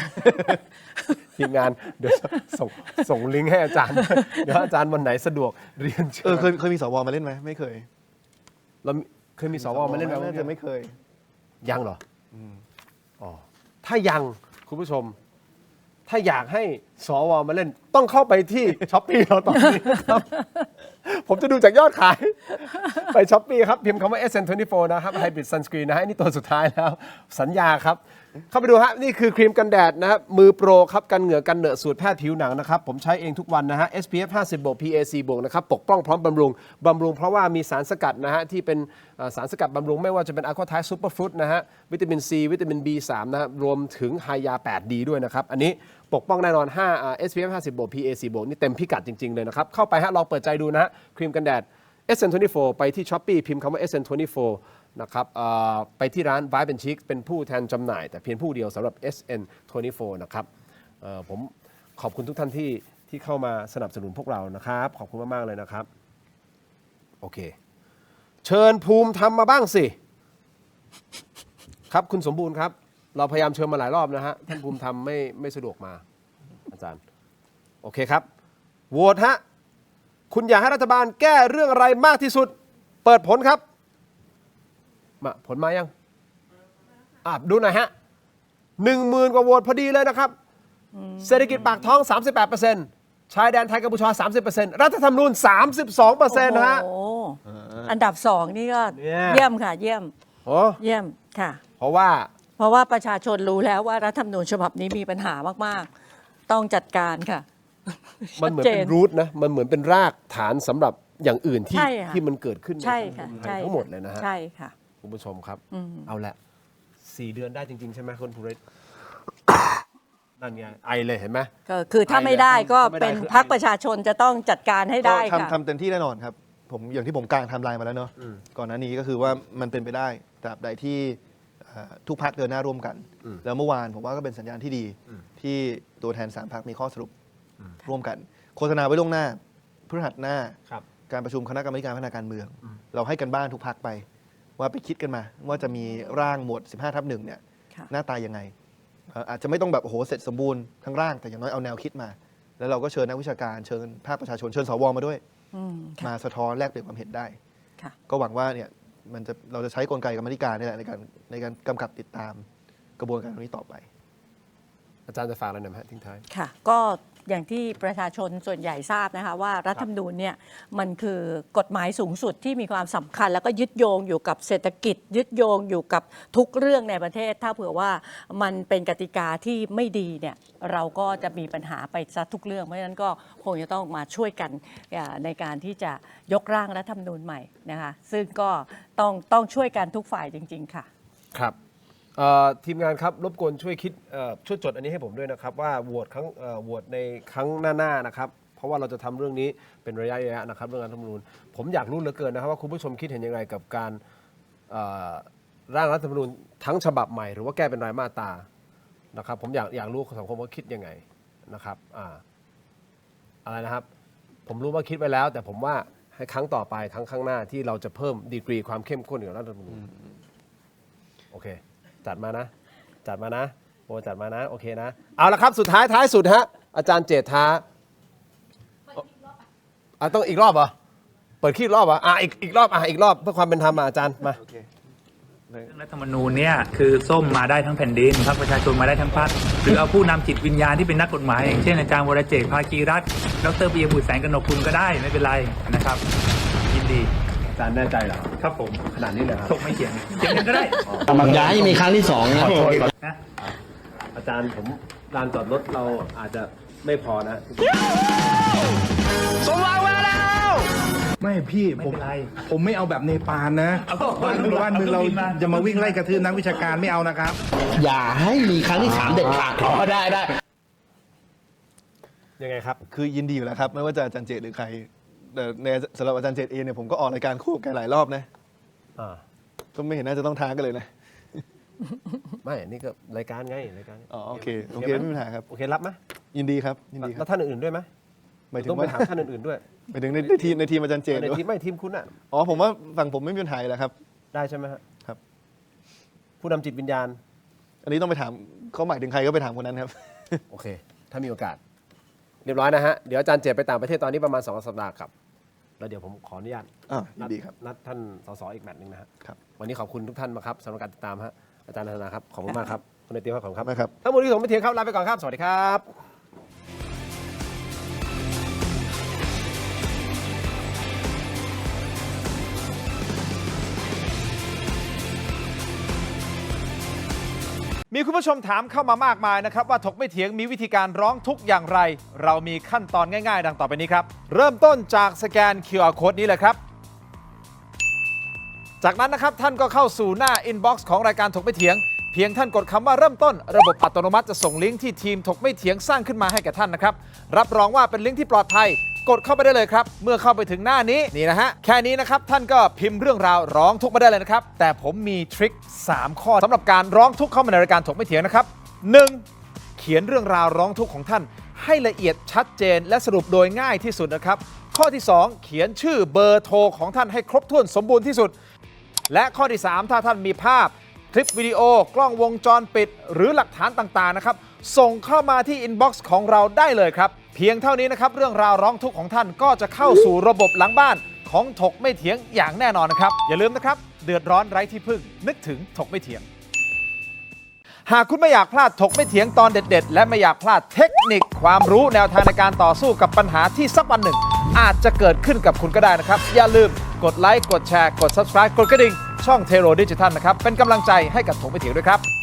Speaker 1: ทีมงานเดี๋ยวส่งลิงก์ให้อาจารย์ เดี๋ยวอาจารย์วันไหนสะดวกเรียนเชิญ
Speaker 2: เคยมีสวมาเล่นไหมไม่เคย
Speaker 1: เราเคยมีสวมาเล่นไหม
Speaker 2: น่าจะไม่เคย
Speaker 1: ยังเหรออ๋อถ้ายังคุณผู้ชม ถ้าอยากให้สวมาเล่นต้องเข้าไปที่ ช้อปปี้เราตอนนี้นะครับ ผมจะดูจากยอดขาย ไปช้อปปี้ครับ พิมพ์คำว่า SN24 นะครับ Hybrid Sunscreen นะฮะนี่ตัวสุดท้ายแล้ว สัญญาครับ เข้าไปดูฮะนี่คือครีมกันแดดนะครับมือโปรครับกันเหงื่อกันเหนอะสูตรแพทย์ผิวหนังนะครับผมใช้เองทุกวันนะฮะ SPF 50 บวก PAC บวกนะครับปกป้องพร้อมบำรุงเพราะว่ามีสารสกัดนะฮะที่เป็นสารสกัดบำรุงไม่ว่าจะเป็น Aqua Thai Super Fruit นะฮะวิตามิน C วิตามิน B3 นะฮะรวมถึงไฮยา 8D ด้วยนะครับอันนี้ปกป้องแน่นอนSPF 50 บวก PAC บวกนี่เต็มพิกัดจริงๆเลยนะครับเข้าไปฮะลองเปิดใจดูนะฮะครีมกันแดด SN24 ไปที่ Shopee พิมพ์คำว่า SN24 นะครับไปที่ร้าน Vibe & Chic เป็นผู้แทนจำหน่ายแต่เพียงผู้เดียวสำหรับ SN24 นะครับผมขอบคุณทุกท่านที่เข้ามาสนับสนุนพวกเรานะครับขอบคุณมากๆเลยนะครับโอเคเชิญภูมิธรรมมาบ้างสิครับคุณสมบูรณ์ครับเราพยายามเชิญมาหลายรอบนะฮะท่านภูมิธรรมไม่สะดวกมาอาจารย์โอเคครับโหวตฮะคุณอยากให้รัฐบาลแก้เรื่องอะไรมากที่สุดเปิดผลครับมาผลมายังดูหน่อยฮะ 10,000 กว่าโหวตพอดีเลยนะครับเศรษฐกิจปากท้อง 38%ชายแดนไทยกัมพูชา 30%รัฐธรรมนูญ 32%นะฮะ
Speaker 3: โอ้โหอันดับ2นี่ก็
Speaker 1: เนี่ย
Speaker 3: เยี่ยมค่ะเยี่ยม
Speaker 1: โอ้
Speaker 3: เยี่ยมค่ะ
Speaker 1: เพราะว่า
Speaker 3: เพราะว่าประชาชนรู้แล้วว่ารัฐธรรมนูญฉบับนี้มีปัญหามากๆ ต้องจัดการค่ะ
Speaker 1: มันเหมือน
Speaker 3: ชัด
Speaker 1: เป็น
Speaker 3: จ
Speaker 1: รูทนะมันเหมือนเป็นรากฐานสำหรับอย่างอื่นที่
Speaker 3: ใช่ค่ะ
Speaker 1: ที่มันเกิดขึ้น
Speaker 3: ใช่ค่ะ
Speaker 1: ใน
Speaker 3: ใช่
Speaker 1: ทั้งหมดเลยนะฮะ
Speaker 3: ใช่ค่ะ
Speaker 1: คุณผู้ชมครับเอาละ4 เดือนได้จริง ๆ ใช่ไหมคุณภูริศ นั่นไงไอเลยเห็นไหม
Speaker 3: ก็คือถ้าไม่ได้ก็
Speaker 1: ถ้าไม่ได้
Speaker 3: เป็น
Speaker 1: คือ
Speaker 3: พรรคประชาชนจะต้องจัดการให้ได้ค่ะ
Speaker 2: ทำเต็มที่แน่นอนครับผมอย่างที่ผมกางไทม์ไลน์มาแล้วเนาะก่อนหน้านี้ก็คือว่ามันเป็นไปได้ตราบใดที่ทุกพรรคเดินหน้าร่วมกัน แล้วเมื่อวานผมว่าก็เป็นสัญญาณที่ดีที่ตัวแทน3 พรรคมีข้อสรุปร่วมกัน โฆษณาไว้ล่วงหน้าพฤหัสหน้า
Speaker 1: ครับ
Speaker 2: การประชุมคณะกรรมการพัฒนาการเมือง เราให้กันบ้านทุกพรรคไป ว่าไปคิดกันมา ว่าจะมีร่างหมวด 15/1 เนี่ย
Speaker 3: ค่ะ
Speaker 2: หน้าตายังไงอาจจะไม่ต้องแบบโอ้โหเสร็จสมบูรณ์ทั้งร่างแต่อย่างน้อยเอาแนวคิดมา แล้วเราก็เชิญนักวิชาการเชิญภาคประชาชนเชิญสวมาด้วย
Speaker 3: ค่ะ
Speaker 2: มาสะท้อนแลกเปลี่ยนความเห็นได้
Speaker 3: ค่ะ
Speaker 2: ก็หวังว่าเนี่ยเราจะใช้กลไกกรรมาธิการนี่แหละในการกำกับติดตามกระบวนการตรงนี้ต่อไป
Speaker 1: อาจารย์จะฝากอะไรหน่อยไหมฮะทิ้งท้าย
Speaker 3: ค่ะก็อย่างที่ประชาชนส่วนใหญ่ทราบนะคะว่ารัฐธรรมนูญเนี่ยมันคือกฎหมายสูงสุดที่มีความสำคัญ แล้วก็ยึดโยงอยู่กับเศรษฐกิจ ยึดโยงอยู่กับทุกเรื่องในประเทศ ถ้าเผื่อว่ามันเป็นกติกาที่ไม่ดีเนี่ยเราก็จะมีปัญหาไปซะทุกเรื่องเพราะฉะนั้นก็คงจะต้องมาช่วยกันในการที่จะยกร่างรัฐธรรมนูญใหม่นะคะซึ่งก็ต้องช่วยกันทุกฝ่ายจริงๆค่ะ
Speaker 1: ครับทีมงานครับรบกวนช่วยคิดช่วยจดอันนี้ให้ผมด้วยนะครับว่าโหวตในครั้งหน้าๆนะครับเพราะว่าเราจะทำเรื่องนี้เป็นระยะนะครับเรื่องรัฐธรรมนูญผมอยากรู้เหลือเกินนะครับว่าคุณผู้ชมคิดเห็นยังไงกับการร่างรัฐธรรมนูญทั้งฉบับใหม่หรือว่าแก้เป็นรายมาตรานะครับผมอยากรู้สังคมว่าคิดยังไงนะครับอะไรนะครับผมรู้ว่าคิดไว้แล้ว แต่ผมว่าให้ครั้งต่อไปครั้งข้างหน้าที่เราจะเพิ่มดีกรีความเข้มข้นของรัฐธรรมนูญโอเคจัดมานะ โอ้จัดมานะโอเคนะเอาละครับสุดท้ายท้ายสุดฮะอาจารย์เจตท้าต้องอีกรอบเหรอเปิดคลิปรอบเหรออีกรอบอีกรอบเพื่อความเป็นธรรมอาจารย์มา
Speaker 8: เรื่องรัฐธรรมนูญเนี่ยคือส้มมาได้ทั้งแผ่นดินพรรคประชาชนมาได้ทั้งพรรคหรือเอาผู้นำจิตวิญญาณที่เป็นนักกฎหมายอย่างเช่นอาจารย์วรเจตน์ภาคีรัตน์ดร.ปิยบุตรแสงกนกคุณก็ได้ไม่เป็นไรนะครับยินดี
Speaker 1: อาจารย์แน่ใจเหรอ
Speaker 8: ครับผม
Speaker 1: ขนาดนี้เลยครับ
Speaker 8: ถกไม่เถียงกันก็ได้
Speaker 9: อย่าให้มีครั้งที่สองนะ
Speaker 8: นะ
Speaker 1: อาจารย์ผมลานจอดรถเราอาจจะไม่พอนะ
Speaker 9: ไม่พี่
Speaker 8: ไม่
Speaker 9: ผม
Speaker 8: เป็นไร
Speaker 9: ผมไม่เอาแบบเนปาลนะ
Speaker 8: เอาก็
Speaker 9: บ้านเมืองเราจะมาวิ่งไล่กระทืบนักวิชาการไม่เอานะครับ อย่าให้มีครั้งที่สามเด็ดขาดได้
Speaker 1: ยังไงครับ
Speaker 2: คือยินดีอยู่แล้วครับ ไม่ว่าจะอาจารย์เจตหรือใครแต่ในสำหรับอาจารย์เจตเองเนี่ยผมก็ออกรายการคู่กับแกหลายรอบนะ
Speaker 1: อ่า
Speaker 2: ก็ไม่เห็นน่าจะต้องท้ากันเลยนะ
Speaker 1: ไม่นี่ก็รายการไงรายการ
Speaker 2: อ๋อโอเคไม่มีปัญหาครับ
Speaker 1: โอเครับไหม
Speaker 2: ยินดีครับยินดีค
Speaker 1: แล้
Speaker 2: รับ
Speaker 1: วท่านอื่นๆด้วยไหม
Speaker 2: หมายถึง
Speaker 1: ต้องไป
Speaker 2: ว่า
Speaker 1: ถามท่านอื่นๆด้วย
Speaker 2: หมายถึงในทีมอาจารย์เจต
Speaker 1: ใน
Speaker 2: หรือ
Speaker 1: ทีมไม่ทีมคุณอ่ะ
Speaker 2: อ๋อผมว่าฝั่งผมไม่มีปัญหาอยู่แล้วครับ
Speaker 1: ได้ใช่ไหมฮะ
Speaker 2: ครับ
Speaker 1: ผู้นำจิตวิญญาณ
Speaker 2: อันนี้ต้องไปถามเขาหมายถึงใครก็ไปถามคนนั้นครับ
Speaker 1: โอเค ถ้ามีโอกาส เรียบร้อยนะฮะ เดี๋ยวอาจารย์เจตไปต่างประเทศตอนนี้ประมาณ2 สัปดาห์ครับ แล้วเดี๋ยวผมขออนุญาต
Speaker 2: ยินดีครับ
Speaker 1: นัดท่านสสอีกแมตช์หนึงนะฮะ
Speaker 2: ครับ
Speaker 1: วันนี้ขอบคุณทุกท่านมากครับสำหรับการติดตามฮะอาจารย์ธนาครับขอบคุณมากครับคุณนายเตียวครับขอบคุณครับ
Speaker 2: มากครับ
Speaker 1: ทั้งหมดที่ผมไม่เถียงครับลาไปก่อนครับสวัสดีครับมีคุณผู้ชมถามเข้ามามากมายนะครับว่าถกไม่เถียงมีวิธีการร้องทุกข์อย่างไร เรามีขั้นตอนง่ายๆ ดังต่อไปนี้ครับ เริ่มต้นจากสแกน QR Code นี้เลยครับ จากนั้นนะครับท่านก็เข้าสู่หน้า inbox ของรายการถกไม่เถียง เพียงท่านกดคำว่าเริ่มต้นระบบอัตโนมัติจะส่งลิงก์ที่ทีมถกไม่เถียงสร้างขึ้นมาให้แก่ท่านนะครับรับรองว่าเป็นลิงก์ที่ปลอดภัยกดเข้าไปได้เลยครับเมื่อเข้าไปถึงหน้านี้นี่นะฮะแค่นี้นะครับท่านก็พิมพ์เรื่องราวร้องทุกข์มาได้เลยนะครับแต่ผมมีทริค3 ข้อสำหรับการร้องทุกข์เข้ามาในรายการถกไม่เถียงนะครับ 1. เขียนเรื่องราวร้องทุกข์ของท่านให้ละเอียดชัดเจนและสรุปโดยง่ายที่สุดนะครับข้อที่ 2 เขียนชื่อเบอร์โทรของท่านให้ครบถ้วนสมบูรณ์ที่สุดและข้อที่ 3 ถ้าท่านมีภาพคลิปวิดีโอกล้องวงจรปิดหรือหลักฐานต่างๆนะครับส่งเข้ามาที่อินบ็อกซ์ของเราได้เลยครับเพียงเท่านี้นะครับเรื่องราวร้องทุกข์ของท่านก็จะเข้าสู่ระบบหลังบ้านของถกไม่เถียงอย่างแน่นอนนะครับอย่าลืมนะครับเดือดร้อนไร้ที่พึ่งนึกถึงถกไม่เถียงหากคุณไม่อยากพลาดถกไม่เถียงตอนเด็ดๆและไม่อยากพลาดเทคนิคความรู้แนวทางในการต่อสู้กับปัญหาที่สักวันหนึ่งอาจจะเกิดขึ้นกับคุณก็ได้นะครับอย่าลืมกดไลค์กดแชร์กด Subscribe กดกระดิ่งช่องเทโรดิจิทัลนะครับเป็นกำลังใจให้กับถกไม่เถียงด้วยครับ